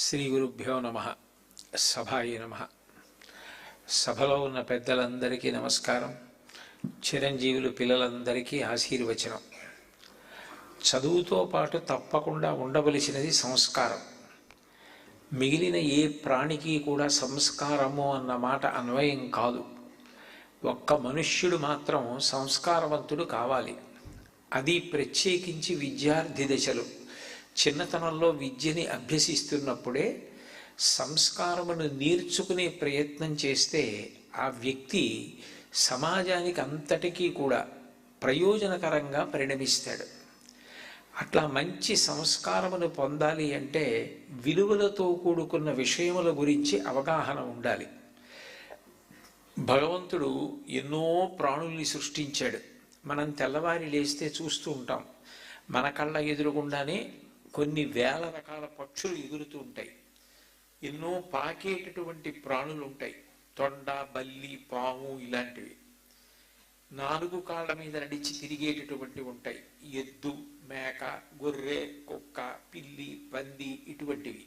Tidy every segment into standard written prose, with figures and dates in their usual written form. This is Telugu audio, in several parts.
శ్రీ గురుభ్యో నమ. సభాయ నమ. సభలో ఉన్న పెద్దలందరికీ నమస్కారం. చిరంజీవులు పిల్లలందరికీ ఆశీర్వచనం. చదువుతో పాటు తప్పకుండా ఉండవలసినది సంస్కారం. మిగిలిన ఏ ప్రాణికి కూడా సంస్కారము అన్న మాట అన్వయం కాదు. ఒక్క మనుష్యుడు మాత్రం సంస్కారవంతుడు కావాలి. అది ప్రత్యేకించి విద్యార్థి దశలో చిన్నతనంలో విద్యని అభ్యసిస్తున్నప్పుడే సంస్కారమును నేర్చుకునే ప్రయత్నం చేస్తే ఆ వ్యక్తి సమాజానికి అంతటికీ కూడా ప్రయోజనకరంగా పరిణమిస్తాడు. అట్లా మంచి సంస్కారమును పొందాలి అంటే విలువలతో కూడుకున్న విషయముల గురించి అవగాహన ఉండాలి. భగవంతుడు ఎన్నో ప్రాణుల్ని సృష్టించాడు. మనం తెల్లవారి లేస్తే చూస్తూ ఉంటాం. మన కళ్ళ ఎదురుగుండానే కొన్ని వేల రకాల పక్షులు ఎగురుతూ ఉంటాయి. ఎన్నో పాకేటటువంటి ప్రాణులు ఉంటాయి. తొండ, బల్లి, పాము ఇలాంటివి. 4 కాళ్ళ మీద నడిచి తిరిగేటటువంటి ఉంటాయి. ఎద్దు, మేక, గొర్రె, కుక్క, పిల్లి, పంది ఇటువంటివి.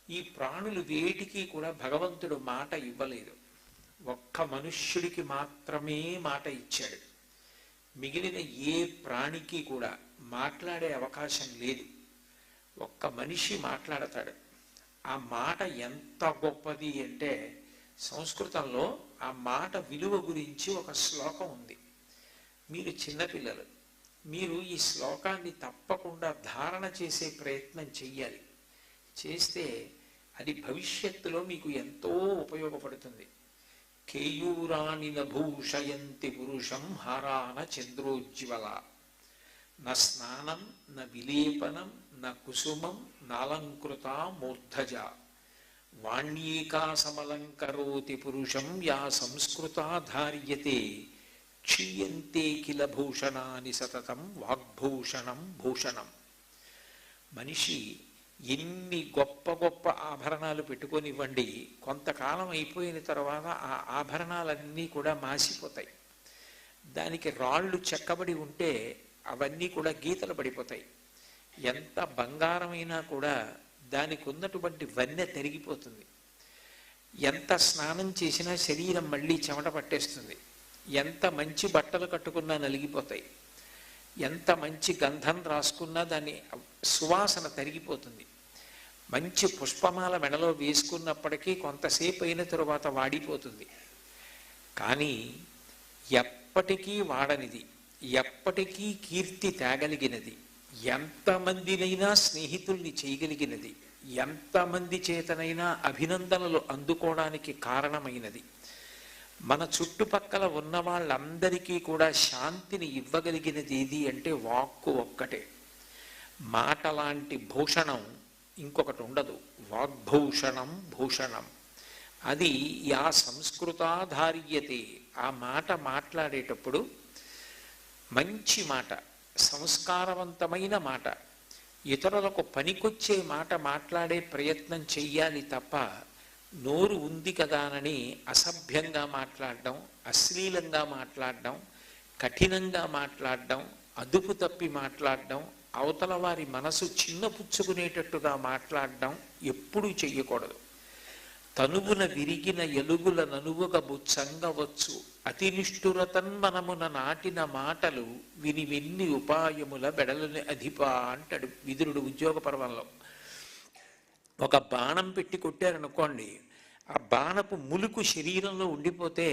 ఈ ప్రాణులు వేటికి కూడా భగవంతుడు మాట ఇవ్వలేదు. ఒక్క మనుష్యుడికి మాత్రమే మాట ఇచ్చాడు. మిగిలిన ఏ ప్రాణికి కూడా మాట్లాడే అవకాశం లేదు. ఒక్క మనిషి మాట్లాడతాడు. ఆ మాట ఎంత గొప్పది అంటే సంస్కృతంలో ఆ మాట విలువ గురించి ఒక శ్లోకం ఉంది. మీరు చిన్నపిల్లలు, మీరు ఈ శ్లోకాన్ని తప్పకుండా ధారణ చేసే ప్రయత్నం చెయ్యాలి. చేస్తే అది భవిష్యత్తులో మీకు ఎంతో ఉపయోగపడుతుంది. కేయూరాణి నభూషయంతి పురుషం హారాన చంద్రోజ్వల న స్నానం న విలేపనం న కుసుమం నాలంకృత మూర్ధజ వాణ్యేకా సమలంకరోతి పురుషం యా సంస్కృతా ధార్యతే క్షీయంతే కిల భూషణాని సతతం వాగ్భూషణం భూషణం. మనిషి ఎన్ని గొప్ప గొప్ప ఆభరణాలు పెట్టుకొనివ్వండి, కొంతకాలం అయిపోయిన తర్వాత ఆ ఆభరణాలన్నీ కూడా మాసిపోతాయి. దానికి రాళ్ళు చెక్కబడి ఉంటే అవన్నీ కూడా గీతలు పడిపోతాయి. ఎంత బంగారమైనా కూడా దానికి ఉన్నటువంటి వన్నె తరిగిపోతుంది. ఎంత స్నానం చేసినా శరీరం మళ్ళీ చెమట పట్టేస్తుంది. ఎంత మంచి బట్టలు కట్టుకున్నా నలిగిపోతాయి. ఎంత మంచి గంధం రాసుకున్నా దాని సువాసన తరిగిపోతుంది. మంచి పుష్పమాల మెడలో వేసుకున్నప్పటికీ కొంతసేపు అయిన తరువాత వాడిపోతుంది. కానీ ఎప్పటికీ వాడనిది, ఎప్పటికీ కీర్తి తేగలిగినది, ఎంతమందినైనా స్నేహితుల్ని చేయగలిగినది, ఎంతమంది చేతనైనా అభినందనలు అందుకోవడానికి కారణమైనది, మన చుట్టుపక్కల ఉన్న వాళ్ళందరికీ కూడా శాంతిని ఇవ్వగలిగినది ఏది అంటే వాక్కు ఒక్కటే. మాట లాంటి భూషణం ఇంకొకటి ఉండదు. వాగ్భూషణం భూషణం. అది యా సంస్కృతాధార్యతే. ఆ మాట మాట్లాడేటప్పుడు మంచి మాట, సంస్కారవంతమైన మాట, ఇతరులకు పనికొచ్చే మాట మాట్లాడే ప్రయత్నం చెయ్యాలి తప్ప నోరు ఉంది కదానని అసభ్యంగా మాట్లాడడం, అశ్లీలంగా మాట్లాడడం, కఠినంగా మాట్లాడడం, అదుపు తప్పి మాట్లాడడం, అవతల వారి మనసు చిన్నపుచ్చుకునేటట్టుగా మాట్లాడడం ఎప్పుడూ చెయ్యకూడదు. తనువున విరిగిన ఎలుగుల ననువుగ బుచ్చంగవచ్చు అతి నిష్ఠురతన్మనమున నాటిన మాటలు విని వెన్ని ఉపాయముల బెడలని అధిపా అంటాడు విదురుడు ఉద్యోగ పర్వంలో. ఒక బాణం పెట్టి కొట్టారనుకోండి, ఆ బాణపు ములుకు శరీరంలో ఉండిపోతే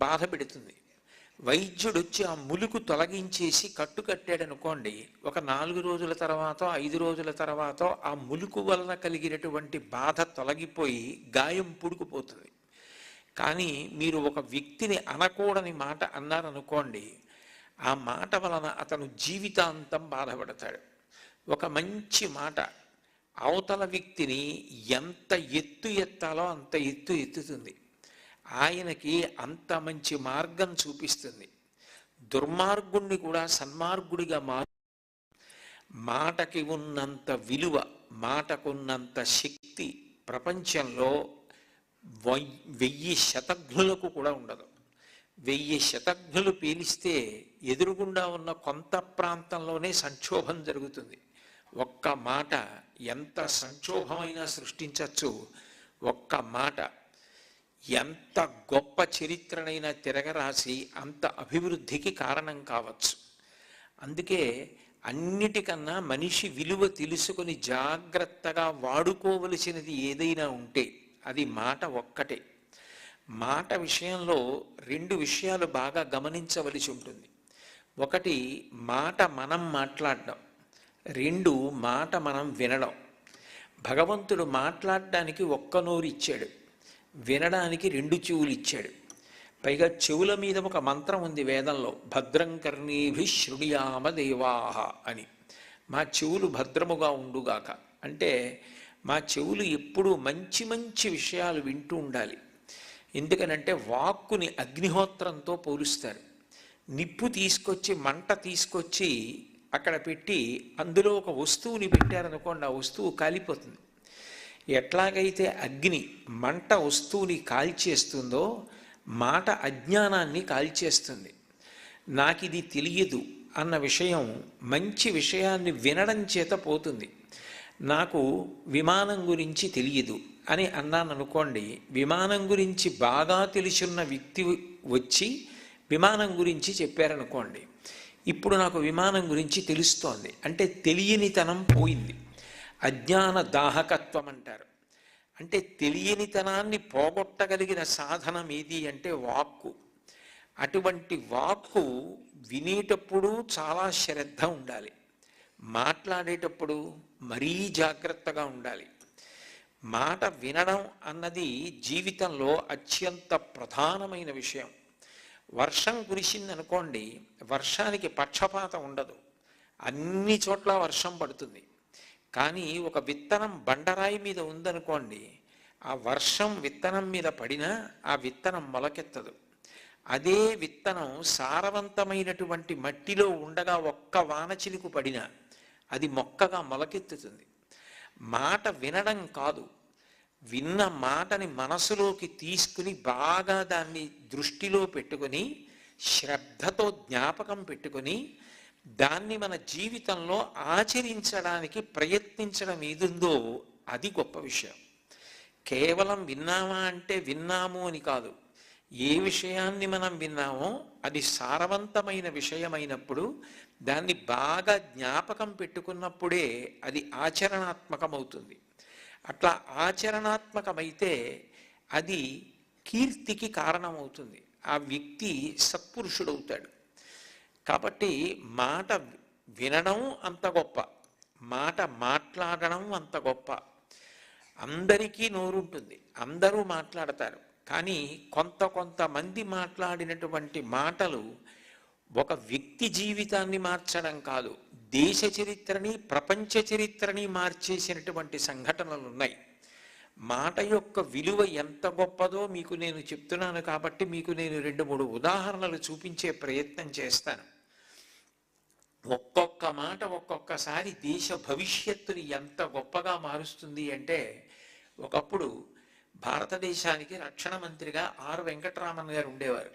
బాధ పెడుతుంది. వైద్యుడు వచ్చి ఆ ములుకు తొలగించేసి కట్టు కట్టాడనుకోండి, ఒక 4 రోజుల తర్వాత 5 రోజుల తర్వాత ఆ ములుకు వలన కలిగినటువంటి బాధ తొలగిపోయి గాయం పుడుకుపోతుంది. కానీ మీరు ఒక వ్యక్తిని అనకూడని మాట అన్నారనుకోండి, ఆ మాట వలన అతను జీవితాంతం బాధపడతాడు. ఒక మంచి మాట అవతల వ్యక్తిని ఎంత ఎత్తు ఎత్తాలో అంత ఎత్తు ఎత్తుతుంది. ఆయనకి అంత మంచి మార్గం చూపిస్తుంది. దుర్మార్గుణ్ణి కూడా సన్మార్గుడిగా మాటకి ఉన్నంత విలువ, మాటకున్నంత శక్తి ప్రపంచంలో 1000 శతఘ్నులకు కూడా ఉండదు. 1000 శతఘ్నులు పేలిస్తే ఎదురుగుండా ఉన్న కొంత ప్రాంతంలోనే సంక్షోభం జరుగుతుంది. ఒక్క మాట ఎంత సంక్షోభమైనా సృష్టించవచ్చు. ఒక్క మాట ఎంత గొప్ప చరిత్రనైనా తిరగరాసి అంత అభివృద్ధికి కారణం కావచ్చు. అందుకే అన్నిటికన్నా మనిషి విలువ తెలుసుకొని జాగ్రత్తగా వాడుకోవలసినది ఏదైనా ఉంటే అది మాట ఒక్కటే. మాట విషయంలో రెండు విషయాలు బాగా గమనించవలసి ఉంటుంది. ఒకటి, మాట మనం మాట్లాడడం. రెండు, మాట మనం వినడం. భగవంతుడు మాట్లాడడానికి ఒక్క నోరు ఇచ్చాడు, వినడానికి రెండు చెవులు ఇచ్చాడు. పైగా చెవుల మీద ఒక మంత్రం ఉంది వేదంలో, భద్రం కర్ణీభి శృణుయామ దేవాహ అని. మా చెవులు భద్రముగా ఉండుగాక అంటే మా చెవులు ఎప్పుడూ మంచి మంచి విషయాలు వింటూ ఉండాలి. ఎందుకనంటే వాక్కుని అగ్నిహోత్రంతో పోలుస్తారు. నిప్పు తీసుకొచ్చి, మంట తీసుకొచ్చి అక్కడ పెట్టి అందులో ఒక వస్తువుని పెట్టారనుకోండి, ఆ వస్తువు కాలిపోతుంది. ఎట్లాగైతే అగ్ని మంట వస్తువుని కాల్చేస్తుందో మాట అజ్ఞానాన్ని కాల్చేస్తుంది. నాకు ఇది తెలియదు అన్న విషయం మంచి విషయాన్ని వినడం చేత పోతుంది. నాకు విమానం గురించి తెలియదు అని అన్నాను అనుకోండి, విమానం గురించి బాగా తెలిసిన వ్యక్తి వచ్చి విమానం గురించి చెప్పారనుకోండి, ఇప్పుడు నాకు విమానం గురించి తెలుస్తోంది అంటే తెలియనితనం పోయింది. అజ్ఞాన దాహకత్వం అంటారు. అంటే తెలియనితనాన్ని పోగొట్టగలిగిన సాధనం ఏది అంటే వాక్కు. అటువంటి వాక్కు వినేటప్పుడు చాలా శ్రద్ధ ఉండాలి, మాట్లాడేటప్పుడు మరీ జాగ్రత్తగా ఉండాలి. మాట వినడం అన్నది జీవితంలో అత్యంత ప్రధానమైన విషయం. వర్షం కురిసిందనుకోండి, వర్షానికి పక్షపాతం ఉండదు, అన్ని చోట్ల వర్షం పడుతుంది. కానీ ఒక విత్తనం బండరాయి మీద ఉందనుకోండి, ఆ వర్షం విత్తనం మీద పడినా ఆ విత్తనం మొలకెత్తదు. అదే విత్తనం సారవంతమైనటువంటి మట్టిలో ఉండగా ఒక్క వాన చినుకు పడినా అది మొక్కగా మొలకెత్తుతుంది. మాట వినడం కాదు, విన్న మాటని మనసులోకి తీసుకుని బాగా దాన్ని దృష్టిలో పెట్టుకొని శ్రద్ధతో జ్ఞాపకం పెట్టుకొని దాన్ని మన జీవితంలో ఆచరించడానికి ప్రయత్నించడం ఏదుందో అది గొప్ప విషయం. కేవలం విన్నామా అంటే విన్నాము అని కాదు, ఏ విషయాన్ని మనం విన్నామో అది సారవంతమైన విషయమైనప్పుడు దాన్ని బాగా జ్ఞాపకం పెట్టుకున్నప్పుడే అది ఆచరణాత్మకమవుతుంది. అట్లా ఆచరణాత్మకమైతే అది కీర్తికి కారణమవుతుంది, ఆ వ్యక్తి సత్పురుషుడవుతాడు. కాబట్టి మాట వినడం అంత గొప్ప, మాట మాట్లాడడం అంత గొప్ప. అందరికీ నోరుంటుంది, అందరూ మాట్లాడతారు. కానీ కొంతమంది మాట్లాడినటువంటి మాటలు ఒక వ్యక్తి జీవితాన్ని మార్చడం కాదు, దేశ చరిత్రని ప్రపంచ చరిత్రని మార్చేసినటువంటి సంఘటనలు ఉన్నాయి. మాట యొక్క విలువ ఎంత గొప్పదో మీకు నేను చెప్తున్నాను కాబట్టి మీకు నేను 2-3 ఉదాహరణలు చూపించే ప్రయత్నం చేస్తాను. ఒక్కొక్క మాట ఒక్కొక్కసారి దేశ భవిష్యత్తుని ఎంత గొప్పగా మారుస్తుంది అంటే, ఒకప్పుడు భారతదేశానికి రక్షణ మంత్రిగా ఆర్ వెంకటరామన్ గారు ఉండేవారు.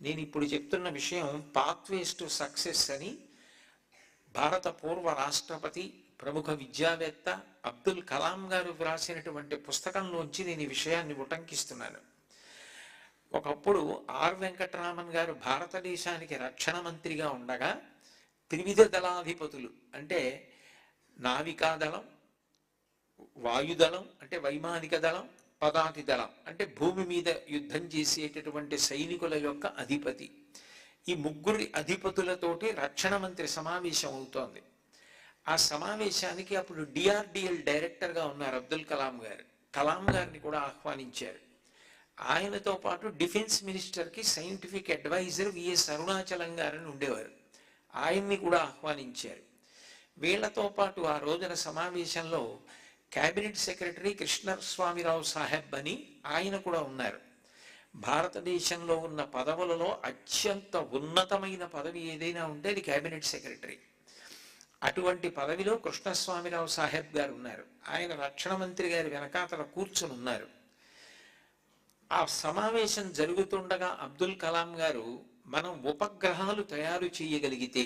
నేను ఇప్పుడు చెప్తున్న విషయం పాత్వేస్ టు సక్సెస్ అని భారత పూర్వ రాష్ట్రపతి ప్రముఖ విద్యావేత్త అబ్దుల్ కలాం గారు వ్రాసినటువంటి పుస్తకంలోంచి నేను ఈ విషయాన్ని ఉటంకిస్తున్నాను. ఒకప్పుడు ఆర్ వెంకటరామన్ గారు భారతదేశానికి రక్షణ మంత్రిగా ఉండగా త్రివిధ దళాధిపతులు అంటే నావికాదళం, వాయుదళం అంటే వైమానిక దళం, పదాతి దళం అంటే భూమి మీద యుద్ధం చేసేటటువంటి సైనికుల యొక్క అధిపతి, ఈ ముగ్గురి అధిపతులతోటి రక్షణ మంత్రి సమావేశం అవుతోంది. ఆ సమావేశానికి అప్పుడు డిఆర్డిఎల్ డైరెక్టర్గా ఉన్నారు అబ్దుల్ కలాం గారు. కలాం గారిని కూడా ఆహ్వానించారు. ఆయనతో పాటు డిఫెన్స్ మినిస్టర్కి సైంటిఫిక్ అడ్వైజర్ విఎస్ అరుణాచలం గారని ఉండేవారు, ఆయన్ని కూడా ఆహ్వానించారు. వీళ్లతో పాటు ఆ రోజున సమావేశంలో క్యాబినెట్ సెక్రటరీ కృష్ణస్వామిరావు సాహెబ్ అని ఆయన కూడా ఉన్నారు. భారతదేశంలో ఉన్న పదవులలో అత్యంత ఉన్నతమైన పదవి ఏదైనా ఉంటే అది క్యాబినెట్ సెక్రటరీ. అటువంటి పదవిలో కృష్ణస్వామిరావు సాహెబ్ గారు ఉన్నారు. ఆయన రక్షణ మంత్రి గారి వెనకాతల కూర్చుని ఉన్నారు. ఆ సమావేశం జరుగుతుండగా అబ్దుల్ కలాం గారు, మనం ఉపగ్రహాలు తయారు చేయగలిగితే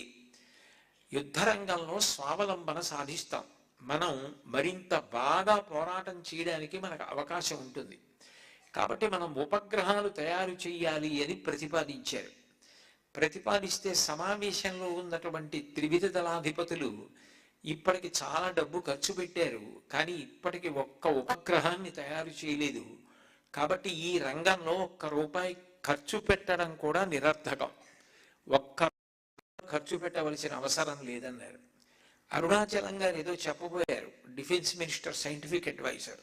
యుద్ధ రంగంలో స్వావలంబన సాధిస్తాం. మనం మరింత బాగా పోరాటం చేయడానికి మనకు అవకాశం ఉంటుంది. కాబట్టి మనం ఉపగ్రహాలు తయారు చేయాలి అని ప్రతిపాదించారు. ప్రతిపాదిస్తే సమావేశంలో ఉన్నటువంటి త్రివిధ దళాధిపతులు ఇప్పటికి చాలా డబ్బు ఖర్చు పెట్టారు, కానీ ఇప్పటికి ఒక్క ఉపగ్రహాన్ని తయారు చేయలేదు. కాబట్టి ఈ రంగంలో ఒక్క రూపాయి ఖర్చు పెట్టడం కూడా నిరర్థకం, ఒక్క ఖర్చు పెట్టవలసిన అవసరం లేదన్నారు. అరుణాచలం గారు ఏదో చెప్పబోయారు, డిఫెన్స్ మినిస్టర్, సైంటిఫిక్ అడ్వైజర్.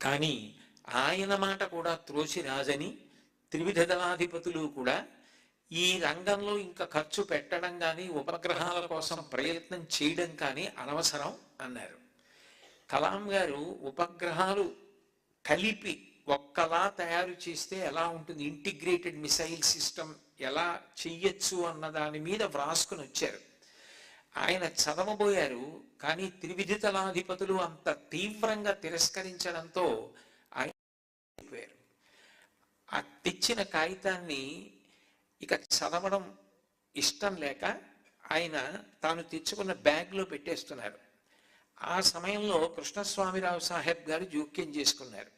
కానీ ఆయన మాట కూడా త్రోసి రాజని త్రివిధ దళాధిపతులు కూడా ఈ రంగంలో ఇంకా ఖర్చు పెట్టడం కానీ ఉపగ్రహాల కోసం ప్రయత్నం చేయడం కానీ అనవసరం అన్నారు. కలాం గారు ఉపగ్రహాలు కలిపి ఒక్కలా తయారు చేస్తే ఎలా ఉంటుంది, ఇంటిగ్రేటెడ్ మిసైల్ సిస్టమ్ ఎలా చెయ్యొచ్చు అన్న దాని మీద వ్రాసుకుని వచ్చారు. ఆయన చదవబోయారు, కానీ త్రివిధ దళాధిపతులు అంత తీవ్రంగా తిరస్కరించడంతో ఆయన అయిపోయారు. ఆ తెచ్చిన కాగితాన్ని ఇక చదవడం ఇష్టం లేక ఆయన తాను తెచ్చుకున్న బ్యాగ్లో పెట్టేస్తున్నారు. ఆ సమయంలో కృష్ణస్వామిరావు సాహెబ్ గారు జోక్యం చేసుకున్నారు.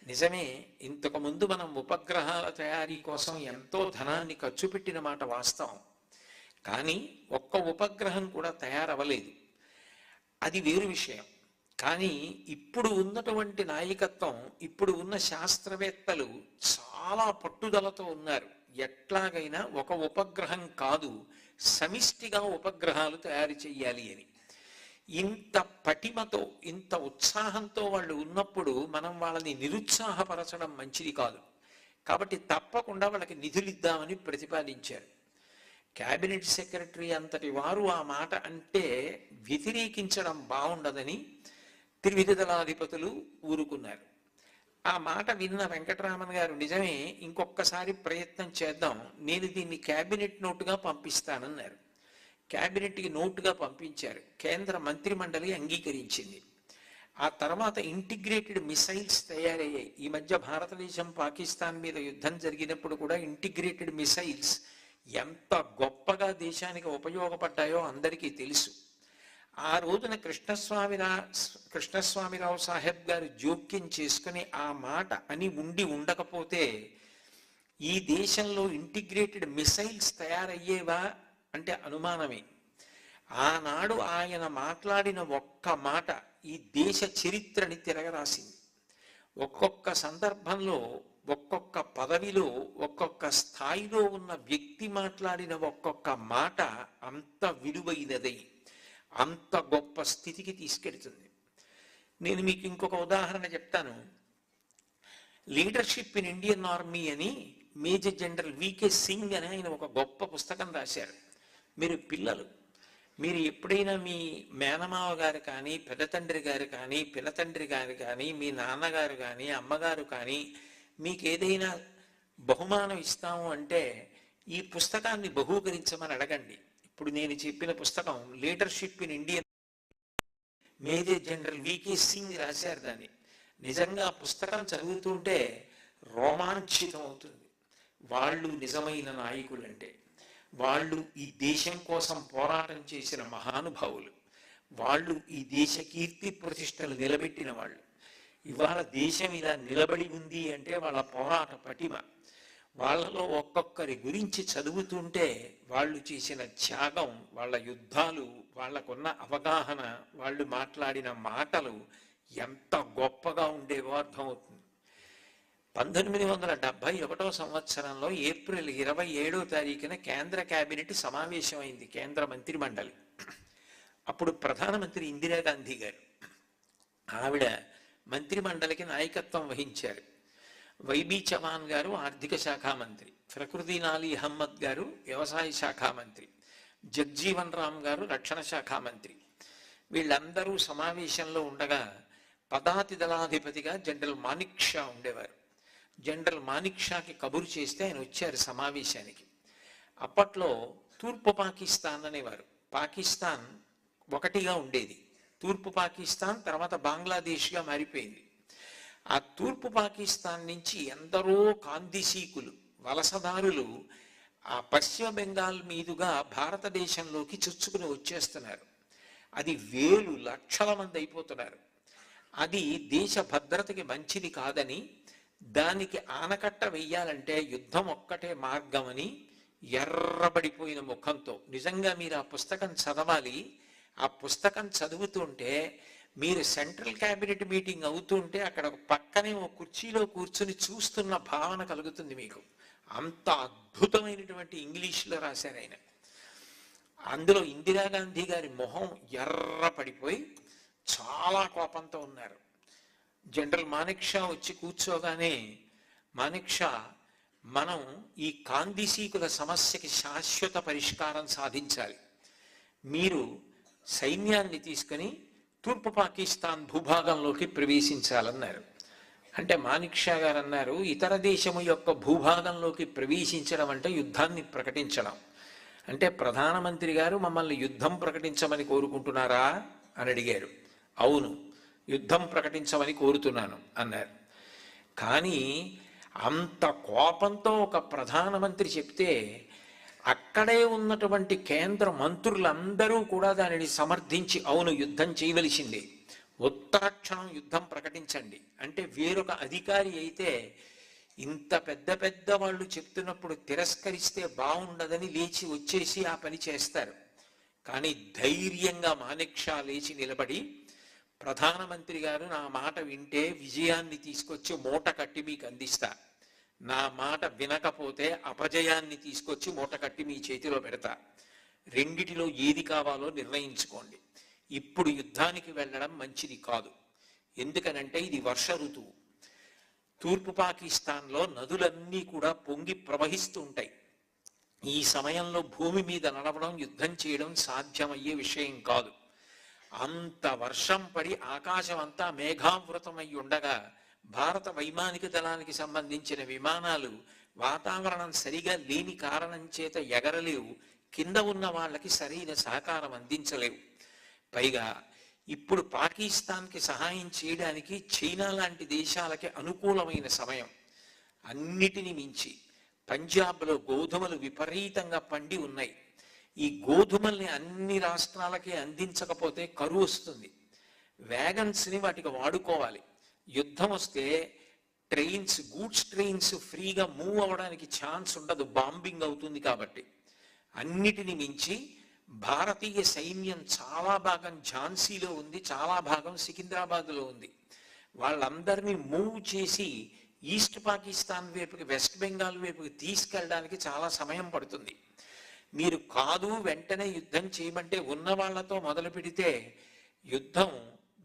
నిజమే, ఇంతకు ముందు మనం ఉపగ్రహాల తయారీ కోసం ఎంతో ధనాన్ని ఖర్చు పెట్టిన మాట వాస్తవం, కానీ ఒక్క ఉపగ్రహం కూడా తయారవ్వలేదు. అది వేరు విషయం. కానీ ఇప్పుడు ఉన్నటువంటి నాయకత్వం, ఇప్పుడు ఉన్న శాస్త్రవేత్తలు చాలా పట్టుదలతో ఉన్నారు. ఎట్లాగైనా ఒక ఉపగ్రహం కాదు, సమిష్టిగా ఉపగ్రహాలు తయారు చేయాలి అని. ఇంత పటిమతో, ఇంత ఉత్సాహంతో వాళ్ళు ఉన్నప్పుడు మనం వాళ్ళని నిరుత్సాహపరచడం మంచిది కాదు. కాబట్టి తప్పకుండా వాళ్ళకి నిధులు ఇద్దామని ప్రతిపాదించారు. క్యాబినెట్ సెక్రటరీ అంతటి వారు ఆ మాట అంటే వ్యతిరేకించడం బాగుండదని త్రివిధ దళాధిపతులు ఊరుకున్నారు. ఆ మాట విన్న వెంకటరామన్ గారు, నిజమే, ఇంకొకసారి ప్రయత్నం చేద్దాం, నేను దీన్ని క్యాబినెట్ నోటుగా పంపిస్తానన్నారు. క్యాబినెట్కి నోటుగా పంపించారు. కేంద్ర మంత్రిమండలి అంగీకరించింది. ఆ తర్వాత ఇంటిగ్రేటెడ్ మిసైల్స్ తయారయ్యాయి. ఈ మధ్య భారతదేశం పాకిస్తాన్ మీద యుద్ధం జరిగినప్పుడు కూడా ఇంటిగ్రేటెడ్ మిసైల్స్ ఎంత గొప్పగా దేశానికి ఉపయోగపడ్డాయో అందరికీ తెలుసు. ఆ రోజున కృష్ణస్వామిరావు సాహెబ్ గారు జోక్యం చేసుకుని ఆ మాట అని ఉండకపోతే ఈ దేశంలో ఇంటిగ్రేటెడ్ మిసైల్స్ తయారయ్యేవా అంటే అనుమానమే. ఆనాడు ఆయన మాట్లాడిన ఒక్క మాట ఈ దేశ చరిత్రని తిరగరాసింది. ఒక్కొక్క సందర్భంలో, ఒక్కొక్క పదవిలో, ఒక్కొక్క స్థాయిలో ఉన్న వ్యక్తి మాట్లాడిన ఒక్కొక్క మాట అంత విలువైనదై అంత గొప్ప స్థితికి తీసుకెడుతుంది. నేను మీకు ఇంకొక ఉదాహరణ చెప్తాను. లీడర్షిప్ ఇన్ ఇండియన్ ఆర్మీ అని మేజర్ జనరల్ వికే సింగ్ అని ఆయన ఒక గొప్ప పుస్తకం రాశారు. మీరు పిల్లలు, మీరు ఎప్పుడైనా మీ మేనమావ గారు కానీ, పెద్ద తండ్రి గారు కానీ, పినతండ్రి గారు కానీ, మీ నాన్నగారు కానీ, అమ్మగారు కానీ మీకు ఏదైనా బహుమానం ఇస్తాము అంటే ఈ పుస్తకాన్ని బహూకరించమని అడగండి. ఇప్పుడు నేను చెప్పిన పుస్తకం leadership in Indian, major general V K Singh రాశారు దాన్ని. నిజంగా పుస్తకం చదువుతుంటే రోమాంచితం అవుతుంది. వాళ్ళు నిజమైన నాయకులు అంటే వాళ్ళు ఈ దేశం కోసం పోరాటం చేసిన మహానుభావులు, వాళ్ళు ఈ దేశ కీర్తి ప్రతిష్టలు నిలబెట్టిన వాళ్ళు. ఇవాళ దేశం ఇలా నిలబడి ఉంది అంటే వాళ్ళ పోరాట పటిమ. వాళ్ళలో ఒక్కొక్కరి గురించి చదువుతుంటే వాళ్ళు చేసిన త్యాగం, వాళ్ళ యుద్ధాలు, వాళ్ళకున్న అవగాహన, వాళ్ళు మాట్లాడిన మాటలు ఎంత గొప్పగా ఉండేవో అర్థమవుతుంది. 1971 సంవత్సరంలో ఏప్రిల్ 27వ తారీఖున కేంద్ర కేబినెట్ సమావేశమైంది, కేంద్ర మంత్రిమండలి. అప్పుడు ప్రధానమంత్రి ఇందిరాగాంధీ గారు, ఆవిడ మంత్రిమండలికి నాయకత్వం వహించారు. వైబీ చవాన్ గారు ఆర్థిక శాఖ మంత్రి, ఫక్రుద్దీన్ అలీ అహ్మద్ గారు వ్యవసాయ శాఖ మంత్రి, జగ్జీవన్ రామ్ గారు రక్షణ శాఖ మంత్రి. వీళ్ళందరూ సమావేశంలో ఉండగా పదాతి దళాధిపతిగా జనరల్ మానిక్ షా ఉండేవారు. జనరల్ మానిక్ షాకి కబురు చేస్తే ఆయన వచ్చారు సమావేశానికి. అప్పట్లో తూర్పు పాకిస్తాన్ అనేవారు. పాకిస్తాన్ ఒకటిగా ఉండేది. తూర్పు పాకిస్తాన్ తర్వాత బంగ్లాదేశ్గా మారిపోయింది. ఆ తూర్పు పాకిస్తాన్ నుంచి ఎందరో కాందిశీకులు, వలసదారులు ఆ పశ్చిమ బెంగాల్ మీదుగా భారతదేశంలోకి చొచ్చుకుని వచ్చేస్తున్నారు. అది వేలు లక్షల మంది అయిపోతున్నారు. అది దేశ భద్రతకి మంచిది కాదని, దానికి ఆనకట్ట వెయ్యాలంటే యుద్ధం ఒక్కటే మార్గమని ఎర్రబడిపోయిన ముఖంతో, నిజంగా మీరు ఆ పుస్తకం చదవాలి. ఆ పుస్తకం చదువుతుంటే మీరు సెంట్రల్ క్యాబినెట్ మీటింగ్ అవుతుంటే అక్కడ పక్కనే ఓ కుర్చీలో కూర్చుని చూస్తున్న భావన కలుగుతుంది మీకు. అంత అద్భుతమైనటువంటి ఇంగ్లీష్లో రాశారు ఆయన. అందులో ఇందిరాగాంధీ గారి మొహం ఎర్ర పడిపోయి చాలా కోపంతో ఉన్నారు. జనరల్ మానెక్షా వచ్చి కూర్చోగానే, మానెక్షా, మనం ఈ కాందిశీకుల సమస్యకి శాశ్వత పరిష్కారం సాధించాలి. మీరు సైన్యాన్ని తీసుకుని తూర్పు పాకిస్తాన్ భూభాగంలోకి ప్రవేశించాలన్నారు. అంటే మానిక్షా గారు అన్నారు, ఇతర దేశము యొక్క భూభాగంలోకి ప్రవేశించడం అంటే యుద్ధాన్ని ప్రకటించడం. అంటే ప్రధానమంత్రి గారు మమ్మల్ని యుద్ధం ప్రకటించమని కోరుకుంటున్నారా అని అడిగారు. అవును, యుద్ధం ప్రకటించమని కోరుతున్నాను అన్నారు. కానీ అంత కోపంతో ఒక ప్రధానమంత్రి చెప్తే అక్కడే ఉన్నటువంటి కేంద్ర మంత్రులందరూ కూడా దానిని సమర్థించి, అవును యుద్ధం చేయవలసిందే, ఉత్తరక్షణం యుద్ధం ప్రకటించండి అంటే, వేరొక అధికారి అయితే ఇంత పెద్ద పెద్ద వాళ్ళు చెప్తున్నప్పుడు తిరస్కరిస్తే బాగుండదని లేచి వచ్చేసి ఆ పని చేస్తారు. కానీ ధైర్యంగా మానెక్షా లేచి నిలబడి, ప్రధానమంత్రి గారు నా మాట వింటే విజయాన్ని తీసుకొచ్చి మూట కట్టి మీకు అందిస్తా, నా మాట వినకపోతే అపజయాన్ని తీసుకొచ్చి మూట కట్టి మీ చేతిలో పెడతా, రెండిటిలో ఏది కావాలో నిర్ణయించుకోండి, ఇప్పుడు యుద్ధానికి వెళ్ళడం మంచిది కాదు, ఎందుకనంటే ఇది వర్ష ఋతువు, తూర్పు పాకిస్తాన్లో నదులన్నీ కూడా పొంగి ప్రవహిస్తూ ఉంటాయి, ఈ సమయంలో భూమి మీద నడవడం, యుద్ధం చేయడం సాధ్యమయ్యే విషయం కాదు, అంత వర్షం పడి ఆకాశం అంతా మేఘావృతమై ఉండగా భారత వైమానిక దళానికి సంబంధించిన విమానాలు వాతావరణం సరిగా లేని కారణం చేత ఎగరలేవు, కింద ఉన్న వాళ్ళకి సరైన సహకారం అందించలేవు. పైగా ఇప్పుడు పాకిస్తాన్కి సహాయం చేయడానికి చైనా లాంటి దేశాలకి అనుకూలమైన సమయం. అన్నిటిని మించి పంజాబ్లో గోధుమలు విపరీతంగా పండి ఉన్నాయి. ఈ గోధుమల్ని అన్ని రాష్ట్రాలకి అందించకపోతే కరువు వస్తుంది. వ్యాగన్స్ని వాటికి వాడుకోవాలి. యుద్ధం వస్తే ట్రైన్స్, గూడ్స్ ట్రైన్స్ ఫ్రీగా మూవ్ అవ్వడానికి ఛాన్స్ ఉండదు, బాంబింగ్ అవుతుంది. కాబట్టి అన్నిటిని మించి భారతీయ సైన్యం చాలా భాగం ఝాన్సీలో ఉంది, చాలా భాగం సికింద్రాబాద్లో ఉంది. వాళ్ళందరినీ మూవ్ చేసి ఈస్ట్ పాకిస్తాన్ వైపుకి, వెస్ట్ బెంగాల్ వైపుకి తీసుకెళ్ళడానికి చాలా సమయం పడుతుంది. మీరు కాదు వెంటనే యుద్ధం చేయమంటే ఉన్న వాళ్లతో మొదలు పెడితే యుద్ధం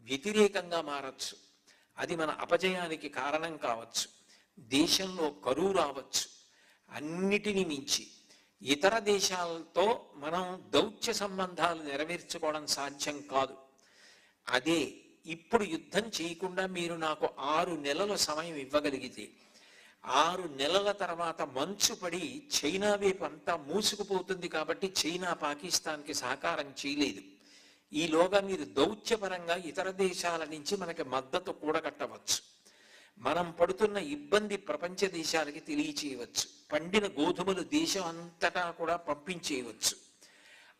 వ్యతిరేకంగా మారచ్చు, అది మన అపజయానికి కారణం కావచ్చు, దేశంలో కరువు రావచ్చు. అన్నిటిని మించి ఇతర దేశాలతో మనం దౌత్య సంబంధాలు నెరవేర్చుకోవడం సాధ్యం కాదు. అదే ఇప్పుడు యుద్ధం చేయకుండా మీరు నాకు 6 నెలల సమయం ఇవ్వగలిగితే, 6 నెలల తర్వాత మంచు పడి చైనా వైపు అంతా మూసుకుపోతుంది. కాబట్టి చైనా పాకిస్తాన్కి సహకారం చేయలేదు. ఈలోగా మీరు దౌత్యపరంగా ఇతర దేశాల నుంచి మనకి మద్దతు కూడగట్టవచ్చు, మనం పడుతున్న ఇబ్బంది ప్రపంచ దేశాలకి తెలియచేయవచ్చు, పండిన గోధుమలు దేశం అంతటా కూడా పంపించేయవచ్చు.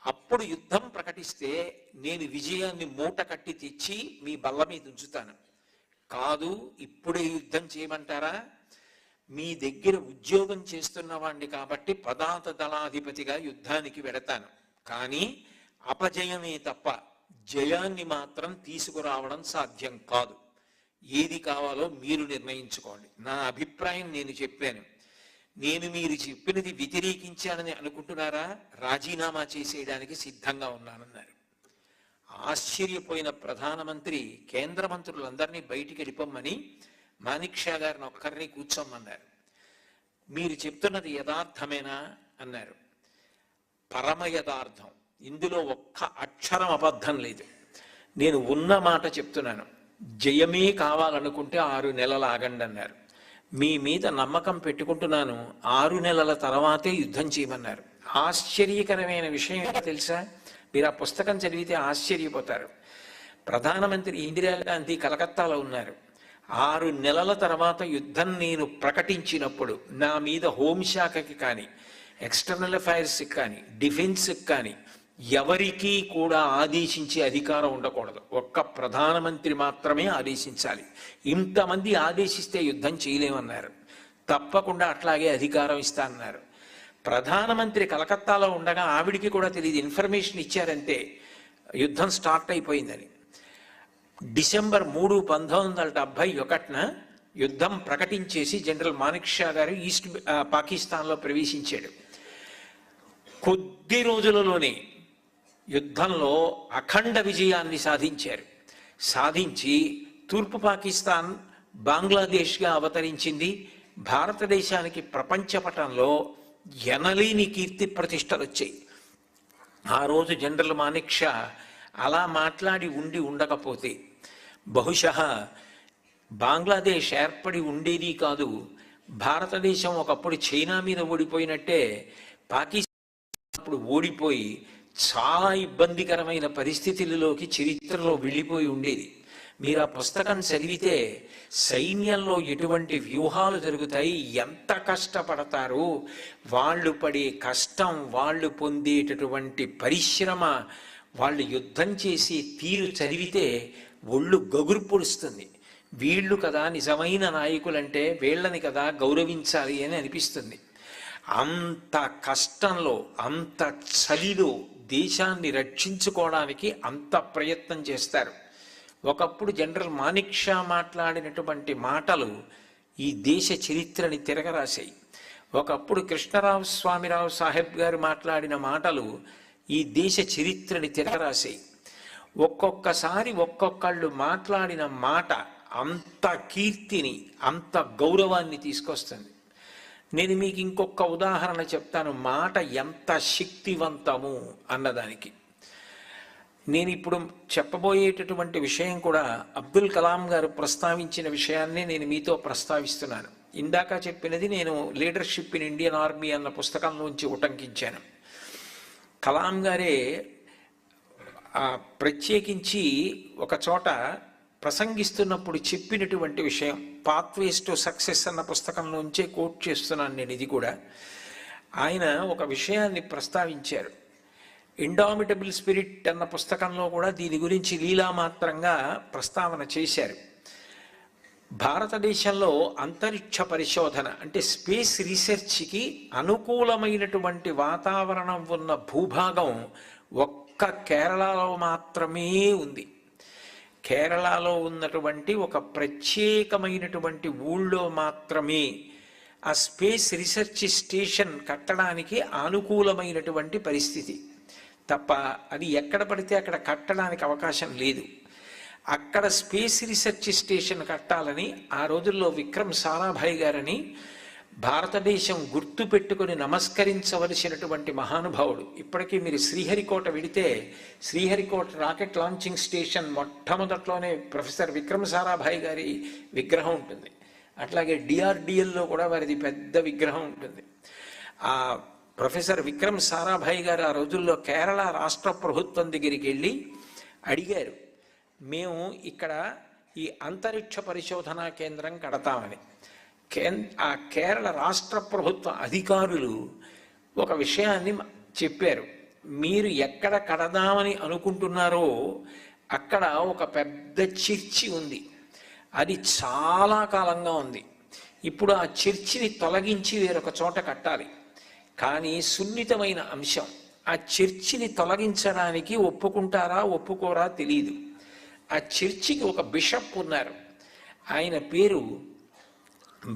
అప్పుడు యుద్ధం ప్రకటిస్తే నేను విజయాన్ని మూట కట్టి తెచ్చి మీ బల్ల మీద ఉంచుతాను. కాదు ఇప్పుడే యుద్ధం చేయమంటారా? మీ దగ్గర ఉద్యోగం చేస్తున్న వాడిని కాబట్టి పదార్థ దళాధిపతిగా యుద్ధానికి వెడతాను, కానీ అపజయమే తప్ప జయాన్ని మాత్రం తీసుకురావడం సాధ్యం కాదు. ఏది కావాలో మీరు నిర్ణయించుకోండి. నా అభిప్రాయం నేను చెప్పాను. నేను మీరు చెప్పినది వ్యతిరేకించానని అనుకుంటున్నారా? రాజీనామా చేసేయడానికి సిద్ధంగా ఉన్నానన్నారు. ఆశ్చర్యపోయిన ప్రధానమంత్రి కేంద్ర మంత్రులందరినీ బయటికి వెళ్ళిపోమ్మని మానిక్షా గారిని ఒక్కరిని కూర్చోమన్నారు. మీరు చెప్తున్నది యథార్థమేనా అన్నారు. పరమ యథార్థం, ఇందులో ఒక్క అక్షరం అబద్ధం లేదు. నేను ఉన్న మాట చెప్తున్నాను. జయమే కావాలనుకుంటే 6 నెలలు ఆగండి అన్నారు. మీ మీద నమ్మకం పెట్టుకుంటున్నాను. 6 నెలల తర్వాతే యుద్ధం చేయమన్నారు. ఆశ్చర్యకరమైన విషయం ఏంటో తెలుసా? మీరు ఆ పుస్తకం చదివితే ఆశ్చర్యపోతారు. ప్రధానమంత్రి ఇందిరాగాంధీ కలకత్తాలో ఉన్నారు. 6 నెలల తర్వాత యుద్ధం నేను ప్రకటించినప్పుడు నా మీద హోంశాఖకి కానీ ఎక్స్టర్నల్ అఫైర్స్కి కానీ డిఫెన్స్కి కానీ ఎవరికీ కూడా ఆదేశించే అధికారం ఉండకూడదు. ఒక్క ప్రధానమంత్రి మాత్రమే ఆదేశించాలి. ఇంతమంది ఆదేశిస్తే యుద్ధం చేయలేమన్నారు. తప్పకుండా అట్లాగే అధికారం ఇస్తా అన్నారు. ప్రధానమంత్రి కలకత్తాలో ఉండగా ఆవిడికి కూడా తెలియదు, ఇన్ఫర్మేషన్ ఇచ్చారంటే యుద్ధం స్టార్ట్ అయిపోయిందని. డిసెంబర్ 3, 1971న యుద్ధం ప్రకటించేసి జనరల్ మానిక్ షా గారు పాకిస్తాన్లో ప్రవేశించాడు. కొద్ది రోజులలోనే యుద్ధంలో అఖండ విజయాన్ని సాధించారు. సాధించి తూర్పు పాకిస్తాన్ బంగ్లాదేశ్గా అవతరించింది. భారతదేశానికి ప్రపంచ పటంలో ఎనలేని కీర్తి ప్రతిష్టలు వచ్చాయి. ఆ రోజు జనరల్ మానిక్ షా అలా మాట్లాడి ఉండకపోతే బహుశः బంగ్లాదేశ్ ఏర్పడి ఉండేది కాదు. భారతదేశం ఒకప్పుడు చైనా మీద ఓడిపోయినట్టే పాకిస్తాన్ అప్పుడు ఓడిపోయి చాలా ఇబ్బందికరమైన పరిస్థితులలోకి చరిత్రలో వెళ్ళిపోయి ఉండేది. మీరు ఆ పుస్తకం చదివితే సైన్యంలో ఎటువంటి వ్యూహాలు జరుగుతాయి, ఎంత కష్టపడతారు, వాళ్ళు పడే కష్టం, వాళ్ళు పొందేటటువంటి పరిశ్రమ, వాళ్ళు యుద్ధం చేసి తీరు చదివితే ఒళ్ళు గగురు పొడుస్తుంది. వీళ్ళు కదా నిజమైన నాయకులంటే వీళ్ళని కదా గౌరవించాలి అని అనిపిస్తుంది. అంత కష్టంలో అంత చలిలో దేశాన్ని రక్షించుకోవడానికి అంత ప్రయత్నం చేస్తారు. ఒకప్పుడు జనరల్ మానిక్ షా మాట్లాడినటువంటి మాటలు ఈ దేశ చరిత్రని తిరగరాశాయి. ఒకప్పుడు కృష్ణరావు స్వామిరావు సాహెబ్ గారు మాట్లాడిన మాటలు ఈ దేశ చరిత్రని తిరగరాశాయి. ఒక్కొక్కసారి ఒక్కొక్కళ్ళు మాట్లాడిన మాట అంత కీర్తిని, అంత గౌరవాన్ని తీసుకొస్తుంది. నేను మీకు ఇంకొక ఉదాహరణ చెప్తాను, మాట ఎంత శక్తివంతము అన్నదానికి. నేను ఇప్పుడు చెప్పబోయేటటువంటి విషయం కూడా అబ్దుల్ కలాం గారు ప్రస్తావించిన విషయాన్నే నేను మీతో ప్రస్తావిస్తున్నాను. ఇందాక చెప్పినది నేను లీడర్షిప్ ఇన్ ఇండియన్ ఆర్మీ అన్న పుస్తకంలోంచి ఉటంకించాను. కలాం గారే ప్రత్యేకించి ఒక చోట ప్రసంగిస్తున్నప్పుడు చెప్పినటువంటి విషయం, పాత్వేస్ టు సక్సెస్ అన్న పుస్తకంలోంచే కోట్ చేస్తున్నాను నేను. ఇది కూడా ఆయన ఒక విషయాన్ని ప్రస్తావించారు. ఇండామిటబుల్ స్పిరిట్ అన్న పుస్తకంలో కూడా దీని గురించి లీలామాత్రంగా ప్రస్తావన చేశారు. భారతదేశంలో అంతరిక్ష పరిశోధన అంటే స్పేస్ రీసెర్చ్కి అనుకూలమైనటువంటి వాతావరణం ఉన్న భూభాగం ఒక్క కేరళలో మాత్రమే ఉంది. కేరళలో ఉన్నటువంటి ఒక ప్రత్యేకమైనటువంటి ఊళ్ళో మాత్రమే ఆ స్పేస్ రీసెర్చ్ స్టేషన్ కట్టడానికి అనుకూలమైనటువంటి పరిస్థితి తప్ప అది ఎక్కడ పడితే అక్కడ కట్టడానికి అవకాశం లేదు. అక్కడ స్పేస్ రీసెర్చ్ స్టేషన్ కట్టాలని ఆ రోజుల్లో విక్రమ్ సారాభాయ్ గారని భారతదేశం గుర్తు పెట్టుకుని నమస్కరించవలసినటువంటి మహానుభావుడు. ఇప్పటికీ మీరు శ్రీహరికోట వెడితే శ్రీహరికోట రాకెట్ లాంచింగ్ స్టేషన్ మొట్టమొదట్లోనే ప్రొఫెసర్ విక్రమ్ సారాభాయ్ గారి విగ్రహం ఉంటుంది. అట్లాగే డిఆర్డిఎల్లో కూడా వారిది పెద్ద విగ్రహం ఉంటుంది. ఆ ప్రొఫెసర్ విక్రమ్ సారాభాయ్ గారు ఆ రోజుల్లో కేరళ రాష్ట్ర ప్రభుత్వం దగ్గరికి వెళ్ళి అడిగారు, మేము ఇక్కడ ఈ అంతరిక్ష పరిశోధనా కేంద్రం కడతామని. ఆ కేరళ రాష్ట్ర ప్రభుత్వ అధికారులు ఒక విషయాన్ని చెప్పారు, మీరు ఎక్కడ కడదామని అనుకుంటున్నారో అక్కడ ఒక పెద్ద చర్చి ఉంది, అది చాలా కాలంగా ఉంది. ఇప్పుడు ఆ చర్చిని తొలగించి వేరొక చోట కట్టాలి. కానీ సున్నితమైన అంశం, ఆ చర్చిని తొలగించడానికి ఒప్పుకుంటారా ఒప్పుకోరా తెలియదు. ఆ చర్చికి ఒక బిషప్ ఉన్నారు, ఆయన పేరు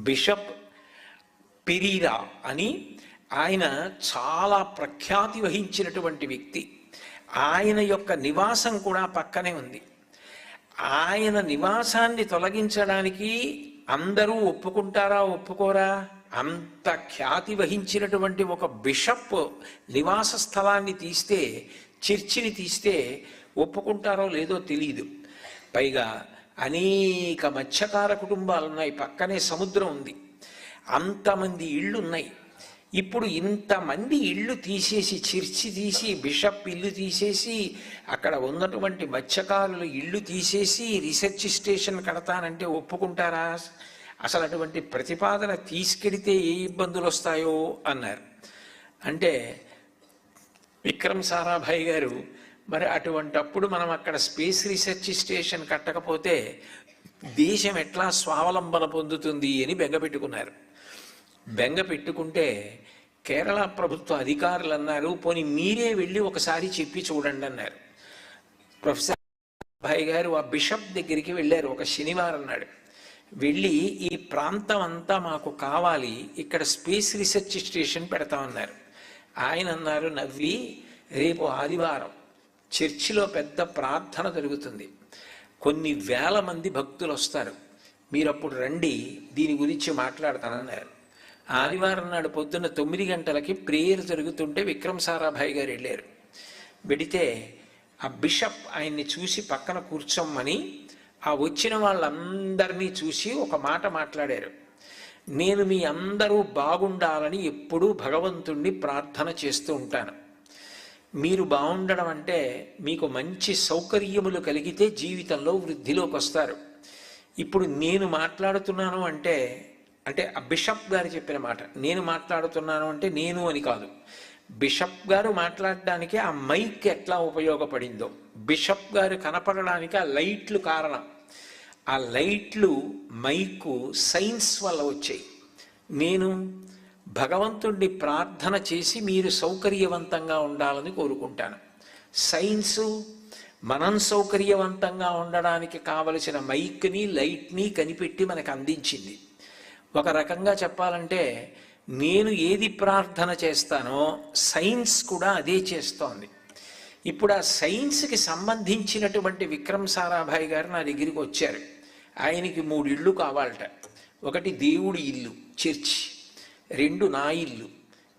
బిషప్ పెరీరా అని. ఆయన చాలా ప్రఖ్యాతి వహించినటువంటి వ్యక్తి. ఆయన యొక్క నివాసం కూడా పక్కనే ఉంది. ఆయన నివాసాన్ని తొలగించడానికి అందరూ ఒప్పుకుంటారా ఒప్పుకోరా? అంత ఖ్యాతి వహించినటువంటి ఒక బిషప్ నివాస స్థలాన్ని తీస్తే, చర్చిని తీస్తే ఒప్పుకుంటారో లేదో తెలియదు. పైగా అనేక మత్స్యకార కుటుంబాలు ఉన్నాయి, పక్కనే సముద్రం ఉంది, అంతమంది ఇళ్ళు ఉన్నాయి. ఇప్పుడు ఇంతమంది ఇళ్ళు తీసేసి, చర్చి తీసి, బిషప్ ఇల్లు తీసేసి, అక్కడ ఉన్నటువంటి మత్స్యకారులు ఇళ్ళు తీసేసి రీసెర్చ్ స్టేషన్ కడతానంటే ఒప్పుకుంటారా? అసలు అటువంటి ప్రతిపాదన తీసుకెడితే ఏ ఇబ్బందులు వస్తాయో అన్నారు. అంటే విక్రమ్ సారాభాయ్ గారు మరి అటువంటప్పుడు మనం అక్కడ స్పేస్ రీసెర్చ్ స్టేషన్ కట్టకపోతే దేశం ఎట్లా స్వావలంబన పొందుతుంది అని బెంగపెట్టుకున్నారు. బెంగ పెట్టుకుంటే కేరళ ప్రభుత్వ అధికారులు అన్నారు, పోనీ మీరే వెళ్ళి ఒకసారి చెప్పి చూడండి అన్నారు. ప్రొఫెసర్ భాయ్ గారు ఆ బిషప్ దగ్గరికి వెళ్ళారు ఒక శనివారం నాడు. వెళ్ళి ఈ ప్రాంతం అంతా మాకు కావాలి, ఇక్కడ స్పేస్ రీసెర్చ్ స్టేషన్ పెడతామన్నారు. ఆయన అన్నారు నవ్వి, రేపు ఆదివారం చర్చిలో పెద్ద ప్రార్థన జరుగుతుంది, కొన్ని వేల మంది భక్తులు వస్తారు, మీరు అప్పుడు రండి, దీని గురించి మాట్లాడతానన్నారు. ఆదివారం నాడు పొద్దున్న 9 గంటలకి ప్రేయర్ జరుగుతుంటే విక్రమ్ సారాభాయ్ గారు వెళ్ళారు. వెడితే ఆ బిషప్ ఆయన్ని చూసి పక్కన కూర్చోమ్మని ఆ వచ్చిన వాళ్ళందరినీ చూసి ఒక మాట మాట్లాడారు. నేను మీ అందరూ బాగుండాలని ఎప్పుడూ భగవంతుణ్ణి ప్రార్థన చేస్తూ ఉంటాను. మీరు బాగుండడం అంటే మీకు మంచి సౌకర్యములు కలిగితే జీవితంలో వృద్ధిలోకి వస్తారు. ఇప్పుడు నేను మాట్లాడుతున్నాను అంటే అంటే ఆ బిషప్ గారు చెప్పిన మాట, నేను మాట్లాడుతున్నాను అంటే నేను అని కాదు, బిషప్ గారు మాట్లాడడానికి ఆ మైక్ ఎట్లా ఉపయోగపడిందో, బిషప్ గారు కనపడడానికి ఆ లైట్లు కారణం. ఆ లైట్లు మైకు సైన్స్ వల్ల వచ్చాయి. నేను భగవంతుడిని ప్రార్థన చేసి మీరు సౌకర్యవంతంగా ఉండాలని కోరుకుంటాను. సైన్సు మనం సౌకర్యవంతంగా ఉండడానికి కావలసిన మైక్ని లైట్ని కనిపెట్టి మనకు అందించింది. ఒక రకంగా చెప్పాలంటే నేను ఏది ప్రార్థన చేస్తానో సైన్స్ కూడా అదే చేస్తోంది. ఇప్పుడు ఆ సైన్స్కి సంబంధించినటువంటి విక్రమ్ సారాభాయ్ గారు నా దగ్గరికి వచ్చారు. ఆయనకి 3 ఇళ్ళు కావాలట. ఒకటి దేవుడి ఇల్లు చర్చి, 2 నా ఇల్లు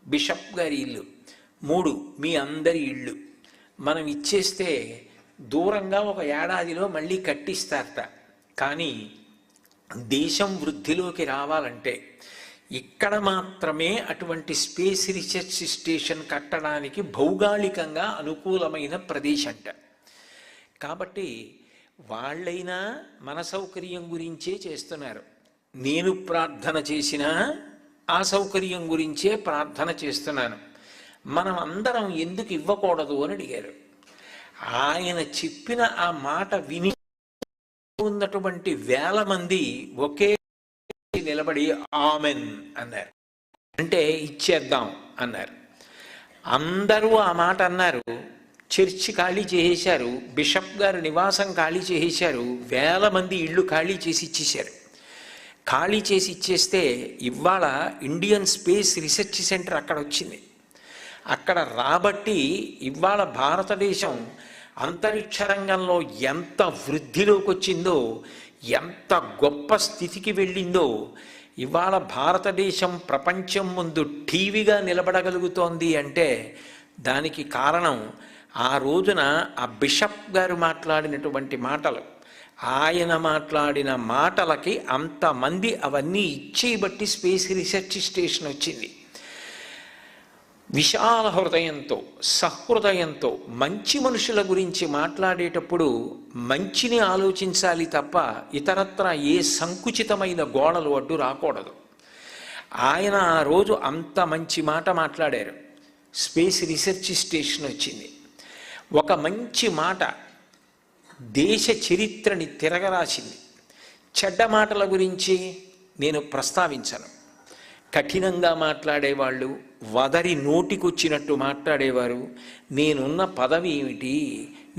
బిషప్ గారి ఇల్లు, 3 మీ అందరి ఇళ్ళు. మనం ఇచ్చేస్తే దూరంగా ఒక ఏడాదిలో మళ్ళీ కట్టిస్తారట. కానీ దేశం వృద్ధిలోకి రావాలంటే ఇక్కడ మాత్రమే అటువంటి స్పేస్ రీసెర్చ్ స్టేషన్ కట్టడానికి భౌగోళికంగా అనుకూలమైన ప్రదేశంట. కాబట్టి వాళ్ళైనా మన సౌకర్యం గురించే చేస్తున్నారు. నేను ప్రార్థన చేసినా ఆ సౌకర్యం గురించే ప్రార్థన చేస్తున్నాను. మనం అందరం ఎందుకు ఇవ్వకూడదు అని అడిగారు. ఆయన చెప్పిన ఆ మాట విని ఉన్నటువంటి వేల మంది ఒకే నిలబడి ఆమెన్ అన్నారు. అంటే ఇచ్చేద్దాం అన్నారు. అందరూ ఆ మాట అన్నారు. చర్చి ఖాళీ చేసేశారు, బిషప్ గారు నివాసం ఖాళీ చేసేశారు, వేల మంది ఇళ్ళు ఖాళీ చేసి ఇచ్చేశారు. ఖాళీ చేసి ఇచ్చేస్తే ఇవాళ ఇండియన్ స్పేస్ రీసెర్చ్ సెంటర్ అక్కడ వచ్చింది. అక్కడ రాబట్టి ఇవాళ భారతదేశం అంతరిక్ష రంగంలో ఎంత వృద్ధిలోకి వచ్చిందో, ఎంత గొప్ప స్థితికి వెళ్ళిందో, ఇవాళ భారతదేశం ప్రపంచం ముందు టీవీగా నిలబడగలుగుతోంది అంటే దానికి కారణం ఆ రోజున ఆ బిషప్ గారు మాట్లాడినటువంటి మాటలు. ఆయన మాట్లాడిన మాటలకి అంతమంది అవన్నీ ఇచ్చి బట్టి స్పేస్ రీసెర్చ్ స్టేషన్ వచ్చింది. విశాల హృదయంతో సహృదయంతో మంచి మనుషుల గురించి మాట్లాడేటప్పుడు మంచిని ఆలోచించాలి తప్ప ఇతరత్రా ఏ సంకుచితమైన గోడలు అడ్డు రాకూడదు. ఆయన ఆ రోజు అంత మంచి మాట మాట్లాడారు. స్పేస్ రీసెర్చ్ స్టేషన్ వచ్చింది. ఒక మంచి మాట దేశ చరిత్రని తిరగరాసింది. చెడ్డ మాటల గురించి నేను ప్రస్తావించను. కఠినంగా మాట్లాడేవాళ్ళు, వదరి నోటికొచ్చినట్టు మాట్లాడేవారు, నేనున్న పదవి ఏమిటి,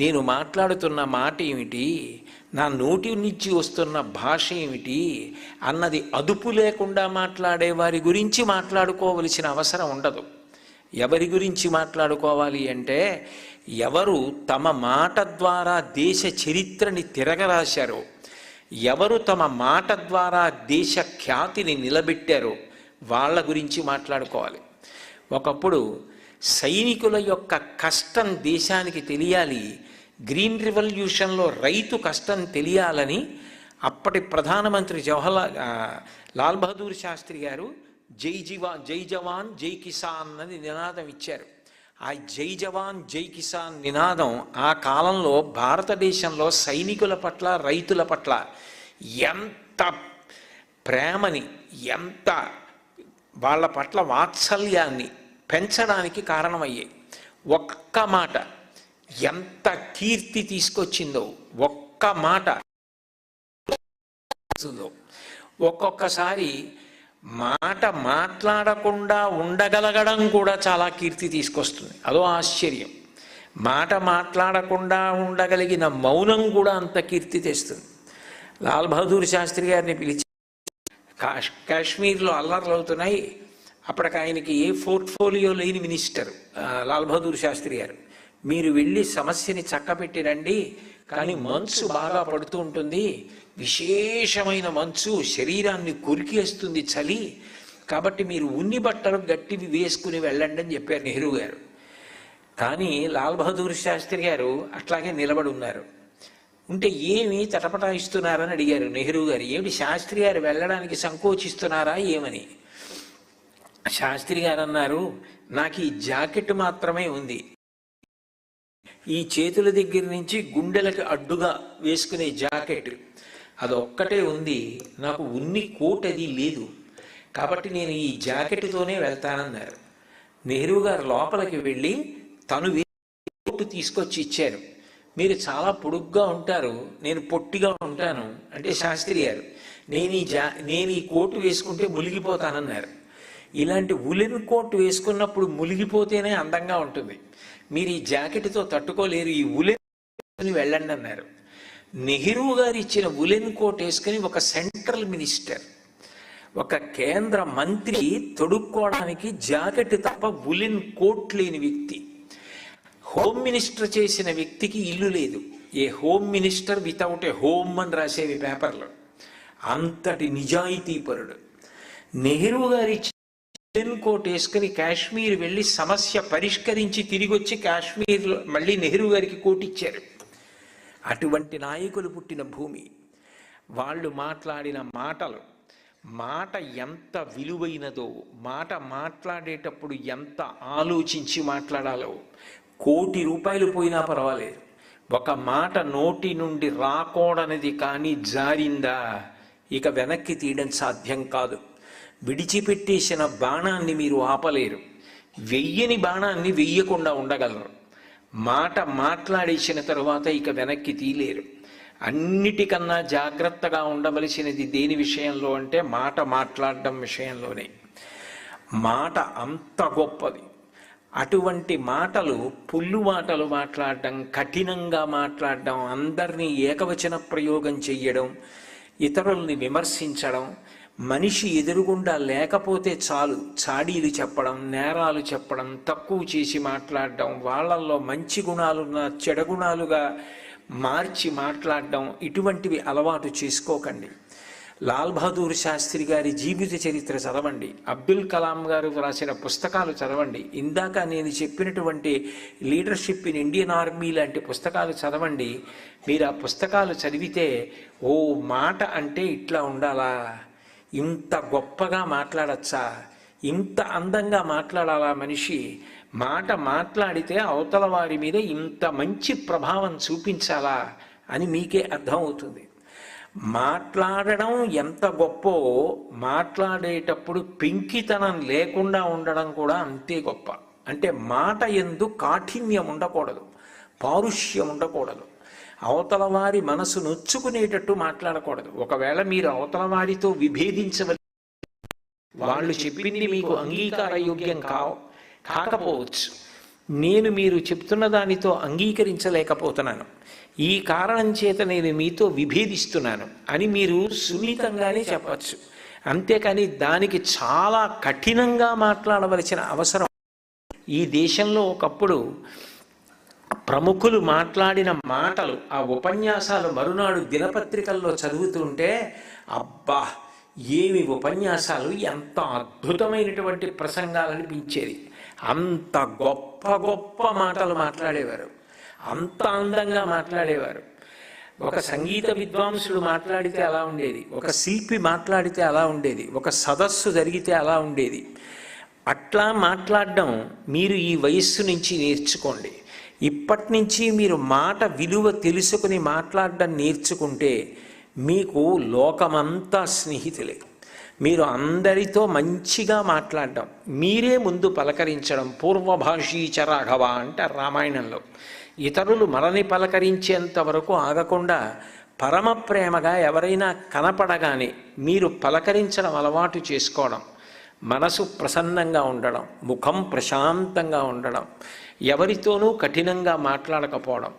నేను మాట్లాడుతున్న మాట ఏమిటి, నా నోటి నుంచి వస్తున్న భాష ఏమిటి అన్నది అదుపు లేకుండా మాట్లాడేవారి గురించి మాట్లాడుకోవలసిన అవసరం ఉండదు. ఎవరి గురించి మాట్లాడుకోవాలి అంటే ఎవరు తమ మాట ద్వారా దేశ చరిత్రని తిరగరాశారో, ఎవరు తమ మాట ద్వారా దేశ ఖ్యాతిని నిలబెట్టారో వాళ్ళ గురించి మాట్లాడుకోవాలి. ఒకప్పుడు సైనికుల యొక్క కష్టం దేశానికి తెలియాలి, గ్రీన్ రివల్యూషన్లో రైతు కష్టం తెలియాలని అప్పటి ప్రధానమంత్రి లాల్ బహదూర్ శాస్త్రి గారు జై జవాన్ జై కిసాన్ అని నినాదం ఇచ్చారు. ఆ జై జవాన్ జై కిసాన్ నినాదం ఆ కాలంలో భారతదేశంలో సైనికుల పట్ల రైతుల పట్ల ఎంత ప్రేమని, ఎంత వాళ్ళ పట్ల వాత్సల్యాన్ని పెంచడానికి కారణమయ్యాయి. ఒక్క మాట ఎంత కీర్తి తీసుకొచ్చిందో, ఒక్క మాట ఒక్కొక్కసారి మాట మాట్లాడకుండా ఉండగలగడం కూడా చాలా కీర్తి తీసుకొస్తుంది. అదో ఆశ్చర్యం. మాట మాట్లాడకుండా ఉండగలిగిన మౌనం కూడా అంత కీర్తి తెస్తుంది. లాల్ బహదూర్ శాస్త్రి గారిని పిలిచి, కాశ్మీర్లో అల్లర్లు అవుతున్నాయి, అప్పటికి ఆయనకి ఏ పోర్ట్ఫోలియో లేని మినిస్టర్ లాల్ బహదూర్ శాస్త్రి గారు, మీరు వెళ్ళి సమస్యని చక్కబెట్టి రండి, కానీ మంచు బాగా పడుతూ ఉంటుంది, విశేషమైన మంచు, శరీరాన్ని కొరికేస్తుంది చలి, కాబట్టి మీరు ఉన్ని బట్టలు గట్టివి వేసుకుని వెళ్ళండి అని చెప్పారు నెహ్రూ గారు. కానీ లాల్ బహదూర్ శాస్త్రి గారు అట్లాగే నిలబడి ఉన్నారు. ఉంటే ఏమి తటపటాయిస్తున్నారని అడిగారు నెహ్రూ గారు. ఏమిటి శాస్త్రి గారు వెళ్ళడానికి సంకోచిస్తున్నారా ఏమని. శాస్త్రి గారు అన్నారు, నాకు ఈ జాకెట్ మాత్రమే ఉంది, ఈ చేతుల దగ్గర నుంచి గుండెలకు అడ్డుగా వేసుకునే జాకెట్ అదొక్కటే ఉంది, నాకు ఉన్ని కోట్ అది లేదు, కాబట్టి నేను ఈ జాకెట్తోనే వెళ్తానన్నారు. నెహ్రూ గారు లోపలికి వెళ్ళి తను కోటు తీసుకొచ్చి ఇచ్చారు. మీరు చాలా పొడుగ్గా ఉంటారు, నేను పొట్టిగా ఉంటాను అంటే శాస్త్రి గారు, నేను ఈ కోటు వేసుకుంటే మునిగిపోతానన్నారు. ఇలాంటి ఉలెన్ కోట్ వేసుకున్నప్పుడు మునిగిపోతేనే అందంగా ఉంటుంది, మీరు ఈ జాకెట్తో తట్టుకోలేరు, ఈ ఉలెన్ వెళ్ళండి అన్నారు. నెహ్రూ గారు ఇచ్చిన ఉలెన్ కోట్ వేసుకుని ఒక సెంట్రల్ మినిస్టర్, ఒక కేంద్ర మంత్రి తొడుక్కోవడానికి జాకెట్ తప్ప ఉలెన్ కోట్ లేని వ్యక్తి, హోమ్ మినిస్టర్ చేసిన వ్యక్తికి ఇల్లు లేదు. A home minister without a home అని రాసేవి పేపర్లో. అంతటి నిజాయితీపరుడు. నెహ్రూ గారి ఉలెన్ కోట్ వేసుకుని కాశ్మీర్ వెళ్ళి సమస్య పరిష్కరించి తిరిగి వచ్చి కాశ్మీర్లో మళ్ళీ నెహ్రూ గారికి కోట్ ఇచ్చారు. అటువంటి నాయకులు పుట్టిన భూమి. వాళ్ళు మాట్లాడిన మాటలు, మాట ఎంత విలువైనదో, మాట మాట్లాడేటప్పుడు ఎంత ఆలోచించి మాట్లాడాలో. 1,00,00,000 రూపాయలు పోయినా పర్వాలేదు, ఒక మాట నోటి నుండి రాకూడనిది కానీ జారిందా ఇక వెనక్కి తీయడం సాధ్యం కాదు. విడిచిపెట్టేసిన బాణాన్ని మీరు ఆపలేరు, వెయ్యని బాణాన్ని వెయ్యకుండా ఉండగలరు. మాట మాట్లాడేసిన తరువాత ఇక వెనక్కి తీయలేరు. అన్నిటికన్నా జాగ్రత్తగా ఉండవలసినది దేని విషయంలో అంటే మాట మాట్లాడడం విషయంలోనే. మాట అంత గొప్పది. అటువంటి మాటలు, పుల్లు మాటలు మాట్లాడడం, కఠినంగా మాట్లాడడం, అందరినీ ఏకవచన ప్రయోగం చెయ్యడం, ఇతరుల్ని విమర్శించడం, మనిషి ఎదురుగుండా లేకపోతే చాలు చాడీలు చెప్పడం, నేరాలు చెప్పడం, తక్కువ చేసి మాట్లాడడం, వాళ్ళల్లో మంచి గుణాలున్న చెడగుణాలుగా మార్చి మాట్లాడడం, ఇటువంటివి అలవాటు చేసుకోకండి. లాల్ బహదూర్ శాస్త్రి గారి జీవిత చరిత్ర చదవండి, అబ్దుల్ కలాం గారు రాసిన పుస్తకాలు చదవండి, ఇందాక నేను చెప్పినటువంటి లీడర్షిప్ ఇన్ ఇండియన్ ఆర్మీ లాంటి పుస్తకాలు చదవండి. మీరు ఆ పుస్తకాలు చదివితే ఓ మాట అంటే ఇట్లా ఉండాలా, ఇంత గొప్పగా మాట్లాడచ్చా, ఇంత అందంగా మాట్లాడాలా మనిషి, మాట మాట్లాడితే అవతల వారి మీద ఇంత మంచి ప్రభావం చూపించాలా అని మీకే అర్థమవుతుంది. మాట్లాడడం ఎంత గొప్పో, మాట్లాడేటప్పుడు పెంకితనం లేకుండా ఉండడం కూడా అంతే గొప్ప. అంటే మాట యందు కాఠిన్యం ఉండకూడదు, పారుష్యం ఉండకూడదు, అవతల వారి మనసు నొచ్చుకునేటట్టు మాట్లాడకూడదు. ఒకవేళ మీరు అవతల వారితో విభేదించవలసి, వాళ్ళు చెప్పింది మీకు అంగీకారయోగ్యం కాకపోవచ్చు, నేను మీరు చెప్తున్న దానితో అంగీకరించలేకపోతున్నాను, ఈ కారణం చేత నేను మీతో విభేదిస్తున్నాను అని మీరు సున్నితంగానే చెప్పచ్చు. అంతేకాని దానికి చాలా కఠినంగా మాట్లాడవలసిన అవసరం. ఈ దేశంలో ఒకప్పుడు ప్రముఖులు మాట్లాడిన మాటలు, ఆ ఉపన్యాసాలు మరునాడు దినపత్రికల్లో చదువుతుంటే అబ్బా ఏమి ఉపన్యాసాలు, ఎంత అద్భుతమైనటువంటి ప్రసంగాలు అనిపించేది. అంత గొప్ప గొప్ప మాటలు మాట్లాడేవారు, అంత అందంగా మాట్లాడేవారు. ఒక సంగీత విద్వాంసుడు మాట్లాడితే అలా ఉండేది, ఒక శిల్పి మాట్లాడితే అలా ఉండేది, ఒక సదస్సు జరిగితే అలా ఉండేది. అట్లా మాట్లాడడం మీరు ఈ వయస్సు నుంచి నేర్చుకోండి. ఇప్పటి నుంచి మీరు మాట విలువ తెలుసుకుని మాట్లాడడం నేర్చుకుంటే మీకు లోకమంతా స్నేహితులే. మీరు అందరితో మంచిగా మాట్లాడడం, మీరే ముందు పలకరించడం. పూర్వభాషీచ రాఘవ అంటారు రామాయణంలో. ఇతరులు మనని పలకరించేంత వరకు ఆగకుండా పరమ ప్రేమగా ఎవరైనా కనపడగానే మీరు పలకరించడం అలవాటు చేసుకోవడం. మనసు ప్రసన్నంగా ఉండడం, ముఖం ప్రశాంతంగా ఉండడం, ఎవరితోనూ కఠినంగా మాట్లాడకపోవడం.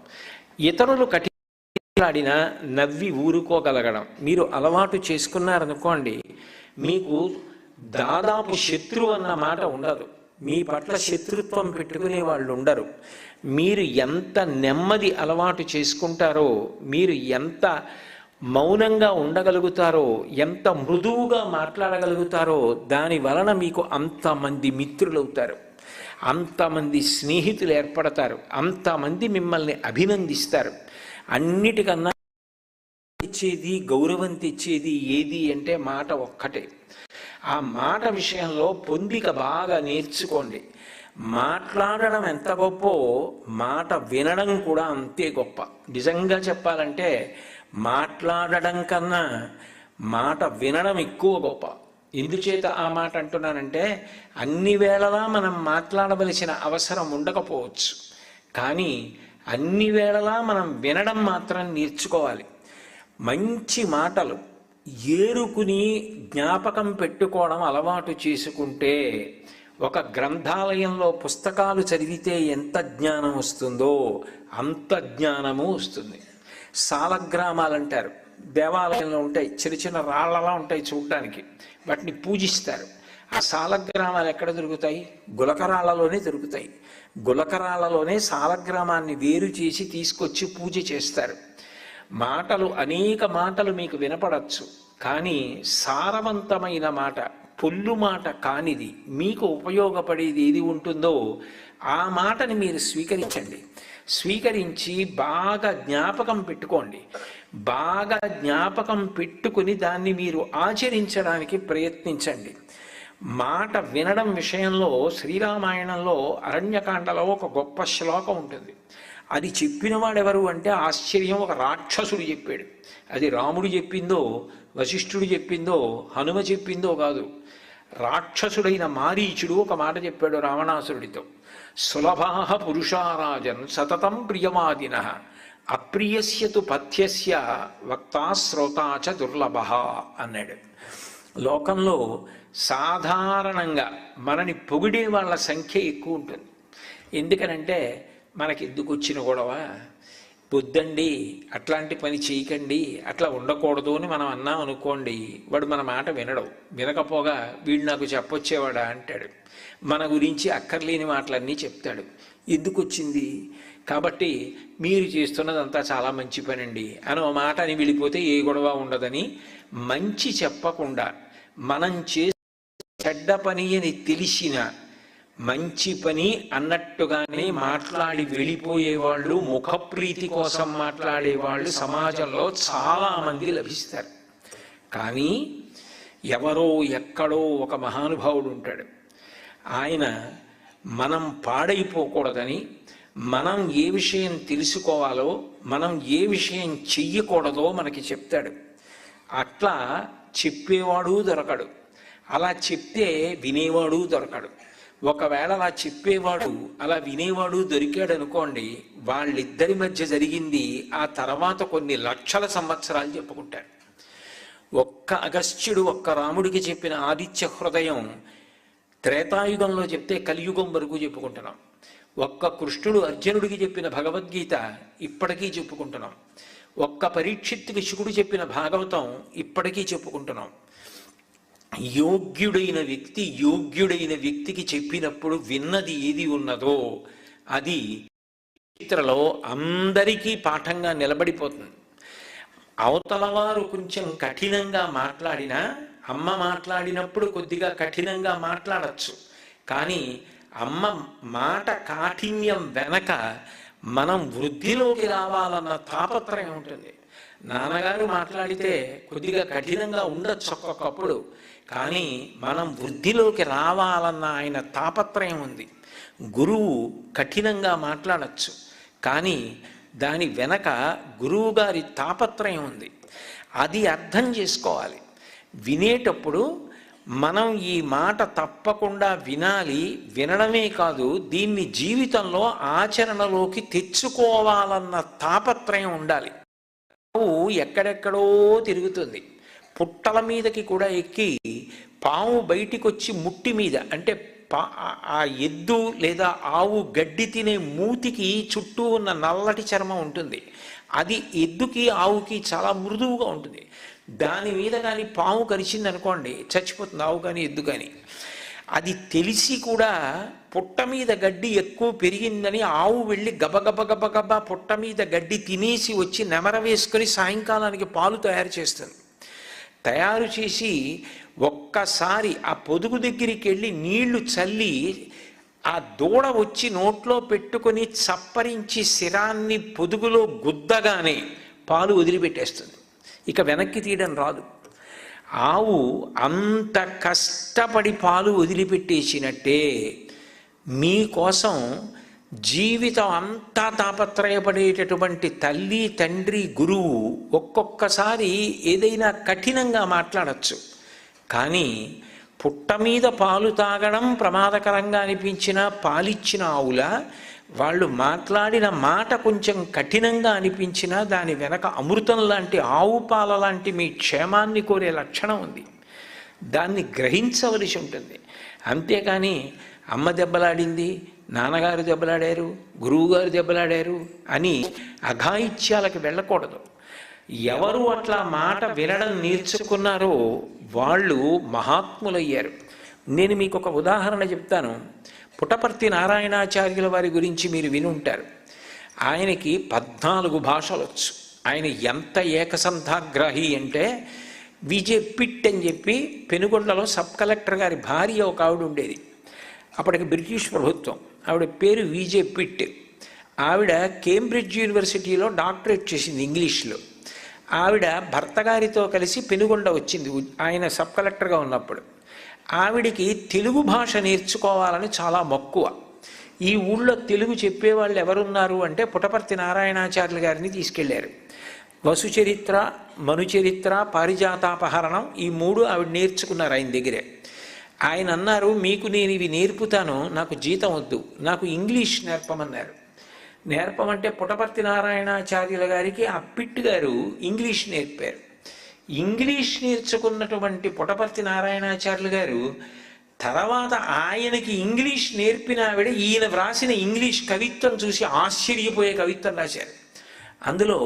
ఇతరులు మాట్లాడినా నవ్వి ఊరుకోగలగడం మీరు అలవాటు చేసుకున్నారనుకోండి, మీకు దాదాపు శత్రువు అన్న మాట ఉండదు. మీ పట్ల శత్రుత్వం పెట్టుకునే వాళ్ళు ఉండరు. మీరు ఎంత నెమ్మది అలవాటు చేసుకుంటారో, మీరు ఎంత మౌనంగా ఉండగలుగుతారో, ఎంత మృదువుగా మాట్లాడగలుగుతారో, దాని వలన మీకు అంతమంది మిత్రులవుతారు, అంతమంది స్నేహితులు ఏర్పడతారు, అంతమంది మిమ్మల్ని అభినందిస్తారు. అన్నిటికన్నా తెచ్చేది, గౌరవం తెచ్చేది ఏది అంటే మాట ఒక్కటే. ఆ మాట విషయంలో పొందిక బాగా నేర్చుకోండి. మాట్లాడడం ఎంత గొప్పో మాట వినడం కూడా అంతే గొప్ప. నిజంగా చెప్పాలంటే మాట్లాడడం కన్నా మాట వినడం ఎక్కువ గొప్ప. ఎందుచేత ఆ మాట అంటున్నానంటే, అన్ని వేళలా మనం మాట్లాడవలసిన అవసరం ఉండకపోవచ్చు, కానీ అన్ని వేళలా మనం వినడం మాత్రం నేర్చుకోవాలి. మంచి మాటలు ఏరుకుని జ్ఞాపకం పెట్టుకోవడం అలవాటు చేసుకుంటే, ఒక గ్రంథాలయంలో పుస్తకాలు చదివితే ఎంత జ్ఞానం వస్తుందో అంత జ్ఞానము వస్తుంది. సాలగ్రామాలు అంటారు, దేవాలయంలో ఉంటాయి, చిన్న చిన్న రాళ్ళలా ఉంటాయి చూడటానికి, వాటిని పూజిస్తారు. ఆ సాలగ్రామాలు ఎక్కడ దొరుకుతాయి? గులకరాళ్ళలోనే దొరుకుతాయి. గులకరాళ్ళలోనే సాలగ్రామాన్ని వేరు చేసి తీసుకొచ్చి పూజ చేస్తారు. మాటలు, అనేక మాటలు మీకు వినపడచ్చు, కానీ సారవంతమైన మాట, పొల్లు మాట కానిది, మీకు ఉపయోగపడేది ఏది ఉంటుందో ఆ మాటని మీరు స్వీకరించండి. స్వీకరించి బాగా జ్ఞాపకం పెట్టుకోండి. బాగా జ్ఞాపకం పెట్టుకుని దాన్ని మీరు ఆచరించడానికి ప్రయత్నించండి. మాట వినడం విషయంలో శ్రీరామాయణంలో అరణ్యకాండలో ఒక గొప్ప శ్లోకం ఉంటుంది. అది చెప్పినవాడెవరు అంటే ఆశ్చర్యం, ఒక రాక్షసుడు చెప్పాడు. అది రాముడు చెప్పిందో, వశిష్ఠుడు చెప్పిందో, హనుమ చెప్పిందో కాదు. రాక్షసుడైన మారీచుడు ఒక మాట చెప్పాడు రావణాసురుడితో. సులభాః పురుషారాజన్ సతతం ప్రియమాదిన అప్రియస్యతు పథ్యస్య వక్తా శ్రోతా చ దుర్లభః అన్నాడు. లోకంలో సాధారణంగా మనని పొగిడే వాళ్ళ సంఖ్య ఎక్కువ ఉంటుంది. ఎందుకనంటే మనకి ఎందుకు వచ్చిన గొడవ, వద్దండి అట్లాంటి పని చేయకండి, అట్లా ఉండకూడదు అని మనం అన్నాం అనుకోండి, వాడు మన మాట వినడు. వినకపోగా వీడు నాకు చెప్పొచ్చేవాడా అంటాడు. మన గురించి అక్కర్లేని మాటలన్నీ చెప్తాడు. ఎందుకు వచ్చింది? కాబట్టి మీరు చేస్తున్నదంతా చాలా మంచి పని అండి అని ఒక మాట అని వెళ్ళిపోతే ఏ గొడవ ఉండదని, మంచి చెప్పకుండా మనం చేసే చెడ్డ పని అని తెలిసిన మంచి పని అన్నట్టుగానే మాట్లాడి వెళ్ళిపోయేవాళ్ళు, ముఖప్రీతి కోసం మాట్లాడేవాళ్ళు సమాజంలో చాలామంది లభిస్తారు. కానీ ఎవరో ఎక్కడో ఒక మహానుభావుడు ఉంటాడు. ఆయన మనం పాడైపోకూడదని, మనం ఏ విషయం తెలుసుకోవాలో, మనం ఏ విషయం చెయ్యకూడదో మనకి చెప్తాడు. అట్లా చెప్పేవాడు దొరకడు, అలా చెప్తే వినేవాడు దొరకడు. ఒకవేళ అలా చెప్పేవాడు అలా వినేవాడు దొరికాడు అనుకోండి, వాళ్ళిద్దరి మధ్య జరిగింది ఆ తర్వాత కొన్ని లక్షల సంవత్సరాలు చెప్పుకుంటారు. ఒక్క అగస్త్యుడు ఒక్క రాముడికి చెప్పిన ఆదిత్య హృదయం త్రేతాయుగంలో చెప్తే కలియుగం వరకు చెప్పుకుంటున్నాం. ఒక్క కృష్ణుడు అర్జునుడికి చెప్పిన భగవద్గీత ఇప్పటికీ చెప్పుకుంటున్నాం. ఒక్క పరీక్షిత్తుకి శుకుడు చెప్పిన భాగవతం ఇప్పటికీ చెప్పుకుంటున్నాం. యోగ్యుడైన వ్యక్తికి చెప్పినప్పుడు విన్నది ఏది ఉన్నదో అది చరిత్రలో అందరికీ పాఠంగా నిలబడిపోతుంది. అవతల వారు కొంచెం కఠినంగా మాట్లాడినా, అమ్మ మాట్లాడినప్పుడు కొద్దిగా కఠినంగా మాట్లాడచ్చు, కానీ అమ్మ మాట కాఠిన్యం వెనక మనం వృద్ధిలోకి రావాలన్న తాపత్రయం ఉంటుంది. నాన్నగారు మాట్లాడితే కొద్దిగా కఠినంగా ఉండొచ్చు ఒక్కొక్కప్పుడు, కానీ మనం వృద్ధిలోకి రావాలన్న ఆయన తాపత్రయం ఉంది. గురువు కఠినంగా మాట్లాడచ్చు, కానీ దాని వెనక గురువు గారి తాపత్రయం ఉంది. అది అర్థం చేసుకోవాలి. వినేటప్పుడు మనం ఈ మాట తప్పకుండా వినాలి, వినడమే కాదు దీన్ని జీవితంలో ఆచరణలోకి తెచ్చుకోవాలన్న తాపత్రయం ఉండాలి. పాము ఎక్కడెక్కడో తిరుగుతుంది, పుట్టల మీదకి కూడా ఎక్కి పాము బయటికి వచ్చి ముట్టి మీద అంటే ఆ ఎద్దు లేదా ఆవు గడ్డి తినే మూతికి చుట్టూ ఉన్న నల్లటి చర్మం ఉంటుంది, అది ఎద్దుకి ఆవుకి చాలా మృదువుగా ఉంటుంది. దాని మీద కానీ పాము కరిచింది అనుకోండి చచ్చిపోతుంది ఆవు కానీ ఎద్దు కానీ. అది తెలిసి కూడా పుట్ట మీద గడ్డి ఎక్కువ పెరిగిందని ఆవు వెళ్ళి గబగబ గబగబా పుట్ట మీద గడ్డి తినేసి వచ్చి నెమర వేసుకొని సాయంకాలానికి పాలు తయారు చేస్తుంది. తయారు చేసి ఒక్కసారి ఆ పొదుగు దగ్గరికి వెళ్ళి నీళ్లు చల్లి ఆ దూడ వచ్చి నోట్లో పెట్టుకొని చప్పరించి శిరాన్ని పొదుగులో గుద్దగానే పాలు వదిలిపెట్టేస్తుంది, ఇక వెనక్కి తీయడం రాదు. ఆవు అంత కష్టపడి పాలు వదిలిపెట్టేసినట్టే మీకోసం జీవితం అంతా తాపత్రయపడేటటువంటి తల్లి తండ్రి గురువు ఒక్కొక్కసారి ఏదైనా కఠినంగా మాట్లాడచ్చు, కానీ పుట్ట మీద పాలు తాగడం ప్రమాదకరంగా అనిపించినా పాలిచ్చిన ఆవుల వాళ్ళు మాట్లాడిన మాట కొంచెం కఠినంగా అనిపించినా దాని వెనక అమృతం లాంటి ఆవు పాల లాంటి మీ క్షేమాన్ని కోరే లక్షణం ఉంది, దాన్ని గ్రహించవలసి ఉంటుంది. అంతేకాని అమ్మ దెబ్బలాడింది, నాన్నగారు దెబ్బలాడారు, గురువుగారు దెబ్బలాడారు అని అఘాయిత్యాలకు వెళ్ళకూడదు. ఎవరు అట్లా మాట వినడం నేర్చుకున్నారో వాళ్ళు మహాత్ములయ్యారు. నేను మీకు ఒక ఉదాహరణ చెప్తాను. పుట్టపర్తి నారాయణాచార్యుల వారి గురించి మీరు విని ఉంటారు. ఆయనకి 14 భాషలు వచ్చు. ఆయన ఎంత ఏకసంధాగ్రాహి అంటే విజే పిట్ అని చెప్పి పెనుగొండలో సబ్ కలెక్టర్ గారి భార్య ఒక ఆవిడ ఉండేది. అప్పటికి బ్రిటిష్ ప్రభుత్వం, ఆవిడ పేరు విజే పిట్. ఆవిడ కేంబ్రిడ్జ్ యూనివర్సిటీలో డాక్టరేట్ చేసింది ఇంగ్లీష్లో. ఆవిడ భర్త గారితో కలిసి పెనుగొండ వచ్చింది ఆయన సబ్ కలెక్టర్గా ఉన్నప్పుడు. ఆవిడికి తెలుగు భాష నేర్చుకోవాలని చాలా మక్కువ. ఈ ఊళ్ళో తెలుగు చెప్పేవాళ్ళు ఎవరున్నారు అంటే పుట్టపర్తి నారాయణాచార్యులు గారిని తీసుకెళ్లారు. వసుచరిత్ర, మనుచరిత్ర, పారిజాతాపహరణం ఈ 3 ఆవిడ నేర్చుకున్నారు ఆయన దగ్గరే. ఆయన అన్నారు, మీకు నేను ఇవి నేర్పుతాను, నాకు జీతం వద్దు, నాకు ఇంగ్లీష్ నేర్పమన్నారు. నేర్పమంటే పుట్టపర్తి నారాయణాచార్యుల గారికి ఆ పిట్ గారు ఇంగ్లీష్ నేర్పారు. ఇంగ్లీష్ నేర్చుకున్నటువంటి పుట్టపర్తి నారాయణాచార్యులు గారు తర్వాత ఆయనకి ఇంగ్లీష్ నేర్పిన ఆవిడ ఈయన వ్రాసిన ఇంగ్లీష్ కవిత్వం చూసి ఆశ్చర్యపోయే కవిత్వం రాశారు. అందులో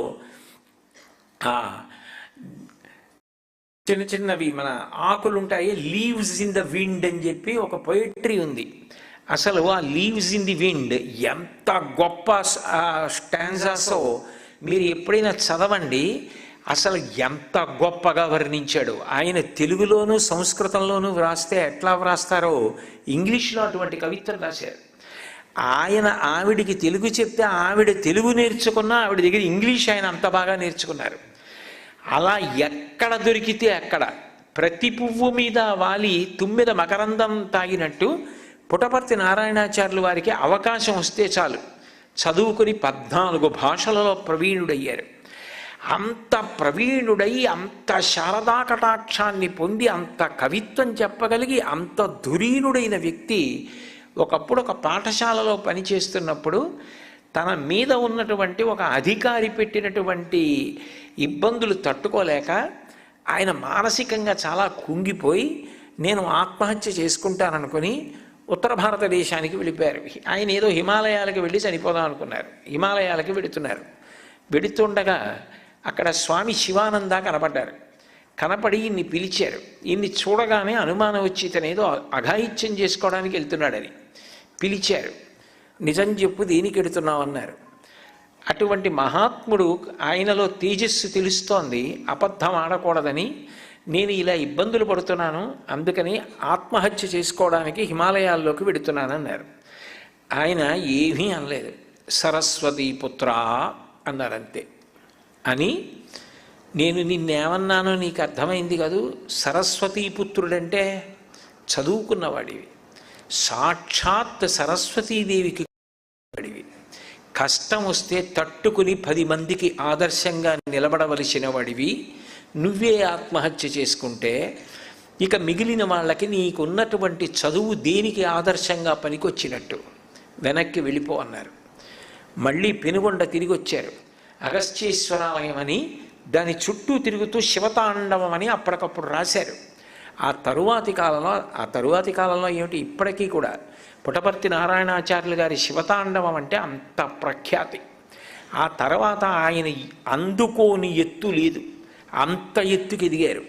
చిన్న చిన్నవి మన ఆకులు ఉంటాయి, లీవ్స్ ఇన్ ద విండ్ అని చెప్పి ఒక పొయిట్రీ ఉంది. అసలు ఆ లీవ్స్ ఇన్ ది విండ్ ఎంత గొప్ప స్టాంజాసో మీరు ఎప్పుడైనా చదవండి. అసలు ఎంత గొప్పగా వర్ణించాడు ఆయన. తెలుగులోనూ సంస్కృతంలోనూ వ్రాస్తే ఎట్లా వ్రాస్తారో ఇంగ్లీష్లో అటువంటి కవిత్వం రాశారు. ఆయన ఆవిడికి తెలుగు చెప్తే ఆవిడ తెలుగు నేర్చుకున్నా ఆవిడ దగ్గర ఇంగ్లీష్ ఆయన అంత బాగా నేర్చుకున్నారు. అలా ఎక్కడ దొరికితే అక్కడ ప్రతి పువ్వు మీద వాలి తుమ్మెద మకరందం తాగినట్టు పుట్టపర్తి నారాయణాచార్యులు వారికి అవకాశం వస్తే చాలు చదువుకుని 14 భాషలలో ప్రవీణుడయ్యారు. అంత ప్రవీణుడై అంత శారదా కటాక్షాన్ని పొంది అంత కవిత్వం చెప్పగలిగి అంత ధురీణుడైన వ్యక్తి ఒకప్పుడు ఒక పాఠశాలలో పనిచేస్తున్నప్పుడు తన మీద ఉన్నటువంటి ఒక అధికారి పెట్టినటువంటి ఇబ్బందులు తట్టుకోలేక ఆయన మానసికంగా చాలా కుంగిపోయి నేను ఆత్మహత్య చేసుకుంటాననుకొని ఉత్తర భారతదేశానికి వెళ్ళిపోయారు. ఆయన ఏదో హిమాలయాలకు వెళ్ళి చనిపోదాం అనుకున్నారు. హిమాలయాలకి వెడుతున్నారు. వెడుతుండగా అక్కడ స్వామి శివానంద కనపడ్డారు. కనపడి ఇన్ని పిలిచారు. ఇన్ని చూడగానే అనుమానం వచ్చి ఇతను ఏదో అఘాయిత్యం చేసుకోవడానికి వెళ్తున్నాడని పిలిచారు. నిజం చెప్పు, దేనికి వెడుతున్నావు అన్నారు. అటువంటి మహాత్ముడు ఆయనలో తేజస్సు తెలుస్తోంది, అబద్ధం ఆడకూడదని నేను ఇలా ఇబ్బందులు పడుతున్నాను, అందుకని ఆత్మహత్య చేసుకోవడానికి హిమాలయాల్లోకి వెడుతున్నానన్నారు. ఆయన ఏమీ అనలేదు, సరస్వతీ పుత్ర అన్నారంతే. అని నేను నిన్నేమన్నానో నీకు అర్థమైంది కదూ, సరస్వతీపుత్రుడంటే చదువుకున్నవాడివి, సాక్షాత్ సరస్వతీదేవికి వాడివి, కష్టం వస్తే తట్టుకుని 10 మందికి ఆదర్శంగా నిలబడవలసిన వాడివి. నువ్వే ఆత్మహత్య చేసుకుంటే ఇక మిగిలిన వాళ్ళకి నీకున్నటువంటి చదువు దేనికి ఆదర్శంగా పనికొచ్చినట్టు వెనక్కి వెళ్ళిపో అన్నారు. మళ్ళీ పెనుగొండ తిరిగి వచ్చారు. అగస్త్యేశ్వరాలయం అని దాని చుట్టూ తిరుగుతూ శివతాండవం అని అప్పటికప్పుడు రాశారు. ఆ తరువాతి కాలంలో ఏమిటి, ఇప్పటికీ కూడా పుట్టపర్తి నారాయణాచార్యులు గారి శివతాండవం అంటే అంత ప్రఖ్యాతి. ఆ తర్వాత ఆయన అందుకోని ఎత్తు లేదు, అంత ఎత్తుకి ఎదిగారు,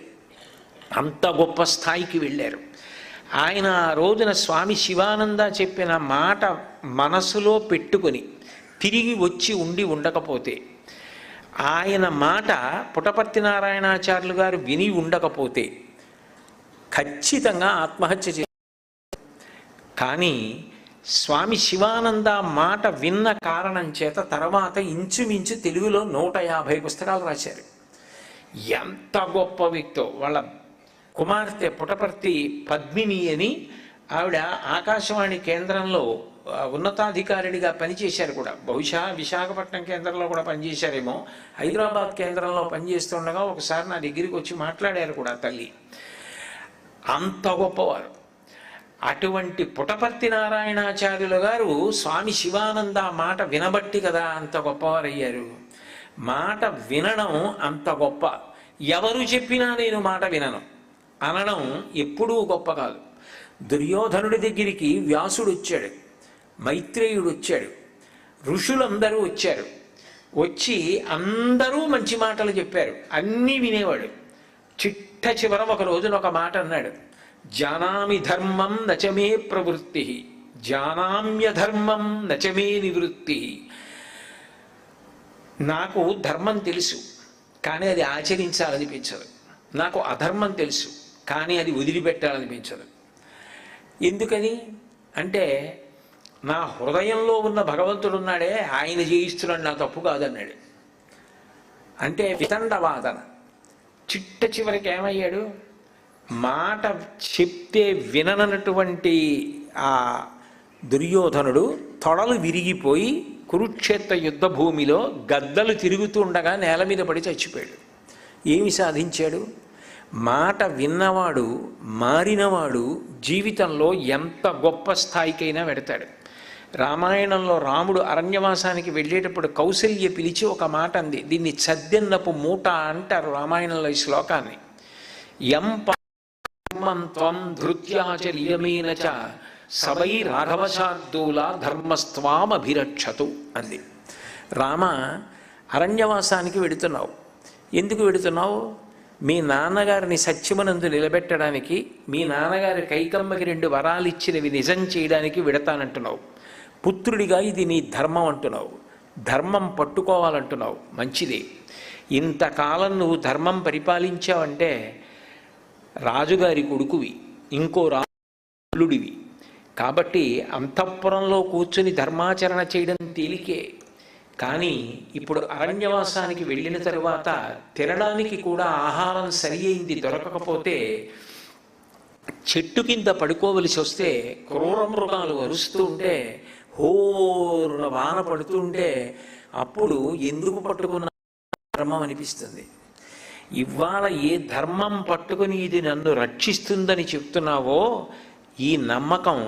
అంత గొప్ప స్థాయికి వెళ్ళారు. ఆయన ఆ రోజున స్వామి శివానంద చెప్పిన మాట మనసులో పెట్టుకొని తిరిగి వచ్చి ఉండకపోతే, ఆయన మాట పుట్టపర్తి నారాయణాచార్యులు గారు విని ఉండకపోతే ఖచ్చితంగా ఆత్మహత్య చేశారు. కానీ స్వామి శివానంద మాట విన్న కారణం చేత తర్వాత ఇంచుమించు తెలుగులో 150 పుస్తకాలు రాశారు. ఎంత గొప్ప వ్యక్తో. వాళ్ళ కుమార్తె పుట్టపర్తి పద్మిని అని ఆవిడ ఆకాశవాణి కేంద్రంలో ఉన్నతాధికారిడిగా పనిచేశారు కూడా. బహుశా విశాఖపట్నం కేంద్రంలో కూడా పనిచేశారేమో. హైదరాబాద్ కేంద్రంలో పనిచేస్తుండగా ఒకసారి నా దగ్గరికి వచ్చి మాట్లాడారు కూడా తల్లి. అంత గొప్పవారు. అటువంటి పుట్టపర్తి నారాయణాచార్యులు గారు స్వామి శివానంద మాట వినబట్టి కదా అంత గొప్పవారయ్యారు. మాట వినడం అంత గొప్ప. ఎవరు చెప్పినా నేను మాట వినను అనడం ఎప్పుడూ గొప్ప కాదు. దుర్యోధనుడి దగ్గరికి వ్యాసుడు వచ్చాడు, మైత్రేయుడు వచ్చాడు, ఋషులందరూ వచ్చారు. వచ్చి అందరూ మంచి మాటలు చెప్పారు, అన్నీ వినేవాడు. చిట్ట చివర ఒక రోజున ఒక మాట అన్నాడు, జానామి ధర్మం నచమే ప్రవృత్తి, జానామ్య ధర్మం నచమే నివృత్తి. నాకు ధర్మం తెలుసు కానీ అది ఆచరించాలనిపించదు, నాకు అధర్మం తెలుసు కానీ అది వదిలిపెట్టాలనిపించదు. ఎందుకని అంటే నా హృదయంలో ఉన్న భగవంతుడు ఉన్నాడే, ఆయన జయిస్తున్నాడు, నా తప్పు కాదన్నాడు. అంటే వితండవాదన. చిట్ట చివరికి ఏమయ్యాడు, మాట చెప్తే విననటువంటి ఆ దుర్యోధనుడు తొడలు విరిగిపోయి కురుక్షేత్ర యుద్ధ భూమిలో గద్దలు తిరుగుతూ ఉండగా నేల మీద పడి చచ్చిపోయాడు. ఏమి సాధించాడు? మాట విన్నవాడు, మారినవాడు జీవితంలో ఎంత గొప్ప స్థాయికైనా వెడతాడు. రామాయణంలో రాముడు అరణ్యవాసానికి వెళ్ళేటప్పుడు కౌసల్య పిలిచి ఒక మాట అంది. దీన్ని చద్దెన్నపు మూట అంటారు రామాయణంలో ఈ శ్లోకాన్ని. యం త్వం ధృత్యాచర్యమేన చ సవై రాఘవశార్దూల ధర్మస్త్వామభిరక్షతు అంది. రామ, అరణ్యవాసానికి వెడుతున్నావు. ఎందుకు వెడుతున్నావు? మీ నాన్నగారిని సత్యమనందు నిలబెట్టడానికి, మీ నాన్నగారి కైకమ్మకి 2 వరాలు ఇచ్చినవి నిజం చేయడానికి వెడతానంటున్నావు. పుత్రుడిగా ఇది నీ ధర్మం అంటున్నావు, ధర్మం పట్టుకోవాలంటున్నావు. మంచిదే. ఇంతకాలం నువ్వు ధర్మం పరిపాలించావంటే రాజుగారి కొడుకువి, ఇంకో రాజుడివి. కాబట్టి అంతఃపురంలో కూర్చుని ధర్మాచరణ చేయడం తేలికే. కానీ ఇప్పుడు అరణ్యవాసానికి వెళ్ళిన తరువాత తినడానికి కూడా ఆహారం సరి అయింది దొరకకపోతే, చెట్టు కింద పడుకోవలసి వస్తే, క్రూర మృగాలు అరుస్తూ ఉంటే, హోరున వాన పడుతుంటే, అప్పుడు ఎందుకు పట్టుకున్న ధర్మం అనిపిస్తుంది. ఇవాళ ఏ ధర్మం పట్టుకుని ఇది నన్ను రక్షిస్తుందని చెప్తున్నావో, ఈ నమ్మకం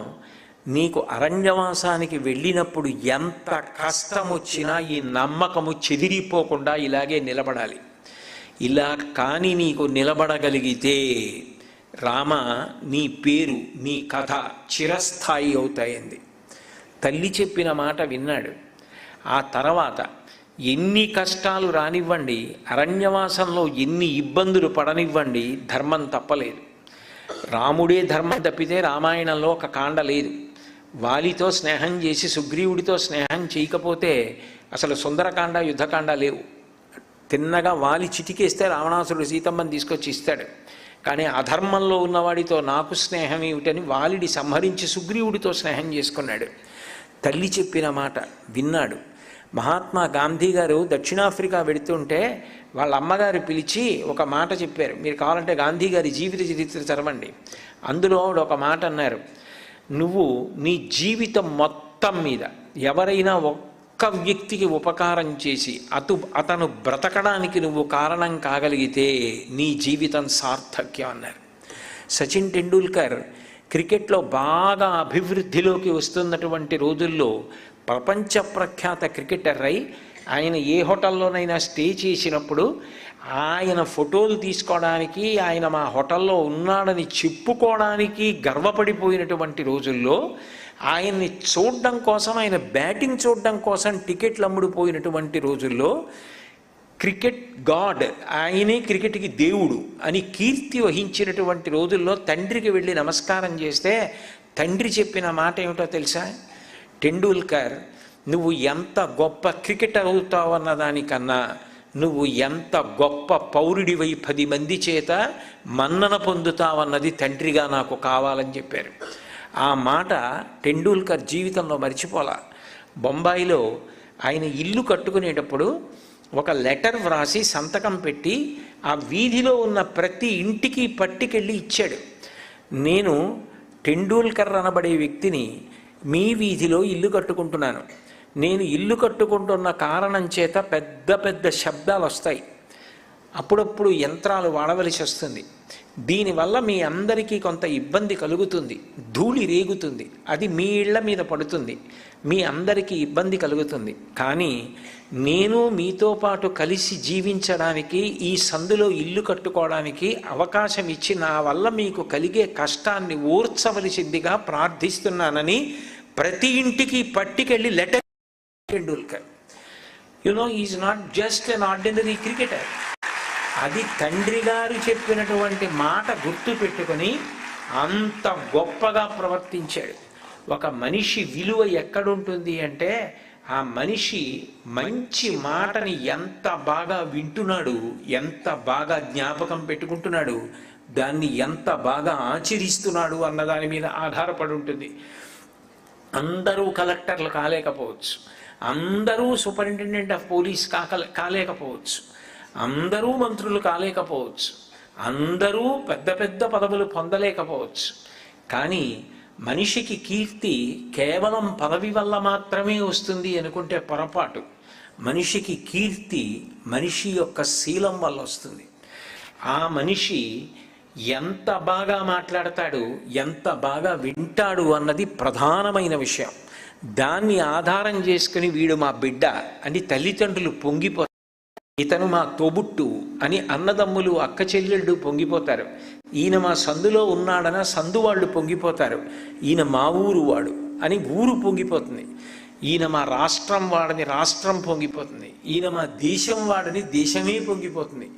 నీకు అరణ్యవాసానికి వెళ్ళినప్పుడు ఎంత కష్టం వచ్చినా ఈ నమ్మకము చెదిరిపోకుండా ఇలాగే నిలబడాలి. ఇలా కానీ నీకు నిలబడగలిగితే రామ, నీ పేరు, నీ కథ చిరస్థాయి అవుతాయింది. తల్లి చెప్పిన మాట విన్నాడు. ఆ తర్వాత ఎన్ని కష్టాలు రానివ్వండి, అరణ్యవాసంలో ఎన్ని ఇబ్బందులు పడనివ్వండి, ధర్మం తప్పలేదు. రాముడే ధర్మం తప్పితే రామాయణంలో ఒక కాండ లేదు. వాలితో స్నేహం చేసి సుగ్రీవుడితో స్నేహం చేయకపోతే అసలు సుందరకాండ, యుద్ధకాండ లేవు. తిన్నగా వాలి చిటికేస్తే రావణాసురుడు సీతమ్మని తీసుకొచ్చి ఇస్తాడు. కానీ అధర్మంలో ఉన్నవాడితో నాకు స్నేహం ఏమిటని వాలిడి సంహరించి సుగ్రీవుడితో స్నేహం చేసుకున్నాడు. తల్లి చెప్పిన మాట విన్నాడు. మహాత్మా గాంధీ గారు దక్షిణాఫ్రికా వెడుతుంటే వాళ్ళ అమ్మగారు పిలిచి ఒక మాట చెప్పారు. మీరు కావాలంటే గాంధీ గారి జీవిత చరిత్ర చదవండి. అందులో ఒక మాట అన్నారు, నువ్వు నీ జీవితం మొత్తం మీద ఎవరైనా ఒక్క వ్యక్తికి ఉపకారం చేసి అతను బ్రతకడానికి నువ్వు కారణం కాగలిగితే నీ జీవితం సార్థక్యం అన్నారు. సచిన్ టెండూల్కర్ క్రికెట్లో బాగా అభివృద్ధిలోకి వస్తున్నటువంటి రోజుల్లో ప్రపంచ ప్రఖ్యాత క్రికెటర్ అయి ఆయన ఏ హోటల్లోనైనా స్టే చేసినప్పుడు ఆయన ఫోటోలు తీసుకోవడానికి, ఆయన మా హోటల్లో ఉన్నాడని చెప్పుకోవడానికి గర్వపడిపోయినటువంటి రోజుల్లో ఆయన్ని చూడడం కోసం, ఆయన బ్యాటింగ్ చూడడం కోసం టికెట్లు అమ్ముడుపోయినటువంటి రోజుల్లో క్రికెట్ గాడ్, ఆయనే క్రికెట్కి దేవుడు అని కీర్తి వహించినటువంటి రోజుల్లో తండ్రికి వెళ్ళి నమస్కారం చేస్తే తండ్రి చెప్పిన మాట ఏమిటో తెలుసా? టెండూల్కర్, నువ్వు ఎంత గొప్ప క్రికెటర్ అవుతావు అన్న దానికన్నా నువ్వు ఎంత గొప్ప పౌరుడివై 10 మంది చేత మన్నన పొందుతావన్నది తండ్రిగా నాకు కావాలని చెప్పారు. ఆ మాట టెండూల్కర్ జీవితంలో మర్చిపోలా. బొంబాయిలో ఆయన ఇల్లు కట్టుకునేటప్పుడు ఒక లెటర్ వ్రాసి సంతకం పెట్టి ఆ వీధిలో ఉన్న ప్రతి ఇంటికి పట్టుకెళ్ళి ఇచ్చాడు. నేను టెండూల్కర్ అనబడే వ్యక్తిని మీ వీధిలో ఇల్లు కట్టుకుంటున్నాను. నేను ఇల్లు కట్టుకుంటున్న కారణం చేత పెద్ద పెద్ద శబ్దాలు వస్తాయి, అప్పుడప్పుడు యంత్రాలు వాడవలసి వస్తుంది. దీనివల్ల మీ అందరికీ కొంత ఇబ్బంది కలుగుతుంది, ధూళి రేగుతుంది, అది మీ ఇళ్ల మీద పడుతుంది, మీ అందరికీ ఇబ్బంది కలుగుతుంది. కానీ నేను మీతో పాటు కలిసి జీవించడానికి, ఈ సందులో ఇల్లు కట్టుకోవడానికి అవకాశం ఇచ్చి నా వల్ల మీకు కలిగే కష్టాన్ని ఓర్చవలసిందిగా ప్రార్థిస్తున్నానని ప్రతి ఇంటికి పట్టుకెళ్ళి letter. Tendulkar, is not just an ordinary cricketer. అది తండ్రి గారు చెప్పినటువంటి మాట గుర్తు పెట్టుకొని అంత గొప్పగా ప్రవర్తించాడు. ఒక మనిషి విలువ ఎక్కడుంటుంది అంటే ఆ మనిషి మంచి మాటని ఎంత బాగా వింటున్నాడు, ఎంత బాగా జ్ఞాపకం పెట్టుకుంటున్నాడు, దాన్ని ఎంత బాగా ఆచరిస్తున్నాడు అన్న దాని మీద ఆధారపడి ఉంటుంది. అందరూ కలెక్టర్లు కాలేకపోవచ్చు, అందరూ సూపరింటెండెంట్ ఆఫ్ పోలీస్ కాలేకపోవచ్చు, అందరూ మంత్రులు కాలేకపోవచ్చు, అందరూ పెద్ద పెద్ద పదవులు పొందలేకపోవచ్చు. కానీ మనిషికి కీర్తి కేవలం పదవి వల్ల మాత్రమే వస్తుంది అనుకుంటే పొరపాటు. మనిషికి కీర్తి మనిషి యొక్క శీలం వల్ల వస్తుంది. ఆ మనిషి ఎంత బాగా మాట్లాడతాడు, ఎంత బాగా వింటాడు అన్నది ప్రధానమైన విషయం. దాన్ని ఆధారం చేసుకుని వీడు మా బిడ్డ అని తల్లిదండ్రులు పొంగిపోతారు, ఇతను మా తోబుట్టు అని అన్నదమ్ములు అక్క చెల్లెళ్ళు పొంగిపోతారు, ఈయన మా సందులో ఉన్నాడన సందు వాళ్ళు పొంగిపోతారు, ఈయన మా ఊరు వాడు అని ఊరు పొంగిపోతుంది, ఈయన మా రాష్ట్రం వాడని రాష్ట్రం పొంగిపోతుంది, ఈయన మా దేశం వాడని దేశమే పొంగిపోతుంది.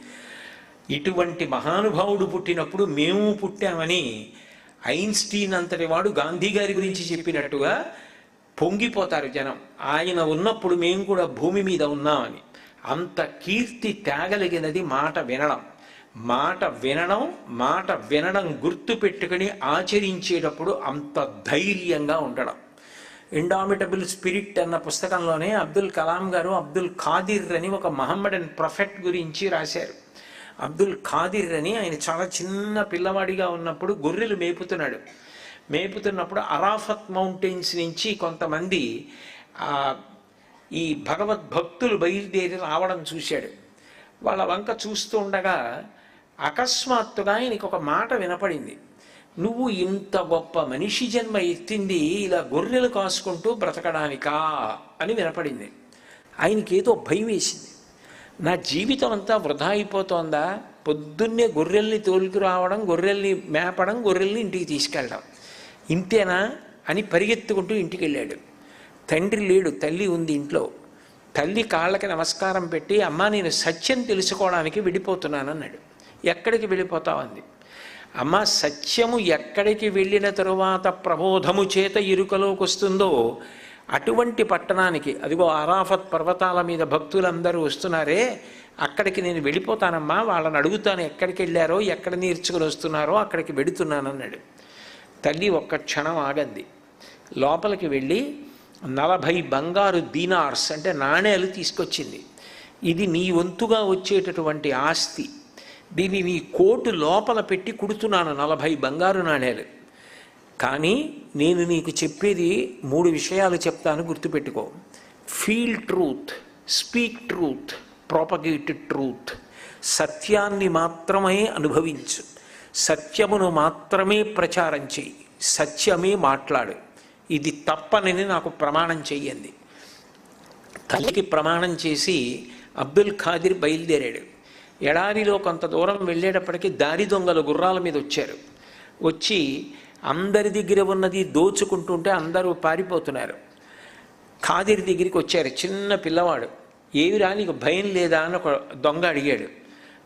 ఇటువంటి మహానుభావుడు పుట్టినప్పుడు మేము పుట్టామని ఐన్స్టీన్ అంతటి వాడు గాంధీ గారి గురించి చెప్పినట్టుగా పొంగిపోతారు జనం. ఆయన ఉన్నప్పుడు మేము కూడా భూమి మీద ఉన్నామని. అంత కీర్తి తేగలిగినది మాట వినడం. మాట వినడం గుర్తు పెట్టుకుని ఆచరించేటప్పుడు అంత ధైర్యంగా ఉండడం. ఇండామిటబుల్ స్పిరిట్ అన్న పుస్తకంలోనే అబ్దుల్ కలాం గారు అబ్దుల్ ఖాదిర్ అని ఒక మహమ్మడన్ ప్రొఫెట్ గురించి రాశారు. అబ్దుల్ ఖాదిర్ అని ఆయన చాలా చిన్న పిల్లవాడిగా ఉన్నప్పుడు గొర్రెలు మేపుతున్నప్పుడు అరాఫత్ మౌంటైన్స్ నుంచి కొంతమంది ఈ భగవద్భక్తులు బయలుదేరి రావడం చూశాడు. వాళ్ళ వంక చూస్తూ ఉండగా అకస్మాత్తుగా ఆయనకి ఒక మాట వినపడింది. నువ్వు ఇంత గొప్ప మనిషి జన్మ ఎత్తింది ఇలా గొర్రెలు కాసుకుంటూ బ్రతకడానికా అని వినపడింది. ఆయనకి ఏదో భయం వేసింది. నా జీవితం అంతా వృధా అయిపోతోందా? పొద్దున్నే గొర్రెల్ని తోలుకురావడం, గొర్రెల్ని మేపడం, గొర్రెల్ని ఇంటికి తీసుకెళ్ళడం, ఇంతేనా అని పరిగెత్తుకుంటూ ఇంటికి వెళ్ళాడు. తండ్రి లేడు, తల్లి ఉంది ఇంట్లో. తల్లి కాళ్ళకి నమస్కారం పెట్టి, అమ్మ నేను సత్యం తెలుసుకోవడానికి వెళ్ళిపోతున్నాను అన్నాడు. ఎక్కడికి వెళ్ళిపోతావు అంది. అమ్మ సత్యము ఎక్కడికి వెళ్ళిన తరువాత ప్రబోధము చేత ఇరుకలోకి వస్తుందో అటువంటి పట్టణానికి, అదిగో అరాఫత్ పర్వతాల మీద భక్తులందరూ వస్తున్నారే, అక్కడికి నేను వెళ్ళిపోతానమ్మా, వాళ్ళని అడుగుతాను ఎక్కడికి వెళ్ళారో, ఎక్కడ నేర్చుకుని వస్తున్నారో అక్కడికి వెడుతున్నానన్నాడు. తల్లి ఒక్క క్షణం ఆగంది. లోపలికి వెళ్ళి 40 బంగారు దీనార్స్ అంటే నాణేలు తీసుకొచ్చింది. ఇది నీ వంతుగా వచ్చేటటువంటి ఆస్తి, దీన్ని నీ కోటు లోపల పెట్టి కుడుతున్నాను 40 బంగారు నాణేలు. కానీ నేను నీకు చెప్పేది 3 విషయాలు చెప్తాను, గుర్తుపెట్టుకో. Feel truth, speak truth, propagate truth. సత్యాన్ని మాత్రమే అనుభవించు, సత్యమును మాత్రమే ప్రచారం చేయి, సత్యమే మాట్లాడు, ఇది తప్పనని నాకు ప్రమాణం చెయ్యండి. తల్లికి ప్రమాణం చేసి అబ్దుల్ ఖాదిర్ బయలుదేరాడు. ఎడారిలో కొంత దూరం వెళ్ళేటప్పటికీ దారి దొంగలు గుర్రాల మీద వచ్చారు. వచ్చి అందరి దగ్గర ఉన్నది దోచుకుంటుంటే అందరూ పారిపోతున్నారు. ఖాదిర్ దగ్గరికి వచ్చారు. చిన్న పిల్లవాడు. ఏమిరా నీకు భయం లేదా అని ఒక దొంగ అడిగాడు.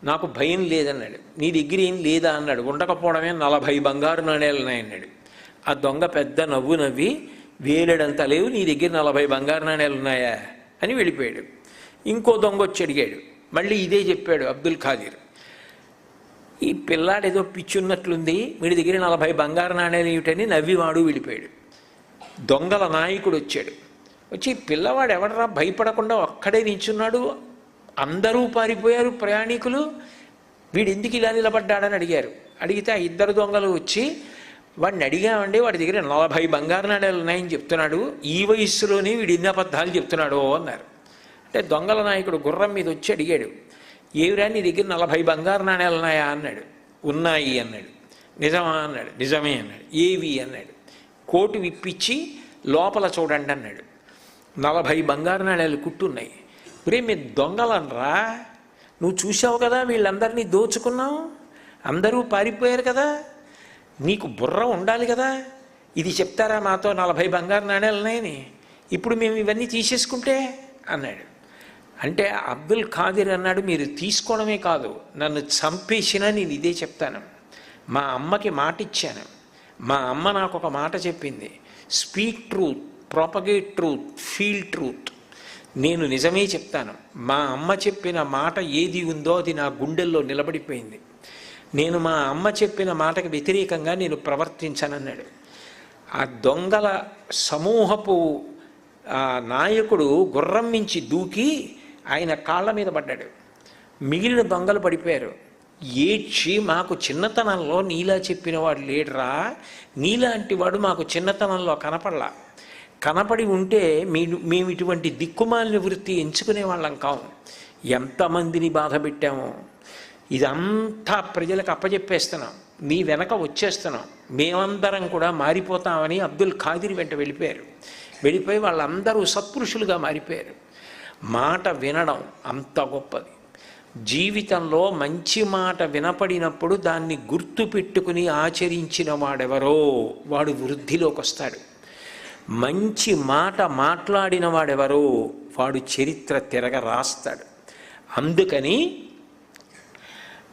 నాకు భయం లేదన్నాడు. నీ దగ్గర ఏం లేదా అన్నాడు. ఉండకపోవడమే 40 బంగారు నాణేలు ఉన్నాయన్నాడు. ఆ దొంగ పెద్ద నవ్వు నవ్వి, వేలడంత లేవు, నీ దగ్గర 40 బంగారు నాణేలు ఉన్నాయా అని వెళ్ళిపోయాడు. ఇంకో దొంగ వచ్చి అడిగాడు. మళ్ళీ ఇదే చెప్పాడు అబ్దుల్ ఖాదిర్. ఈ పిల్లాడు ఏదో పిచ్చున్నట్లుంది, వీడి దగ్గర 40 బంగారు నాణేలు ఏమిటని నవ్వివాడు వెళ్ళిపోయాడు. దొంగల నాయకుడు వచ్చాడు. వచ్చి పిల్లవాడు ఎవడరా భయపడకుండా ఒక్కడే నిల్చున్నాడు, అందరూ పారిపోయారు ప్రయాణికులు, వీడు ఎందుకు ఇలా నిలబడ్డాడని అడిగారు. అడిగితే ఆ ఇద్దరు దొంగలు వచ్చి వాడిని అడిగామండి, వాడి దగ్గర 40 బంగారు నాణేలు ఉన్నాయని చెప్తున్నాడు, ఈ వయస్సులోనే వీడు ఇన్ని అబద్ధాలు చెప్తున్నాడు అన్నారు. అంటే దొంగల నాయకుడు గుర్రం మీద వచ్చి అడిగాడు, ఏవిరా నీ దగ్గర 40 బంగారు నాణేలు ఉన్నాయా అన్నాడు. ఉన్నాయి అన్నాడు. నిజమా అన్నాడు. నిజమే అన్నాడు. ఏవి అన్నాడు. కోటు విప్పించి లోపల చూడండి అన్నాడు. 40 బంగారు నాణేలు కుట్టున్నాయి. ఒరే మీ దొంగలనరా, నువ్వు చూసావు కదా వీళ్ళందరినీ దోచుకున్నావు, అందరూ పారిపోయారు కదా, నీకు బుర్ర ఉండాలి కదా, ఇది చెప్తారా మాతో 40 బంగారు నాణేలు ఉన్నాయని, ఇప్పుడు మేము ఇవన్నీ తీసేసుకుంటే అన్నాడు. అంటే అబ్దుల్ ఖాదిర్ అన్నాడు, మీరు తీసుకోవడమే కాదు నన్ను చంపేసినా నేను ఇదే చెప్తాను. మా అమ్మకి మాట ఇచ్చాను, మా అమ్మ నాకు ఒక మాట చెప్పింది, speak truth, propagate truth, feel truth. నేను నిజమే చెప్తాను. మా అమ్మ చెప్పిన మాట ఏది ఉందో అది నా గుండెల్లో నిలబడిపోయింది. నేను మా అమ్మ చెప్పిన మాటకు వ్యతిరేకంగా నేను ప్రవర్తించనన్నాడు. ఆ దొంగల సమూహపు నాయకుడు గుర్రం మించి దూకి ఆయన కాళ్ళ మీద పడ్డాడు. మిగిలిన దొంగలు పడిపోయారు. ఏడ్చి, మాకు చిన్నతనంలో నీలా చెప్పిన వాడు లేడురా, నీలాంటి వాడు మాకు చిన్నతనంలో కనపడలా, కనపడి ఉంటే మేము ఇటువంటి దిక్కుమాలిన వృత్తి ఎంచుకునే వాళ్ళం కాము, ఎంతమందిని బాధ పెట్టామో, ఇదంతా ప్రజలకు అప్పచెప్పేస్తున్నాం, మీ వెనక వచ్చేస్తున్నాం, మేమందరం కూడా మారిపోతామని అబ్దుల్ ఖాదిర్ వెంట వెళ్ళిపోయారు. వెళ్ళిపోయి వాళ్ళందరూ సత్పురుషులుగా మారిపోయారు. మాట వినడం అంత గొప్పది. జీవితంలో మంచి మాట వినపడినప్పుడు దాన్ని గుర్తు పెట్టుకుని ఆచరించిన వాడెవరో వాడు వృద్ధిలోకి వస్తాడు. మంచి మాట మాట్లాడిన వాడెవరో వాడు చరిత్ర తిరగ రాస్తాడు. అందుకని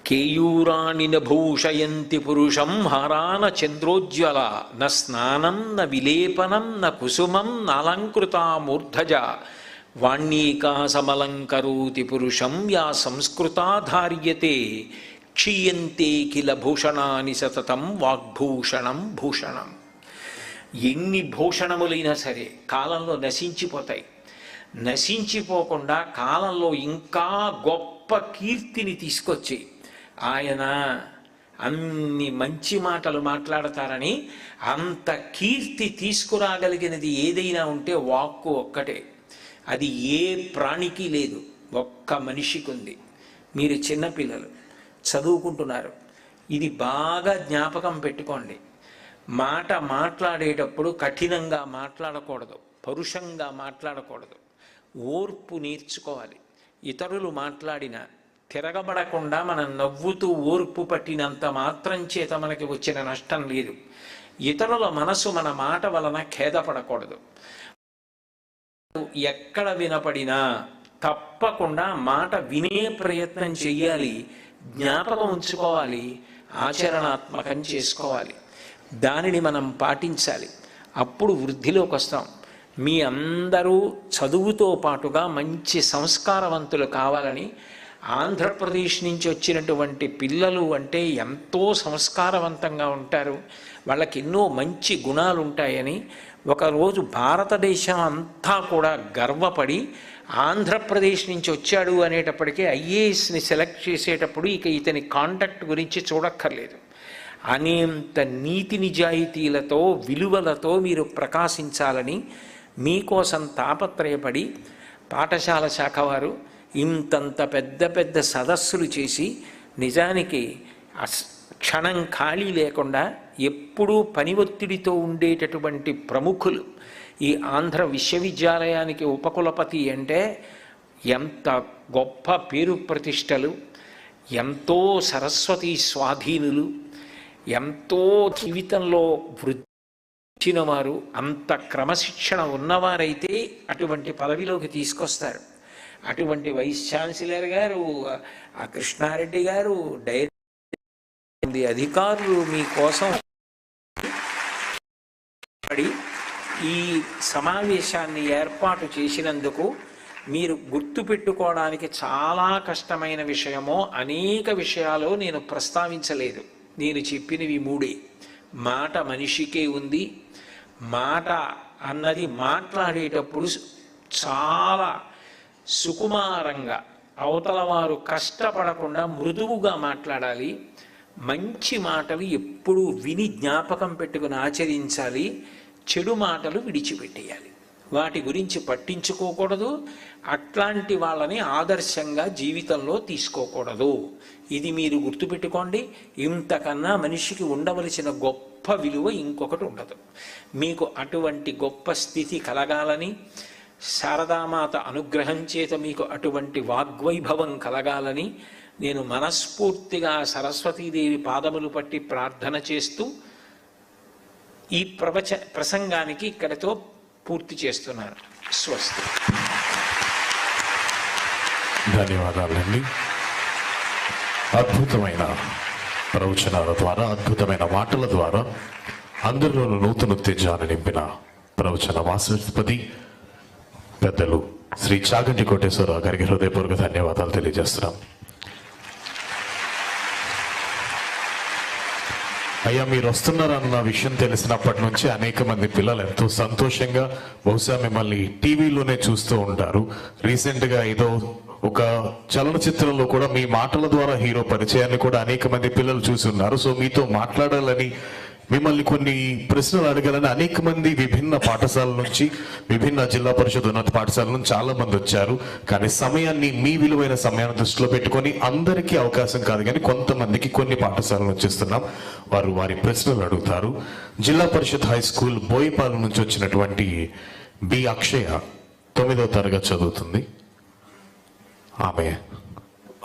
కేయూరాణి భూషయంతి పురుషం హారాన చంద్రోజ్వల న స్నానం న విలేపనం న కుసుమం నాలంకృతామూర్ధజ వాణ్యీకాసమలంకరోతి పురుషం యా సంస్కృతాధార్యతే క్షీయంతే కిల భూషణాని సతతం వాగ్భూషణం భూషణం. ఎన్ని భూషణములైనా సరే కాలంలో నశించిపోతాయి. నశించిపోకుండా కాలంలో ఇంకా గొప్ప కీర్తిని తీసుకొచ్చి ఆయన అన్ని మంచి మాటలు మాట్లాడతారని అంత కీర్తి తీసుకురాగలిగినది ఏదైనా ఉంటే వాక్కు ఒక్కటే. అది ఏ ప్రాణికి లేదు, ఒక్క మనిషికి ఉంది. మీరు చిన్నపిల్లలు చదువుకుంటున్నారు, ఇది బాగా జ్ఞాపకం పెట్టుకోండి. మాట మాట్లాడేటప్పుడు కఠినంగా మాట్లాడకూడదు, పరుషంగా మాట్లాడకూడదు, ఓర్పు నేర్చుకోవాలి. ఇతరులు మాట్లాడిన తిరగబడకుండా మనం నవ్వుతూ ఓర్పు పట్టినంత మాత్రం చేత మనకి వచ్చిన నష్టం లేదు. ఇతరుల మనసు మన మాట వలన ఖేదపడకూడదు. ఎక్కడ వినపడినా తప్పకుండా మాట వినే ప్రయత్నం చెయ్యాలి, జ్ఞాపకం ఉంచుకోవాలి, ఆచరణాత్మకం చేసుకోవాలి. దానిని మనం పాటించాలి. అప్పుడు వృద్ధిలోకి వస్తాం. మీ అందరూ చదువుతో పాటుగా మంచి సంస్కారవంతులు కావాలని, ఆంధ్రప్రదేశ్ నుంచి వచ్చినటువంటి పిల్లలు అంటే ఎంతో సంస్కారవంతంగా ఉంటారు, వాళ్ళకి ఎన్నో మంచి గుణాలు ఉంటాయని ఒకరోజు భారతదేశం అంతా కూడా గర్వపడి ఆంధ్రప్రదేశ్ నుంచి వచ్చాడు అనేటప్పటికీ ఐఏఎస్ని సెలెక్ట్ చేసేటప్పుడు ఇక ఇతని కాంటాక్ట్ గురించి చూడక్కర్లేదు. అనేంత నీతి నిజాయితీలతో విలువలతో మీరు ప్రకాశించాలని మీకోసం తాపత్రయపడి పాఠశాల శాఖ వారు ఇంతంత పెద్ద పెద్ద సదస్సులు చేసి నిజానికి క్షణం ఖాళీ లేకుండా ఎప్పుడూ పని ఒత్తిడితో ఉండేటటువంటి ప్రముఖులు. ఈ ఆంధ్ర విశ్వవిద్యాలయానికి ఉపకులపతి అంటే ఎంత గొప్ప పేరు ప్రతిష్టలు, ఎంతో సరస్వతి స్వాధీనులు, ఎంతో జీవితంలో వృద్ధి ఇచ్చిన వారు, అంత క్రమశిక్షణ ఉన్నవారైతే అటువంటి పదవిలోకి తీసుకొస్తారు. అటువంటి వైస్ ఛాన్సలర్ గారు, ఆ కృష్ణారెడ్డి గారు, డైరెక్టర్ అధికారులు మీకోసం ఈ సమావేశాన్ని ఏర్పాటు చేసినందుకు మీరు గుర్తుపెట్టుకోవడానికి చాలా కష్టమైన విషయమో అనేక విషయాలు నేను ప్రస్తావించలేదు. నేను చెప్పినవి మూడే. మాట మనిషికే ఉంది. మాట అన్నది మాట్లాడేటప్పుడు చాలా సుకుమారంగా, అవతల వారు కష్టపడకుండా మృదువుగా మాట్లాడాలి. మంచి మాటలు ఎప్పుడూ విని జ్ఞాపకం పెట్టుకుని ఆచరించాలి. చెడు మాటలు విడిచిపెట్టేయాలి. వాటి గురించి పట్టించుకోకూడదు. అట్లాంటి వాళ్ళని ఆదర్శంగా జీవితంలో తీసుకోకూడదు. ఇది మీరు గుర్తుపెట్టుకోండి. ఇంతకన్నా మనిషికి ఉండవలసిన గొప్ప విలువ ఇంకొకటి ఉండదు. మీకు అటువంటి గొప్ప స్థితి కలగాలని, శారదామాత అనుగ్రహం చేత మీకు అటువంటి వాగ్వైభవం కలగాలని నేను మనస్ఫూర్తిగా సరస్వతీదేవి పాదములు పట్టి ప్రార్థన చేస్తూ ఈ ప్రసంగానికి ఇక్కడితో పూర్తి చేస్తున్నాను. స్వస్తి. ధన్యవాదాలండి. అద్భుతమైన ప్రవచనాల ద్వారా, అద్భుతమైన మాటల ద్వారా అందరిలోనూ నూతన ఉత్తేజాన్ని నింపిన ప్రవచన వాసపతి పెద్దలు శ్రీ చాగంటి కోటేశ్వరరావు గారికి హృదయపూర్వక ధన్యవాదాలు తెలియజేస్తున్నాం. అయ్యా, మీరు వస్తున్నారన్న విషయం తెలిసినప్పటి నుంచి అనేక మంది పిల్లలు ఎంతో సంతోషంగా, బహుశా మిమ్మల్ని టీవీలోనే చూస్తూ ఉంటారు. రీసెంట్గా ఏదో ఒక చలనచిత్రంలో కూడా మీ మాటల ద్వారా హీరో పరిచయాన్ని కూడా అనేక మంది పిల్లలు చూసి ఉన్నారు. సో మీతో మాట్లాడాలని, మిమ్మల్ని కొన్ని ప్రశ్నలు అడగాలని అనేక మంది విభిన్న పాఠశాలల నుంచి, విభిన్న జిల్లా పరిషత్ ఉన్నత పాఠశాల నుంచి చాలా మంది వచ్చారు. కానీ సమయాన్ని, మీ విలువైన సమయాన్ని దృష్టిలో పెట్టుకొని అందరికీ అవకాశం కాదు, కానీ కొంతమందికి కొన్ని పాఠశాలల నుంచి ఇస్తున్నాం. వారు వారి ప్రశ్నలు అడుగుతారు. జిల్లా పరిషత్ హై స్కూల్ బోయిపాలెం నుంచి వచ్చినటువంటి బి అక్షయ 9వ తరగతి చదువుతుంది.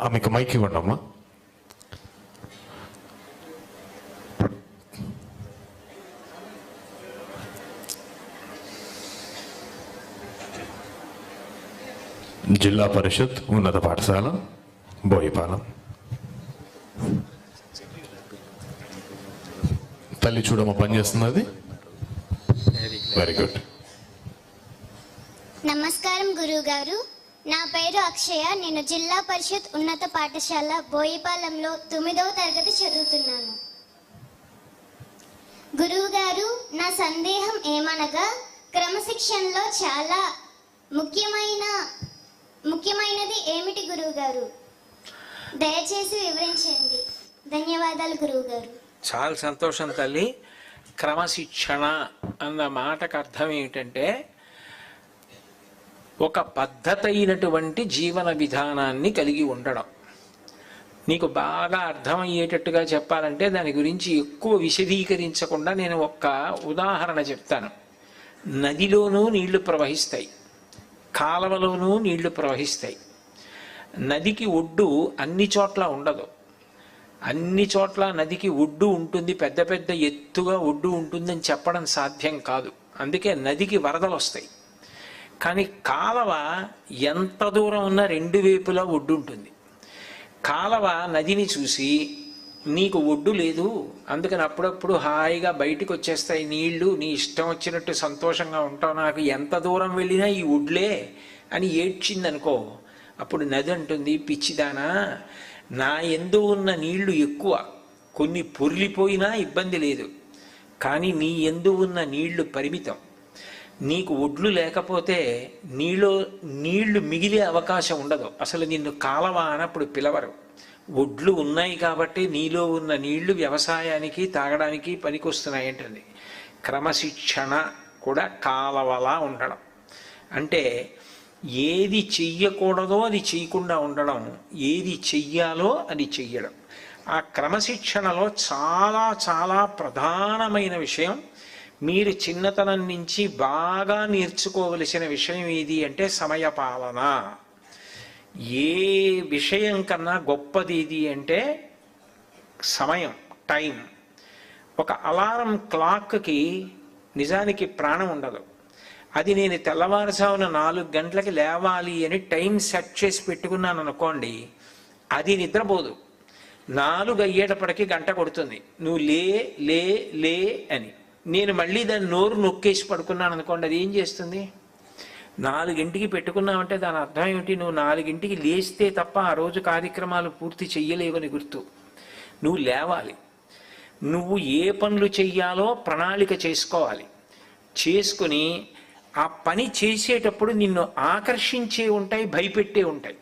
ఆమెకు మైక్ ఇవ్వండి అమ్మా. జిల్లా పరిషత్ ఉన్నత పాఠశాల బోయిపాలెం. తల్లి చూడమ్మ పనిచేస్తున్నది. Very good. నమస్కారం గురువు గారు. నా పేరు అక్షయ. నేను జిల్లా పరిషత్ ఉన్నత పాఠశాల బోయిపాలెంలో 9వ తరగతి చదువుతున్నాను. గురువు గారు, నా సందేహం ఏమనగా, క్రమశిక్షణలో చాలా ముఖ్యమైనది ఏమిటి గురువు గారు? దయచేసి వివరించండి. ధన్యవాదాలు గురువు గారు. చాలా సంతోషం తల్లి. క్రమశిక్షణ అన్న మాటకు అర్థం ఏమిటంటే, ఒక పద్ధతి అయినటువంటి జీవన విధానాన్ని కలిగి ఉండడం. నీకు బాగా అర్థమయ్యేటట్టుగా చెప్పాలంటే దాని గురించి ఎక్కువ విశదీకరించకుండా నేను ఒక్క ఉదాహరణ చెప్తాను. నదిలోనూ నీళ్లు ప్రవహిస్తాయి, కాలవలోనూ నీళ్లు ప్రవహిస్తాయి. నదికి ఒడ్డు అన్ని చోట్ల ఉండదు. అన్ని చోట్ల నదికి ఒడ్డు ఉంటుంది, పెద్ద పెద్ద ఎత్తుగా ఒడ్డు ఉంటుందని చెప్పడం సాధ్యం కాదు. అందుకే నదికి వరదలు వస్తాయి. కానీ కాలవ ఎంత దూరం ఉన్నా రెండు వైపులా ఒడ్డు ఉంటుంది. కాలవ నదిని చూసి నీకు ఒడ్డు లేదు, అందుకని అప్పుడప్పుడు హాయిగా బయటికి వచ్చేస్తాయి నీళ్లు, నీ ఇష్టం వచ్చినట్టు సంతోషంగా ఉంటావు, నాకు ఎంత దూరం వెళ్ళినా ఈ ఒడ్లే అని ఏడ్చిందనుకో, అప్పుడు నది అంటుంది, పిచ్చిదానా, నా యందు ఉన్న నీళ్లు ఎక్కువ, కొన్ని పొర్లిపోయినా ఇబ్బంది లేదు, కానీ నీ యందు ఉన్న నీళ్లు పరిమితం. నీకు ఒడ్లు లేకపోతే నీళ్లు మిగిలే అవకాశం ఉండదు. అసలు నిన్ను కాలవ అన్నప్పుడు పిలవరు. ఒడ్లు ఉన్నాయి కాబట్టి నీలో ఉన్న నీళ్లు వ్యవసాయానికి తాగడానికి పనికొస్తున్నాయంటుంది. క్రమశిక్షణ కూడా కాలవలా ఉండడం అంటే ఏది చెయ్యకూడదో అది చేయకుండా ఉండడం, ఏది చెయ్యాలో అది చెయ్యడం. ఆ క్రమశిక్షణలో చాలా చాలా ప్రధానమైన విషయం, మీరు చిన్నతనం నుంచి బాగా నేర్చుకోవలసిన విషయం ఏది అంటే సమయపాలన. ఏ విషయం కన్నా గొప్పది ఏది అంటే సమయం, టైం. ఒక అలారం క్లాక్కి నిజానికి ప్రాణం ఉండదు. అది నేను తెల్లవారుజామున 4 గంటలకి లేవాలి అని టైం సెట్ చేసి పెట్టుకున్నాను అనుకోండి, అది నిద్రపోదు. 4 అయ్యేటప్పటికి గంట కొడుతుంది, నువ్వు లే లే లే అని. నేను మళ్ళీ దాన్ని నోరు నొక్కేసి పడుకున్నాను అనుకోండి, అది ఏం చేస్తుంది? 4 పెట్టుకున్నావంటే దాని అర్థం ఏమిటి? నువ్వు 4 లేస్తే తప్ప ఆ రోజు కార్యక్రమాలు పూర్తి చెయ్యలేవని గుర్తు. నువ్వు లేవాలి, నువ్వు ఏ పనులు చెయ్యాలో ప్రణాళిక చేసుకోవాలి. చేసుకుని ఆ పని చేసేటప్పుడు నిన్ను ఆకర్షించే ఉంటాయి, భయపెట్టే ఉంటాయి.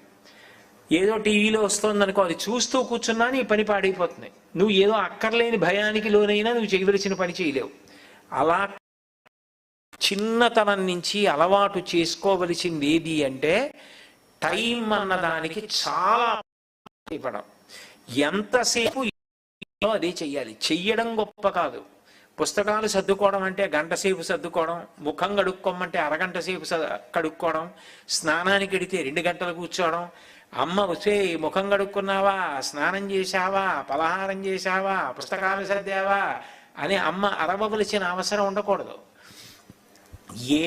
ఏదో టీవీలో వస్తుందనుకో, అది చూస్తూ కూర్చున్నా నీ పని పాడైపోతుంది. నువ్వు ఏదో అక్కర్లేని భయానికి లోనైనా నువ్వు చేయవలసిన పని చేయలేవు. అలా చిన్నతనం నుంచి అలవాటు చేసుకోవలసింది ఏది అంటే టైం అన్నదానికి చాలా ఇవ్వడం. ఎంతసేపు అదే చెయ్యాలి. చెయ్యడం గొప్ప కాదు. పుస్తకాలు సర్దుకోవడం అంటే గంట సేపు సర్దుకోవడం, ముఖం కడుక్కోమంటే అరగంట సేపు కడుక్కోవడం, స్నానానికి వెడితే 2 గంటలు కూర్చోవడం, అమ్మ వచ్చే ముఖం కడుక్కున్నావా, స్నానం చేశావా, పలహారం చేశావా, పుస్తకాలు సర్దావా అని అమ్మ అరవవలసిన అవసరం ఉండకూడదు.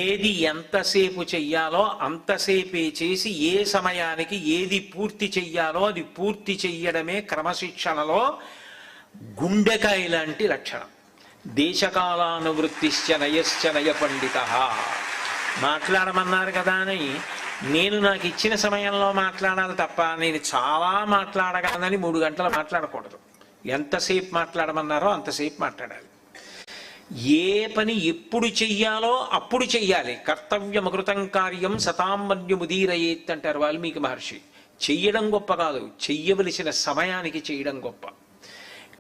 ఏది ఎంతసేపు చెయ్యాలో అంతసేపే చేసి ఏ సమయానికి ఏది పూర్తి చెయ్యాలో అది పూర్తి చెయ్యడమే క్రమశిక్షణలో గుండెకాయ లాంటి లక్షణం. దేశకాలానువృత్తిశ్చ నయశ్చ నయ పండిత. మాట్లాడమన్నారు కదా అని నేను నాకు ఇచ్చిన సమయంలో మాట్లాడాలి తప్ప నేను చాలా మాట్లాడగలనని 3 గంటలు మాట్లాడకూడదు. ఎంతసేపు మాట్లాడమన్నారో అంతసేపు మాట్లాడాలి. ఏ పని ఎప్పుడు చెయ్యాలో అప్పుడు చెయ్యాలి. కర్తవ్యమకృతం కార్యం సతామన్యముదీరయేత్ అంటారు వాల్మీకి మహర్షి. చెయ్యడం గొప్ప కాదు, చెయ్యవలసిన సమయానికి చేయడం గొప్ప.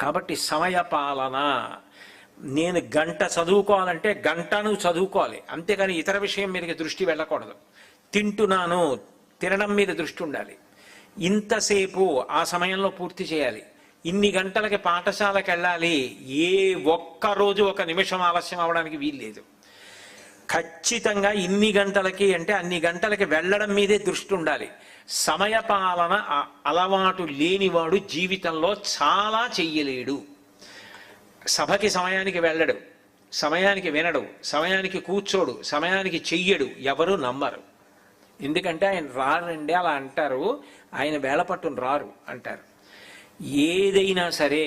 కాబట్టి సమయపాలన. నేను గంట చదువుకోవాలంటే గంటను చదువుకోవాలి, అంతేగాని ఇతర విషయం మీదకి దృష్టి వెళ్ళకూడదు. తింటున్నాను, తినడం మీద దృష్టి ఉండాలి. ఇంతసేపు ఆ సమయంలో పూర్తి చేయాలి. ఇన్ని గంటలకి పాఠశాలకు వెళ్ళాలి, ఏ ఒక్కరోజు 1 నిమిషం ఆలస్యం అవడానికి వీల్లేదు. ఖచ్చితంగా ఇన్ని గంటలకి అంటే అన్ని గంటలకి వెళ్ళడం మీదే దృష్టి ఉండాలి. సమయపాలన అలవాటు లేనివాడు జీవితంలో చాలా చెయ్యలేడు. సభకి సమయానికి వెళ్ళడు, సమయానికి వినడు, సమయానికి కూర్చోడు, సమయానికి చెయ్యడు, ఎవరు నమ్మరు. ఎందుకంటే ఆయన రారండి అలా అంటారు, ఆయన వేళపట్టును రారు అంటారు. ఏదైనా సరే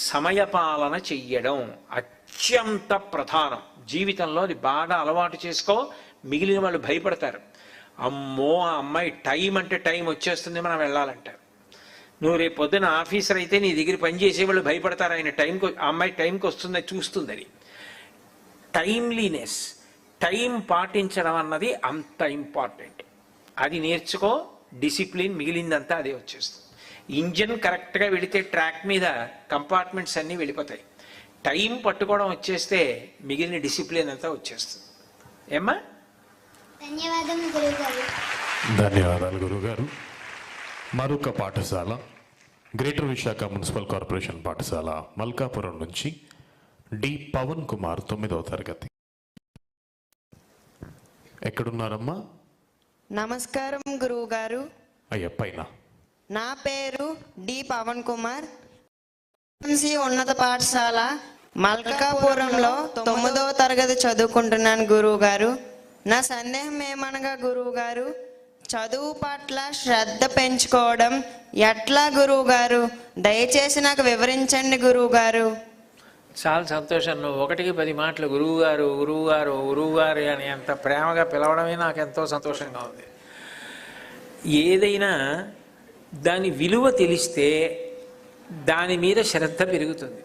సమయపాలన చెయ్యడం అత్యంత ప్రధానం జీవితంలో. అది బాగా అలవాటు చేసుకో. మిగిలిన వాళ్ళు భయపడతారు, అమ్మో ఆ అమ్మాయి టైం అంటే టైం వచ్చేస్తుంది మనం వెళ్ళాలంటారు. నువ్వు రేపు పొద్దున ఆఫీసర్ అయితే నీ దగ్గర పనిచేసే వాళ్ళు భయపడతారు, ఆయన టైంకి ఆ అమ్మాయి టైంకి వస్తుంది చూస్తుందని. టైమ్లీనెస్, టైం పాటించడం అన్నది అంత ఇంపార్టెంట్. అది నేర్చుకో, డిసిప్లిన్ మిగిలిందంతా అదే వచ్చేస్తుంది. ఇంజన్ కరెక్ట్గా వెళితే ట్రాక్ మీద కంపార్ట్మెంట్స్ అన్నీ వెళ్ళిపోతాయి. టైం పట్టుకోవడం వచ్చేస్తే మిగిలిన డిసిప్లిన్ అంతా వచ్చేస్తుంది. ఏమ్మా? ధన్యవాదం గురుగారు. ధన్యవాదాలు గురుగారు. మరొక పాఠశాల గ్రేటర్ విశాఖ మున్సిపల్ కార్పొరేషన్ పాఠశాల మల్కాపురం నుంచి డి పవన్ కుమార్ 9వ తరగతి. ఎక్కడున్నారమ్మా? నమస్కారం గురువు గారు. అయ్యప్పైనా. నా పేరు డి పవన్ కుమార్, ఉన్నత పాఠశాల మల్కాపురంలో 9వ తరగతి చదువుకుంటున్నాను గురువు గారు. నా సందేహం ఏమనగా గురువు గారు, చదువు పట్ల శ్రద్ధ పెంచుకోవడం ఎట్లా గురువు గారు? దయచేసి నాకు వివరించండి గురువు గారు. చాలా సంతోషం. నువ్వు 1కి 10 మాటలు గురువు గారు గురువు గారు గురువు గారు అని అంత ప్రేమగా పిలవడమే నాకు ఎంతో సంతోషంగా ఉంది. ఏదైనా దాని విలువ తెలిస్తే దాని మీద శ్రద్ధ పెరుగుతుంది.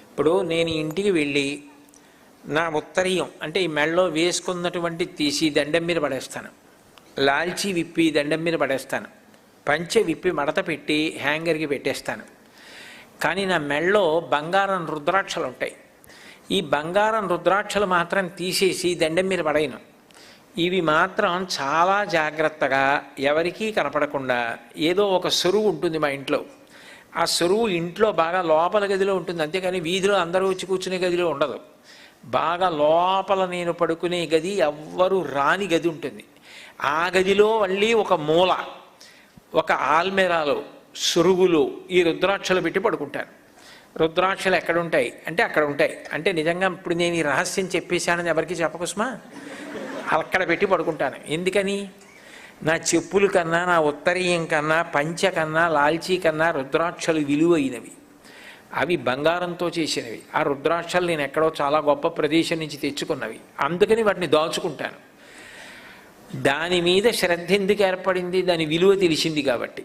ఇప్పుడు నేను ఇంటికి వెళ్ళి నా ఉత్తరీయం అంటే ఈ మెడలో వేసుకున్నటువంటి తీసి దండం మీద పడేస్తాను, లాల్చీ విప్పి దండం మీద పడేస్తాను, పంచె విప్పి మడత పెట్టి హ్యాంగర్కి పెట్టేస్తాను. కానీ నా మెడలో బంగారం రుద్రాక్షలు ఉంటాయి. ఈ బంగారం రుద్రాక్షలు మాత్రం తీసేసి దండం మీద పడేయను. ఇవి మాత్రం చాలా జాగ్రత్తగా ఎవరికీ కనపడకుండా ఏదో ఒక సొరువు ఉంటుంది మా ఇంట్లో, ఆ సొరువు ఇంట్లో బాగా లోపల గదిలో ఉంటుంది, అంతేకాని వీధిలో అందరూ వచ్చి కూర్చునే గదిలో ఉండదు. బాగా లోపల నేను పడుకునే గది, ఎవ్వరూ రాని గది ఉంటుంది. ఆ గదిలో మళ్ళీ ఒక మూల, ఒక ఆల్మెరాలో సొరుగులు ఈ రుద్రాక్షలు పెట్టి పడుకుంటాను. రుద్రాక్షలు ఎక్కడుంటాయి అంటే అక్కడ ఉంటాయి. అంటే నిజంగా ఇప్పుడు నేను ఈ రహస్యం చెప్పేశానని ఎవరికి చెప్పకుస్మా, అక్కడ పెట్టి పడుకుంటాను. ఎందుకని? నా చెప్పుల కన్నా, నా ఉత్తరీయం కన్నా, పంచ కన్నా, లాల్చీ కన్నా రుద్రాక్షలు విలువైనవి. అవి బంగారంతో చేసినవి. ఆ రుద్రాక్షలు నేను ఎక్కడో చాలా గొప్ప ప్రదేశం నుంచి తెచ్చుకున్నవి. అందుకని వాటిని దాచుకుంటాను. దాని మీద శ్రద్ధ ఎందుకు ఏర్పడింది? దాని విలువ తెలిసింది కాబట్టి.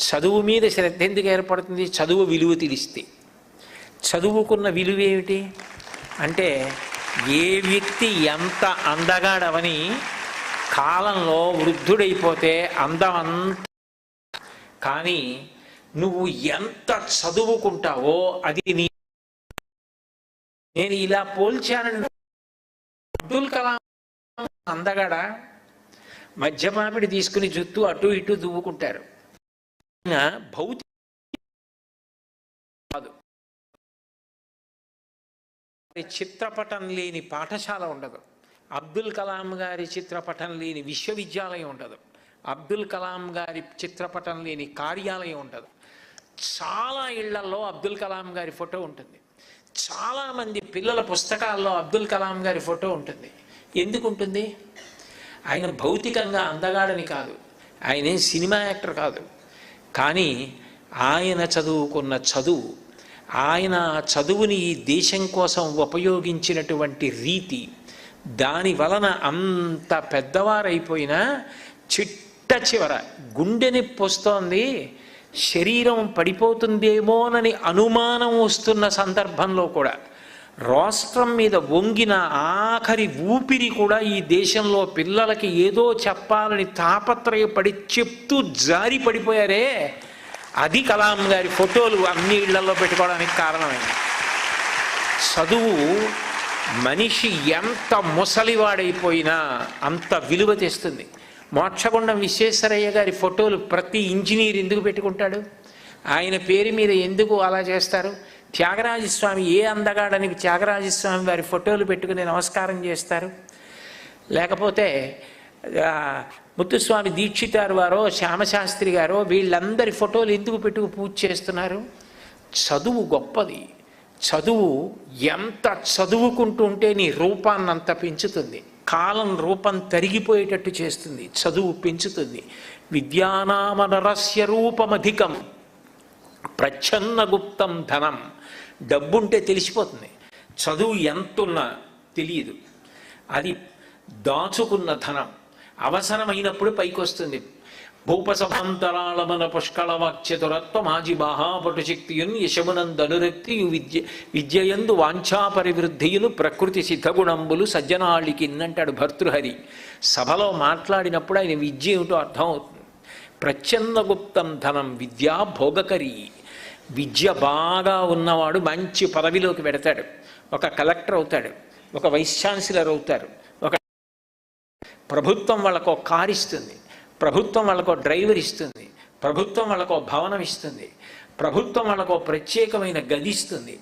చదువు మీద శ్రద్ధ ఎందుకు ఏర్పడుతుంది? చదువు విలువ తెలిస్తే. చదువుకున్న విలువ ఏమిటి అంటే, ఏ వ్యక్తి ఎంత అందగాడవని కాలంలో వృద్ధుడైపోతే అందమంత, కానీ నువ్వు ఎంత చదువుకుంటావో అది నీ. నేను ఇలా పోల్చానని అబ్దుల్ కలాం అందగాడా? మధ్యమాపిడి తీసుకుని జుత్తు అటు ఇటు దువ్వుకుంటారు. భౌతిక కాదు. చిత్రపటం లేని పాఠశాల ఉండదు. అబ్దుల్ కలాం గారి చిత్రపటం లేని విశ్వవిద్యాలయం ఉండదు. అబ్దుల్ కలాం గారి చిత్రపటం లేని కార్యాలయం ఉండదు. చాలా ఇళ్లలో అబ్దుల్ కలాం గారి ఫోటో ఉంటుంది. చాలామంది పిల్లల పుస్తకాల్లో అబ్దుల్ కలాం గారి ఫోటో ఉంటుంది. ఎందుకు ఉంటుంది? ఆయన భౌతికంగా అందగాడని కాదు, ఆయనేం సినిమా యాక్టర్ కాదు, కానీ ఆయన చదువుకున్న చదువు, ఆయన చదువుని ఈ దేశం కోసం ఉపయోగించినటువంటి రీతి, దాని వలన అంత పెద్దవారైపోయినా చిట్ట చివర గుండె నొప్పి వస్తోంది, శరీరం పడిపోతుందేమోనని అనుమానం వస్తున్న సందర్భంలో కూడా రాష్ట్రం మీద వంగిన ఆఖరి ఊపిరి కూడా ఈ దేశంలో పిల్లలకి ఏదో చెప్పాలని తాపత్రయపడి చెప్తూ జారి పడిపోయారే, అది కలాం గారి ఫోటోలు అన్ని ఇళ్లలో పెట్టుకోవడానికి కారణమైంది. చదువు మనిషి ఎంత ముసలివాడైపోయినా అంత విలువ తెస్తుంది. మోక్షగుండం విశ్వేశ్వరయ్య గారి ఫోటోలు ప్రతి ఇంజనీర్ ఎందుకు పెట్టుకుంటాడు? ఆయన పేరు మీద ఎందుకు అలా చేస్తారు? త్యాగరాజస్వామి ఏ అందగాడని త్యాగరాజస్వామి వారి ఫోటోలు పెట్టుకుని నమస్కారం చేస్తారు? లేకపోతే ముత్తుస్వామి దీక్షితారు వారో, శ్యామశాస్త్రి గారో, వీళ్ళందరి ఫోటోలు ఎందుకు పెట్టుకు పూజ చేస్తున్నారు? చదువు గొప్పది. చదువు ఎంత చదువుకుంటూ ఉంటే నీ రూపాన్ని అంత పెంచుతుంది. కాలం రూపం తరిగిపోయేటట్టు చేస్తుంది. చదువు పెంచుతుంది. విద్యానామనరస్య రూపమధికం ప్రచ్ఛన్నగుప్తం ధనం. డబ్బుంటే తెలిసిపోతుంది, చదువు ఎంతున్నా తెలియదు. అది దాచుకున్న ధనం అవసరమైనప్పుడు పైకి వస్తుంది. భూపసభాంతరాళమన పుష్కళవాక్యతురత్వ మాజి మహాపటు శక్తియున్ యశమునందనురక్తియు విద్యయందు వాంఛా పరివృద్ధియును ప్రకృతి సిద్ధగుణంబులు సజ్జనాళికిన్నంటాడు భర్తృహరి. సభలో మాట్లాడినప్పుడు ఆయన విద్య ఏమిటో అర్థమవుతుంది. ప్రచ్ఛన్నగుప్తం ధనం విద్యా భోగకరి. విద్య బాగా ఉన్నవాడు మంచి పదవిలోకి పెడతాడు. ఒక కలెక్టర్ అవుతాడు, ఒక వైస్ ఛాన్సలర్ అవుతారు, ఒక ప్రభుత్వం వాళ్ళకు ఒక కారు ఇస్తుంది, ప్రభుత్వం వాళ్ళకు డ్రైవర్ ఇస్తుంది, ప్రభుత్వం వాళ్ళకు భవనం ఇస్తుంది, ప్రభుత్వం వాళ్ళకు ప్రత్యేకమైన గది ఇస్తుంది,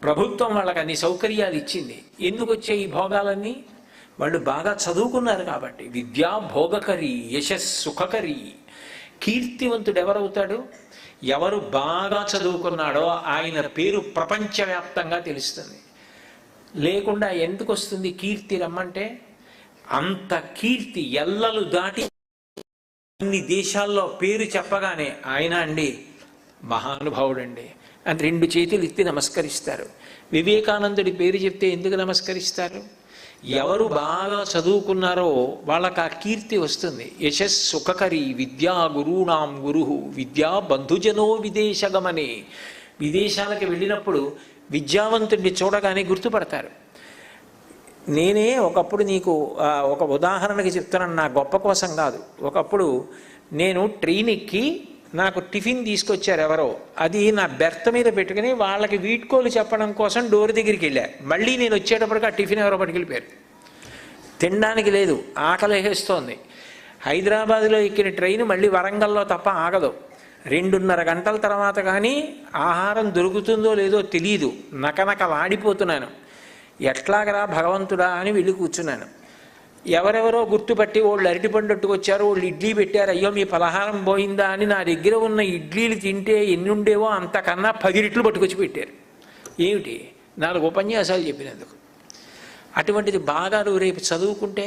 ప్రభుత్వం వాళ్ళకి అన్ని సౌకర్యాలు ఇచ్చింది. ఎందుకు వచ్చే ఈ భోగాలన్నీ? వాళ్ళు బాగా చదువుకున్నారు కాబట్టి. విద్యా భోగకరి యశస్సుఖకరి. కీర్తివంతుడు ఎవరవుతాడు? ఎవరు బాగా చదువుకున్నాడో ఆయన పేరు ప్రపంచవ్యాప్తంగా తెలుస్తుంది. లేకుండా ఎందుకు వస్తుంది కీర్తి? రమ్మంటే అంత కీర్తి ఎల్లలు దాటి ఇన్ని దేశాల్లో పేరు చెప్పగానే ఆయన అండి మహానుభావుడండి అని 2 చేతులు ఎత్తి నమస్కరిస్తారు. వివేకానందుడి పేరు చెప్తే ఎందుకు నమస్కరిస్తారు? ఎవరు బాగా చదువుకున్నారో వాళ్ళకి ఆ కీర్తి వస్తుంది. యశస్సుఖకరి విద్యా గురూణాం గురు విద్యా బంధుజనో విదేశగమనే. విదేశాలకు వెళ్ళినప్పుడు విద్యావంతుడిని చూడగానే గుర్తుపడతారు. నేనే ఒకప్పుడు నీకు ఒక ఉదాహరణకి చెప్తున్నాను, నా గొప్ప కోసం కాదు. ఒకప్పుడు నేను ట్రైన్ ఎక్కి నాకు టిఫిన్ తీసుకొచ్చారు ఎవరో, అది నా బెర్త్ మీద పెట్టుకుని వాళ్ళకి వీడ్కోలు చెప్పడం కోసం డోర్ దగ్గరికి వెళ్ళా. మళ్ళీ నేను వచ్చేటప్పటికి ఆ టిఫిన్ ఎవరో పట్టుకెళ్ళిపోయారు. తినడానికి లేదు, ఆకలి వేస్తోంది. హైదరాబాద్లో ఎక్కిన ట్రైన్ మళ్ళీ వరంగల్లో తప్ప ఆగదు. 2:30 గంటల తర్వాత కానీ ఆహారం దొరుకుతుందో లేదో తెలియదు. నకనకలాడిపోతున్నాను. ఎట్లాగరా భగవంతుడా అని వెళ్ళి కూర్చున్నాను. ఎవరెవరో గుర్తుపట్టి వాళ్ళు అరటిపండు వచ్చారు, వాళ్ళు ఇడ్లీ పెట్టారు. అయ్యో మీ పలహారం పోయిందా అని నా దగ్గర ఉన్న ఇడ్లీలు తింటే ఎన్ని ఉండేవో అంతకన్నా 10 రెట్లు పట్టుకొచ్చి పెట్టారు. ఏమిటి 4 ఉపన్యాసాలు చెప్పినందుకు. అటువంటిది బాగా నువ్వు రేపు చదువుకుంటే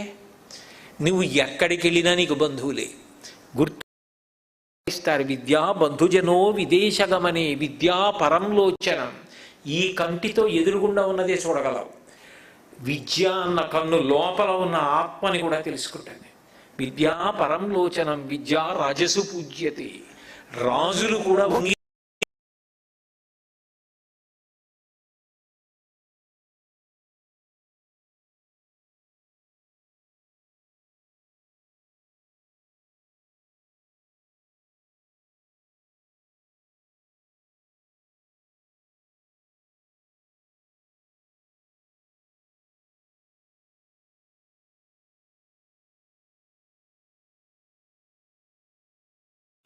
నువ్వు ఎక్కడికి వెళ్ళినా నీకు బంధువులే గుర్తిస్తారు. విద్యా బంధుజనో విదేశగమనే విద్యా పరంలోచనం. ఈ కంటితో ఎదురుగుండా ఉన్నదే చూడగలవు. విద్య అన్న కన్ను లోపల ఉన్న ఆత్మని కూడా తెలుసుకుంటాను. విద్యా పరంలోచనం విద్యా రాజసు పూజ్యతే. రాజులు కూడా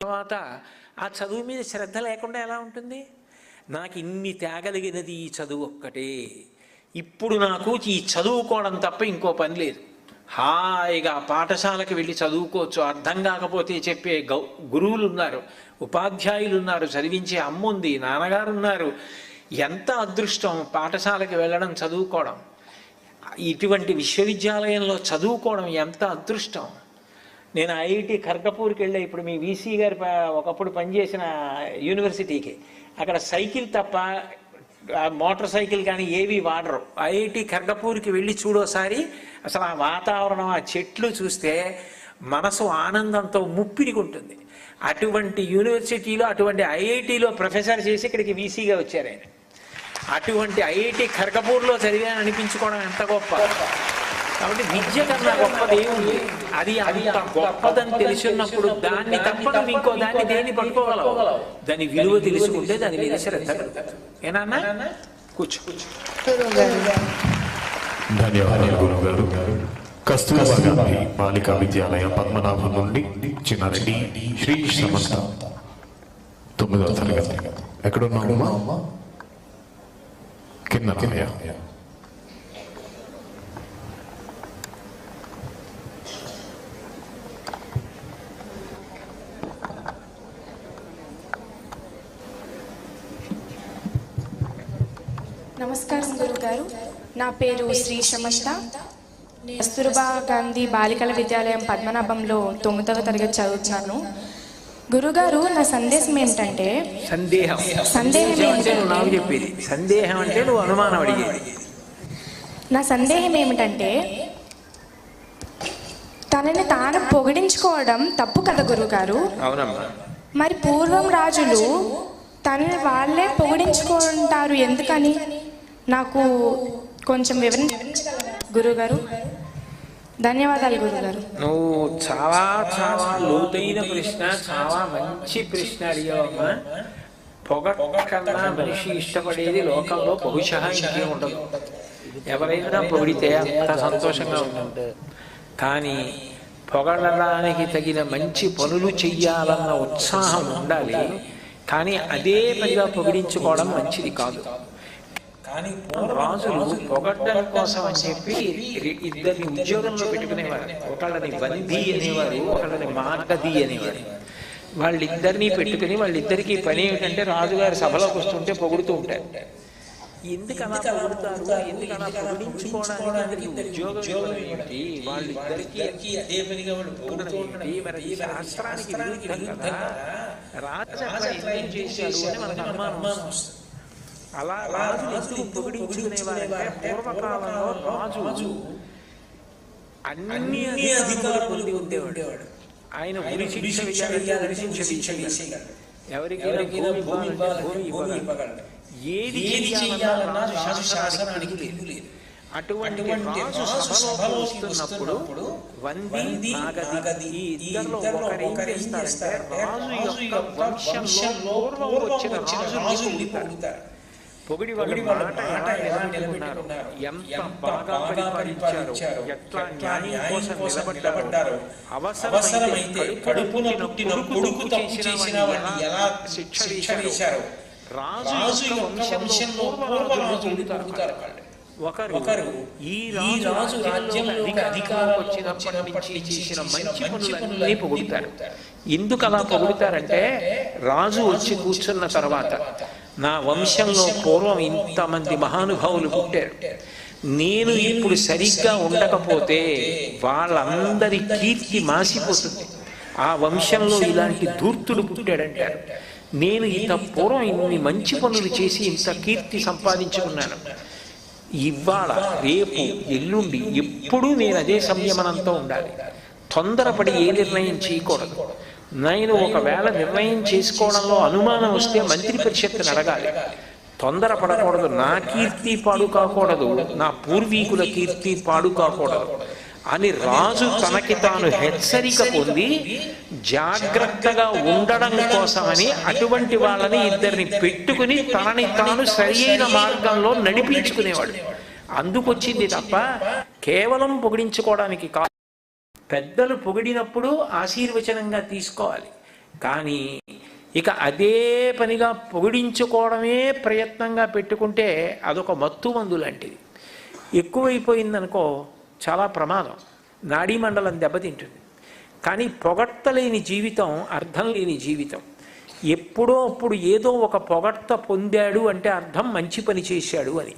తర్వాత ఆ చదువు మీద శ్రద్ధ లేకుండా ఎలా ఉంటుంది? నాకు ఇన్ని తేగలిగినది ఈ చదువు ఒక్కటే. ఇప్పుడు నాకు ఈ చదువుకోవడం తప్ప ఇంకో పని లేదు. హాయిగా పాఠశాలకు వెళ్ళి చదువుకోవచ్చు. అర్థం కాకపోతే చెప్పే గురువులు ఉన్నారు, ఉపాధ్యాయులు ఉన్నారు, చదివించే అమ్మ ఉంది, నాన్నగారు ఉన్నారు. ఎంత అదృష్టం పాఠశాలకు వెళ్ళడం, చదువుకోవడం. ఇటువంటి విశ్వవిద్యాలయంలో చదువుకోవడం ఎంత అదృష్టం. నేను ఐఐటి ఖర్గపూర్కి వెళ్ళా. ఇప్పుడు మీ వీసీ గారు ఒకప్పుడు పనిచేసిన యూనివర్సిటీకి. అక్కడ సైకిల్ తప్ప మోటార్ సైకిల్ కానీ ఏవి వాడరు. ఐఐటి ఖర్గపూర్కి వెళ్ళి చూడోసారి. అసలు ఆ వాతావరణం, ఆ చెట్లు చూస్తే మనసు ఆనందంతో ముప్పిరిగుంటుంది. అటువంటి యూనివర్సిటీలో, అటువంటి ఐఐటిలో ప్రొఫెసర్ చేసి ఇక్కడికి వీసీగా వచ్చారు ఆయన. అటువంటి ఐఐటి ఖర్గపూర్లో చదివాను అనిపించుకోవడం ఎంత గొప్ప. కాబట్టి విద్య కన్నా గొప్పది ఏముంది? అది అంత గొప్పదని తెలిసినప్పుడు దాన్ని తప్ప నువ్వు ఇంకో దాన్ని దేన్ని పట్టుకోగలవు. దాని విలువ తెలుసుకుంటే దాని మీద శ్రద్ధ కలుగుతుంది. ఏనా కూర్చో. ధన్యవాదాలు గురువు గారు. కస్తూర్బా గాంధీ బాలికా విద్యాలయం పద్మనాభం నుండి చిన్నారెడ్డి శ్రీ సమంత 9వ తరగతి. ఎక్కడున్నామమ్మా? కింద. నమస్కారం గురుగారు. నా పేరు శ్రీ సమంత. కస్తూర్బా గాంధీ బాలికల విద్యాలయం పద్మనాభంలో 9వ తరగతి చదువుతున్నాను. గురుగారు, నా సందేశం ఏమిటంటే, సందేహం ఏంటంటే నాకు చెప్పేది. సందేహం అంటే నువ్వు అనుమానం అడిగేది. నా సందేహం ఏమిటంటే, తనని తాను పొగిడించుకోవడం తప్పు కదా గురుగారు? అవునమ్మా. మరి పూర్వం రాజులు తనని వాళ్ళే పొగిడించుకుంటారు, ఎందుకని? నాకు కొంచెం వివరించగలరా గురుగారు? ధన్యవాదాలు గురుగారు. నువ్వు చాలా చాలా లోతైన ప్రశ్న, చాలా మంచి ప్రశ్న అడిగావమ్మా. పొగ కన్నా మనిషి ఇష్టపడేది లోకంలో బహుశా ఇంకే ఉండదు. ఎవరైనా పొగిడితే అంత సంతోషంగా ఉంటుంది. కానీ పొగడడానికి తగిన మంచి పనులు చెయ్యాలన్న ఉత్సాహం ఉండాలి. కానీ అదే పనిగా పొగిడించుకోవడం మంచిది కాదు. కానీ రాజులు పొగడ్డం కోసం అని చెప్పి 2 ఉద్యోగంలో పెట్టుకునేవారు. ఒకళ్ళని బందీ అనేవారు, ఒకళ్ళని మార్గది అనేవారు. వాళ్ళిద్దరినీ పెట్టుకుని వాళ్ళిద్దరికీ పని ఏమిటంటే రాజుగారి సభలోకి వస్తుంటే పొగుడుతూ ఉంటారు. ఎందుకు అలా పొగుడుతారు? ఎందుకు అలా పొగిడించుకోవడానికి ఉద్యోగం ఏంటి? వాళ్ళిద్దరికీ అదే పనిగా వాళ్ళు పొగుడుతూ ఉంటారు. మరి శాస్త్రానికి విరుద్ధం కదా. రాజు ఏం చేశారు అని మనకు అనుమానం వస్తుంది. అలా రాజులు ఎందుకు పొగిడించుకునేవారంటే, పూర్వకాలంలో రాజు అన్ని అధికారాలు పొంది ఉండేవాడు. ఆయన ఉరి శిక్ష వేయగలడు, ఎవరికైనా భూమి ఇవ్వగలడు. ఏది చేయాలన్నా రాజు శాసనానికి లేదు. అటువంటి రాజు సభలో వస్తున్నప్పుడు వంది నాగది ఈ ఇద్దరిలో ఒకరేం చేస్తారంటే, రాజు యొక్క వంశంలో పూర్వం వచ్చిన రాజుల్ని పొగుడుతారు. పొగిడి వాళ్ళ మాట ఎలా నిలబెట్టుకున్నారు, ఎంత బాగా పరిపాలించారు, ఎట్లా న్యాయం కోసం నిలబడ్డారు, అవసరమైతే కడుపున పుట్టిన కొడుకు తప్పు చేసిన వాడిని ఎలా శిక్ష వేశారు. రాజు యొక్క వంశంలో పూర్వరాజులు పొగుడుతారు. ఒకరు ఈ రాజు రాజ్యంలోకి అధికారంలోకి వచ్చినప్పటి నుంచి చేసిన మంచి పనులన్నీ పొగుడుతారు. ఎందుకు అలా పొగుడుతారంటే, రాజు వచ్చి కూర్చున్న తర్వాత నా వంశంలో పూర్వం ఇంతమంది మహానుభావులు పుట్టారు, నేను ఇప్పుడు సరిగ్గా ఉండకపోతే వాళ్ళందరి కీర్తి మాసిపోతుంది, ఆ వంశంలో ఇలాంటి ధూర్తుడు పుట్టాడంటారు. నేను ఇంత పూర్వం ఇన్ని మంచి పనులు చేసి ఇంత కీర్తి సంపాదించుకున్నాను, ఇవాళ రేపు ఎల్లుండి ఎప్పుడూ నేను అదే సంయమనంతో ఉండాలి, తొందరపడి ఏ నిర్ణయం చేయకూడదు. నేను ఒకవేళ నిర్ణయం చేసుకోవడంలో అనుమానం వస్తే మంత్రి పరిషత్తుని అడగాలి, తొందరపడకూడదు. నా కీర్తి పాడు కాకూడదు, నా పూర్వీకుల కీర్తి పాడు కాకూడదు అని రాజు తనకి తాను హెచ్చరిక పొంది జాగ్రత్తగా ఉండడం కోసమని అటువంటి వాళ్ళని ఇద్దరిని పెట్టుకుని తనని తాను సరి అయిన మార్గంలో నడిపించుకునేవాడు. అందుకొచ్చింది తప్ప కేవలం పొగిడించుకోవడానికి కాదు. పెద్దలు పొగిడినప్పుడు ఆశీర్వచనంగా తీసుకోవాలి, కానీ ఇక అదే పనిగా పొగిడించుకోవడమే ప్రయత్నంగా పెట్టుకుంటే అదొక మత్తు మందు లాంటిది. ఎక్కువైపోయిందనుకో చాలా ప్రమాదం, నాడీ మండలం దెబ్బతింటుంది. కానీ పొగడ్తలేని జీవితం అర్థం లేని జీవితం. ఎప్పుడో అప్పుడు ఏదో ఒక పొగడ్త పొందాడు అంటే అర్థం మంచి పని చేశాడు అని.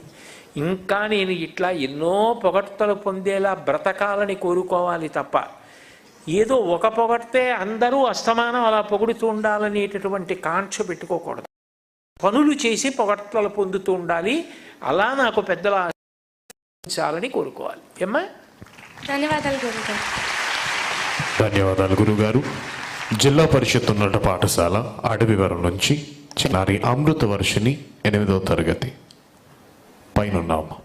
ఇంకా నేను ఇట్లా ఎన్నో పొగడ్తలు పొందేలా బ్రతకాలని కోరుకోవాలి తప్ప ఏదో ఒక పొగడ్తే అందరూ అస్తమానం అలా పొగుడుతూ ఉండాలనేటటువంటి కాంక్ష పెట్టుకోకూడదు. పనులు చేసి పొగడ్తలు పొందుతూ ఉండాలి. అలా నాకు పెద్దల చాలని కోరుకోవాలి. ఏమ్మా? ధన్యవాదాలు గురుగారు. ధన్యవాదాలు గురుగారు. జిల్లా పరిషత్ ఉన్నత పాఠశాల అడవివరం నుంచి చిన్నారి అమృతవర్షిణి 8వ తరగతి పైనున్నాము.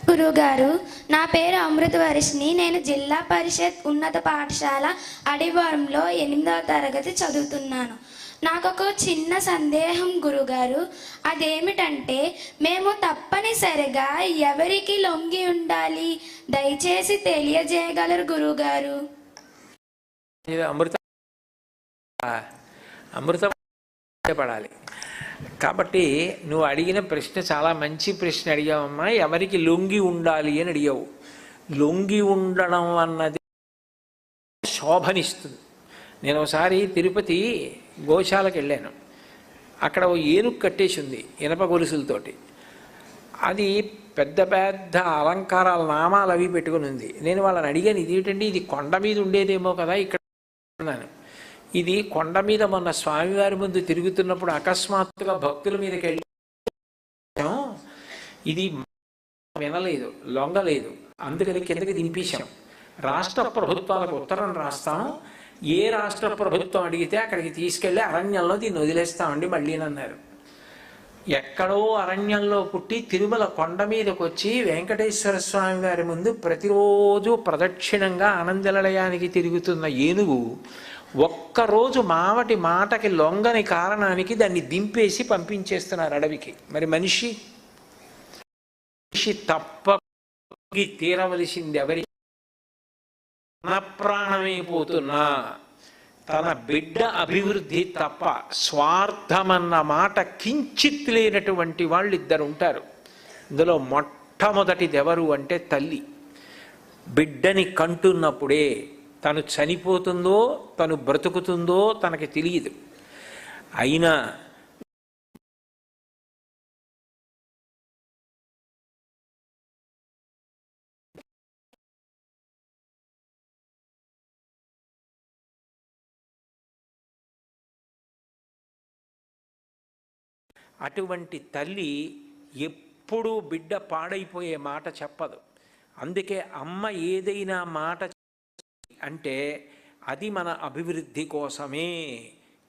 గురుగారు, నా పేరు అమృతవర్షిణి. నేను జిల్లా పరిషత్ ఉన్నత పాఠశాల అడివరంలో 8వ తరగతి చదువుతున్నాను. నాకు ఒక చిన్న సందేహం గురుగారు. అదేమిటంటే, మేము తప్పనిసరిగా ఎవరికి లొంగి ఉండాలి? దయచేసి తెలియజేయగలరు గురుగారు. అమృత పడాలి కాబట్టి నువ్వు అడిగిన ప్రశ్న చాలా మంచి ప్రశ్న అడిగావమ్మా. ఎవరికి లొంగి ఉండాలి అని అడిగావు. లొంగి ఉండడం అన్నది శోభనిస్తుంది. నేను ఒకసారి తిరుపతి గోశాలకు వెళ్ళాను. అక్కడ ఓ ఏనుగు కట్టేసి ఉంది ఇనప గొలుసులతోటి. అది పెద్ద పెద్ద అలంకారాల నామాలు అవి పెట్టుకుని ఉంది. నేను వాళ్ళని అడిగాను, ఇది ఏంటండి, ఇది కొండ మీద ఉండేదేమో కదా ఇక్కడ అన్నాను. ఇది కొండ మీద మొన్న స్వామివారి ముందు తిరుగుతున్నప్పుడు అకస్మాత్తుగా భక్తుల మీదకి వెళ్ళి ఇది వినలేదు, లొంగలేదు, అందుకని కిందకి దింపేశాం. రాష్ట్ర ప్రభుత్వాలకు ఉత్తరం రాస్తాం, ఏ రాష్ట్ర ప్రభుత్వం అడిగితే అక్కడికి తీసుకెళ్ళి అరణ్యంలో దీన్ని వదిలేస్తామండి మళ్ళీ అన్నారు. ఎక్కడో అరణ్యంలో పుట్టి తిరుమల కొండ మీదకి వచ్చి వెంకటేశ్వర స్వామి వారి ముందు ప్రతిరోజు ప్రదక్షిణంగా ఆనందనిలయానికి తిరుగుతున్న ఏనుగు ఒక్కరోజు మావటి మాటకి లొంగని కారణానికి దాన్ని దింపేసి పంపించేస్తున్నారు అడవికి. మరి మనిషి తప్ప తీరవలసింది ఎవరి? తన ప్రాణమైపోతున్నా తన బిడ్డ అభివృద్ధి తప్ప స్వార్థమన్న మాట కించిత్ లేనటువంటి వాళ్ళు ఇద్దరు ఉంటారు. ఇందులో మొట్టమొదటిది ఎవరు అంటే తల్లి. బిడ్డని కంటున్నప్పుడే తను చనిపోతుందో తను బ్రతుకుతుందో తనకి తెలియదు. అయినా అటువంటి తల్లి ఎప్పుడూ బిడ్డ పాడైపోయే మాట చెప్పదు. అందుకే అమ్మ ఏదైనా మాట అంటే అది మన అభివృద్ధి కోసమే.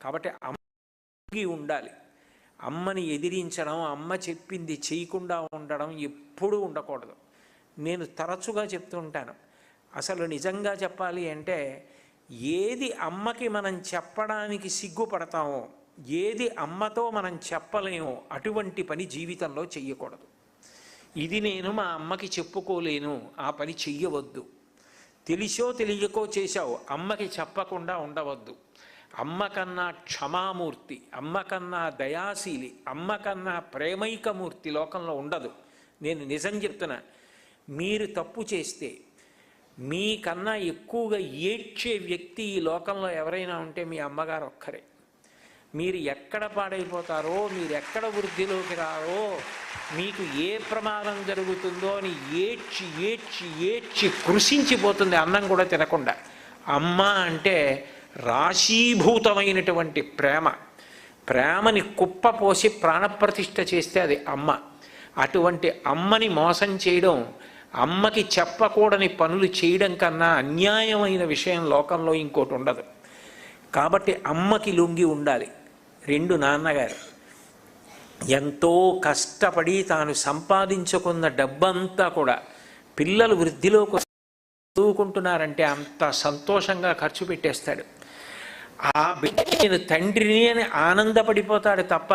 కాబట్టి అమ్మకి ఉండాలి. అమ్మని ఎదిరించడం, అమ్మ చెప్పింది చేయకుండా ఉండడం ఎప్పుడూ ఉండకూడదు. నేను తరచుగా చెప్తూ ఉంటాను, అసలు నిజంగా చెప్పాలి అంటే ఏది అమ్మకి మనం చెప్పడానికి సిగ్గుపడతామో ఏది అమ్మతో మనం చెప్పలేమో అటువంటి పని జీవితంలో చెయ్యకూడదు. ఇది నేను మా అమ్మకి చెప్పుకోలేను, ఆ పని చెయ్యవద్దు. తెలిసో తెలియకో చేశావు, అమ్మకి చెప్పకుండా ఉండవద్దు. అమ్మ కన్నా క్షమామూర్తి, అమ్మ కన్నా దయాశీలి, అమ్మ కన్నా ప్రేమైకమూర్తి లోకంలో ఉండదు. నేను నిజం చెప్తున్నా. మీరు తప్పు చేస్తే మీకన్నా ఎక్కువగా ఏడ్చే వ్యక్తి ఈ లోకంలో ఎవరైనా ఉంటే మీ అమ్మగారు ఒక్కరే. మీరు ఎక్కడ పాడైపోతారో, మీరు ఎక్కడ వృద్ధిలోకి రారో, మీకు ఏ ప్రమాదం జరుగుతుందో అని ఏడ్చి ఏడ్చి ఏడ్చి కృషించిపోతుంది అన్నం కూడా తినకుండా. అమ్మ అంటే రాశీభూతమైనటువంటి ప్రేమ. ప్రేమని కుప్పపోసి ప్రాణప్రతిష్ఠ చేస్తే అది అమ్మ. అటువంటి అమ్మని మోసం చేయడం, అమ్మకి చెప్పకూడని పనులు చేయడం కన్నా అన్యాయమైన విషయం లోకంలో ఇంకోటి ఉండదు. కాబట్టి అమ్మకి లొంగి ఉండాలి. 2 నాన్నగారు ఎంతో కష్టపడి తాను సంపాదించుకున్న డబ్బంతా కూడా పిల్లలు వృద్ధిలోకి చదువుకుంటున్నారంటే అంత సంతోషంగా ఖర్చు పెట్టేస్తాడు. ఆ బిడ్డ నేను తండ్రిని అని ఆనందపడిపోతాడు తప్ప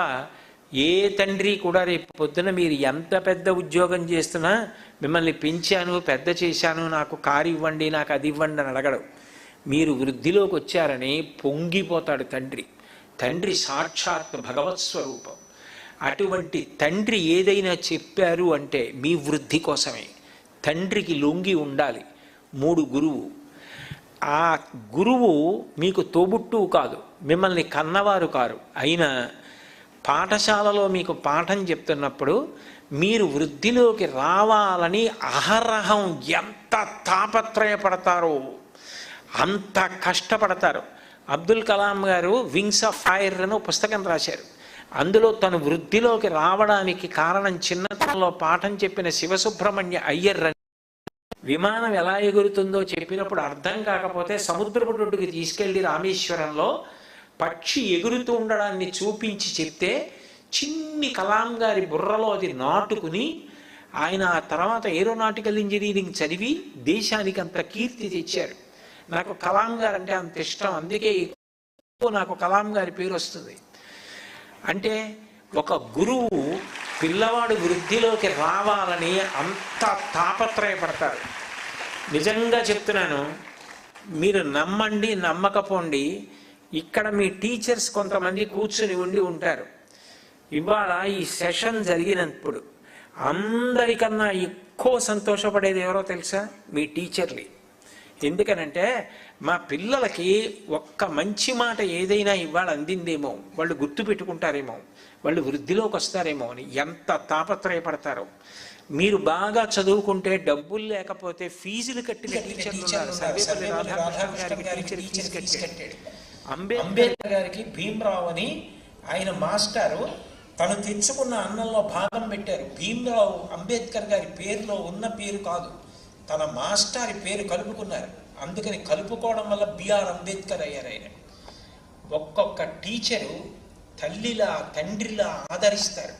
ఏ తండ్రి కూడా రేపు పొద్దున మీరు ఎంత పెద్ద ఉద్యోగం చేస్తున్నా, మిమ్మల్ని పెంచాను, పెద్ద చేశాను, నాకు కారు ఇవ్వండి, నాకు అది ఇవ్వండి అని అడగడు. మీరు వృద్ధిలోకి వచ్చారని పొంగిపోతాడు తండ్రి. తండ్రి సాక్షాత్ భగవత్ స్వరూపం. అటువంటి తండ్రి ఏదైనా చెప్పారు అంటే మీ వృద్ధి కోసమే. తండ్రికి లొంగి ఉండాలి. 3 గురువు. ఆ గురువు మీకు తోబుట్టువు కాదు, మిమ్మల్ని కన్నవారు కారు. అయినా పాఠశాలలో మీకు పాఠం చెప్తున్నప్పుడు మీరు వృద్ధిలోకి రావాలని అహరహం ఎంత తాపత్రయపడతారో అంత కష్టపడతారు. అబ్దుల్ కలాం గారు వింగ్స్ ఆఫ్ ఫైర్ అని పుస్తకం రాశారు. అందులో తను వృద్ధిలోకి రావడానికి కారణం చిన్నతనంలో పాఠం చెప్పిన శివసుబ్రహ్మణ్య అయ్యర్. విమానం ఎలా ఎగురుతుందో చెప్పినప్పుడు అర్థం కాకపోతే సముద్రపు ఒడ్డుకి తీసుకెళ్లి రామేశ్వరంలో పక్షి ఎగురుతూ ఉండడాన్ని చూపించి చెప్తే చిన్ని కలాం గారి బుర్రలో అది నాటుకుని ఆయన ఆ తర్వాత ఏరోనాటికల్ ఇంజనీరింగ్ చదివి దేశానికి అంత కీర్తి తెచ్చారు. నాకు కలాం గారు అంటే అంత ఇష్టం, అందుకే నాకు కలాం గారి పేరు వస్తుంది. అంటే ఒక గురువు పిల్లవాడు వృద్ధిలోకి రావాలని అంత తాపత్రయపడతారు. నిజంగా చెప్తున్నాను, మీరు నమ్మండి నమ్మకపోండి, ఇక్కడ మీ టీచర్స్ కొంతమంది కూర్చుని ఉంటారు. ఇవాళ ఈ సెషన్ జరిగినప్పుడు అందరికన్నా ఎక్కువ సంతోషపడేది ఎవరో తెలుసా? మీ టీచర్లే. ఎందుకనంటే మా పిల్లలకి ఒక్క మంచి మాట ఏదైనా ఇవాళ అందిందేమో, వాళ్ళు గుర్తు పెట్టుకుంటారేమో, వాళ్ళు వృద్ధిలోకి వస్తారేమో అని ఎంత తాపత్రయపడతారో. మీరు బాగా చదువుకుంటే డబ్బులు లేకపోతే ఫీజులు కట్టిన టీచర్లు ఉన్నారు. సర్వేపల్లి రాధాకృష్ణ గారికి టీచర్ ఫీజు కట్టాడు. అంబేద్కర్ గారికి భీమరావు అని ఆయన మాస్టారు తను తెచ్చుకున్న అన్నంలో భాగం పెట్టారు. భీమరావు అంబేద్కర్ గారి పేరులో ఉన్న పేరు కాదు, తన మాస్టారి పేరు కలుపుకున్నారు. అందుకని కలుపుకోవడం వల్ల బిఆర్ అంబేద్కర్ అయ్యారు ఆయన. ఒక్కొక్క టీచరు తల్లిలా తండ్రిలా ఆదరిస్తారు.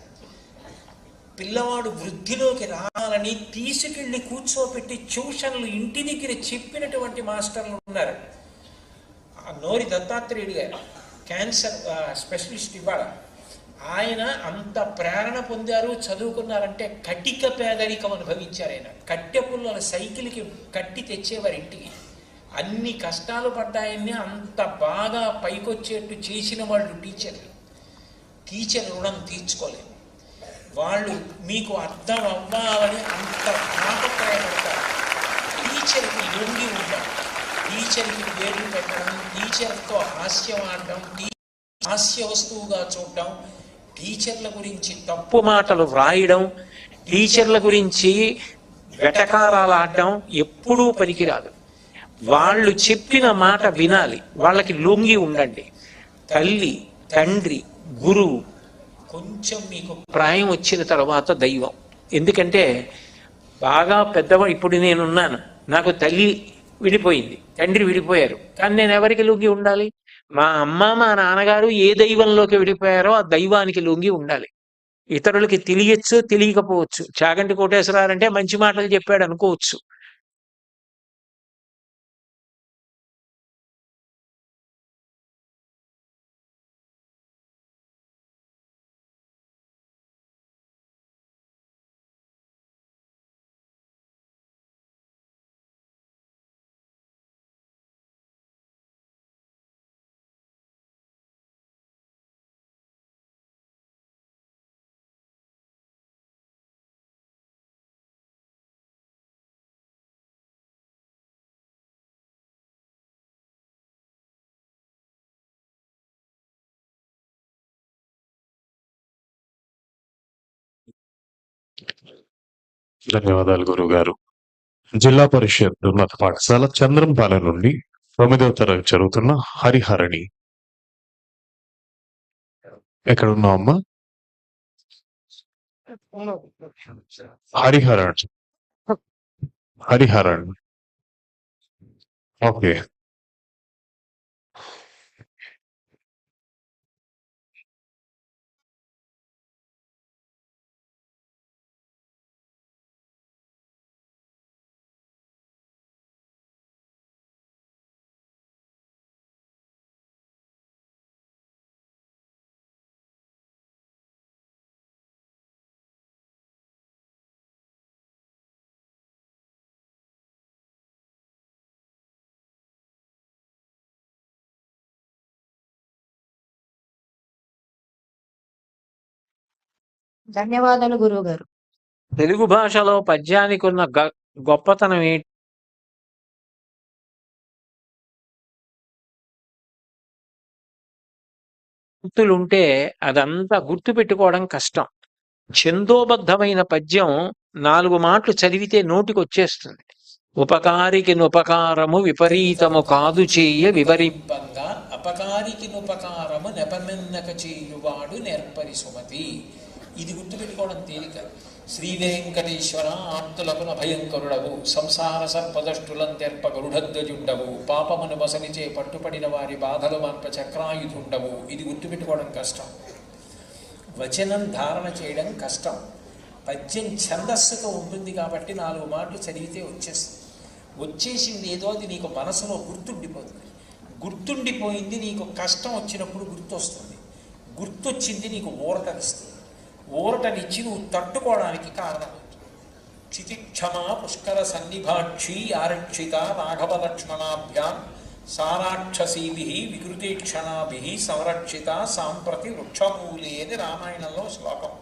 పిల్లవాడు వృద్ధిలోకి రావాలని తీసుకెళ్లి కూర్చోపెట్టి ట్యూషన్లు ఇంటి దగ్గర చెప్పినటువంటి మాస్టర్లు ఉన్నారు. నోరి దత్తాత్రేయుడు గారు క్యాన్సర్ స్పెషలిస్ట్ ఇవాళ, ఆయన అంత ప్రేరణ పొందారు, చదువుకున్నారంటే కటిక పేదరికం అనుభవించారు. ఆయన కట్టె పుల్లల సైకిల్కి కట్టి తెచ్చేవారు ఇంటికి. అన్ని కష్టాలు పడ్డాయని అంత బాగా పైకొచ్చేట్టు చేసిన వాళ్ళు టీచర్లు. టీచర్ రుణం తీర్చుకోలేదు. వాళ్ళు మీకు అర్థం అవ్వాలని అంత తాపత్రయపడతారు. టీచర్కి లొంగి ఉంటాం, టీచర్కి పేర్లు పెట్టడం, టీచర్తో హాస్యం ఆడడం, హాస్య వస్తువుగా చూడడం, టీచర్ల గురించి తప్పు మాటలు వ్రాయడం, టీచర్ల గురించి వెటకారాలు ఆడడం ఎప్పుడూ పనికిరాదు. వాళ్ళు చెప్పిన మాట వినాలి, వాళ్ళకి లొంగి ఉండండి. తల్లి, తండ్రి, గురువు, కొంచెం మీకు ప్రాయం వచ్చిన తర్వాత దైవం. ఎందుకంటే బాగా పెద్దవాడు, ఇప్పుడు నేనున్నాను, నాకు తల్లి విడిపోయింది, తండ్రి విడిపోయారు, కానీ నేను ఎవరికి లొంగి ఉండాలి? మా అమ్మ మా నాన్నగారు ఏ దైవంలోకి విడిపోయారో ఆ దైవానికి లొంగి ఉండాలి. ఇతరులకి తెలియచ్చు తెలియకపోవచ్చు. చాగంటి కోటేశ్వరరావు అంటే మంచి మాటలు చెప్పాడు అనుకోవచ్చు, ధన్యవాదాలు గురుగారు. జిల్లా పరిషత్ ఉన్నత పాఠశాల చంద్రంపాలెం నుండి 9వ తరగతి చదువుతున్న హరిహరణి. ఎక్కడున్నావు అమ్మా? హరిహరణ్. హరిహరణ్. ఓకే. ధన్యవాదాలు గురువుగారు. తెలుగు భాషలో పద్యానికి ఉన్న గొప్పతనం ఏంటి? గుర్తులుంటే అదంతా గుర్తు పెట్టుకోవడం కష్టం. ఛందోబద్ధమైన పద్యం 4 మాటలు చదివితే నోటికి వచ్చేస్తుంది. ఉపకారికి నుపకారము విపరీతము కాదు చేయ వివరింపంగా అపకారికి నుపకారము నెపమెన్నక చేయువాడు నేర్పరి సుమతి. ఇది గుర్తుపెట్టుకోవడం తేలిక. శ్రీ వెంకటేశ్వర ఆర్తులకు అభయంకరుడవు, సంసార సర్పదష్టులం తెర్ప గరుడధ్వజుండవు, పాపమును వసనిచే పట్టుపడిన వారి బాధలు మార్ప చక్రాయుధుండవు. ఇది గుర్తుపెట్టుకోవడం కష్టం. వచనం ధారణ చేయడం కష్టం. పద్యం ఛందస్సుతో ఉంటుంది కాబట్టి 4 మాటలు చదివితే వచ్చేస్తుంది. వచ్చేసింది ఏదో అది నీకు మనసులో గుర్తుండిపోతుంది. గుర్తుండిపోయింది నీకు కష్టం వచ్చినప్పుడు గుర్తొస్తుంది. గుర్తొచ్చింది నీకు ఊరటనిస్తుంది. ఊరటనిచ్చి నువ్వు తట్టుకోవడానికి కారణమవుతుంది. క్షితిక్షమా పుష్కర సన్నిభాక్షి ఆరక్షిత రాఘవ లక్ష్మణాభ్యాం సారాక్షసీభి వికృతీక్షణాభి సంరక్షిత సాంప్రతి వృక్షమూలి అని రామాయణంలో శ్లోకం.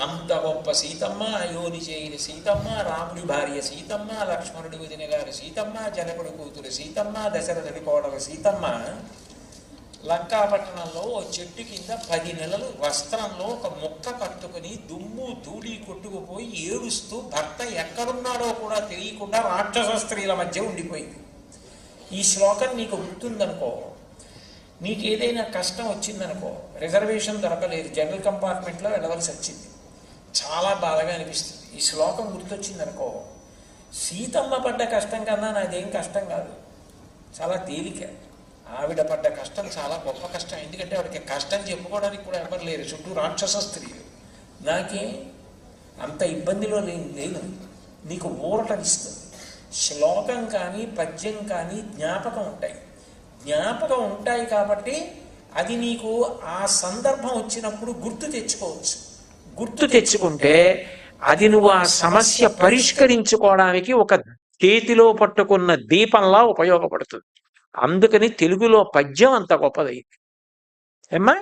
అంత గొప్ప సీతమ్మ, అయోని చేయని సీతమ్మ, రాముడి భార్య సీతమ్మ, లక్ష్మణుడి వదిన గారి సీతమ్మ, జనకుడి కూతురు సీతమ్మ, దశరథుడి కోడల సీతమ్మ లంకాపట్టణంలో ఓ చెట్టు కింద 10 నెలలు వస్త్రంలో ఒక ముక్క కట్టుకుని దుమ్ము ధూళి కొట్టుకుపోయి ఏడుస్తూ భర్త ఎక్కడున్నాడో కూడా తెలియకుండా రాక్షస స్త్రీల మధ్య ఉండిపోయింది. ఈ శ్లోకం నీకు గుర్తుందనుకో, నీకు ఏదైనా కష్టం వచ్చిందనుకో, రిజర్వేషన్ దొరకలేదు, జనరల్ కంపార్ట్మెంట్లో వెళ్ళవలసి వచ్చింది, చాలా బాధగా అనిపిస్తుంది. ఈ శ్లోకం గుర్తొచ్చిందనుకో, సీతమ్మ పడ్డ కష్టం కన్నా నాదేం కష్టం కాదు, చాలా తేలిక. ఆవిడ పడ్డ కష్టం చాలా గొప్ప కష్టం. ఎందుకంటే ఆవిడకి కష్టం చెప్పుకోవడానికి కూడా ఎవరు లేరు, చుట్టూ రాక్షస స్త్రీలు. నాకే అంత ఇబ్బందిలో లేను. నీకు ఊరటనిస్తుంది. శ్లోకం కానీ పద్యం కానీ జ్ఞాపకం ఉంటాయి. జ్ఞాపకం ఉంటాయి కాబట్టి అది నీకు ఆ సందర్భం వచ్చినప్పుడు గుర్తు తెచ్చుకోవచ్చు. గుర్తు తెచ్చుకుంటే అది నువ్వు ఆ సమస్య పరిష్కరించుకోవడానికి ఒక చేతిలో పట్టుకున్న దీపంలా ఉపయోగపడుతుంది. అందుకని తెలుగులో పద్యం అంత గొప్పదైంది. ఏమ్మా?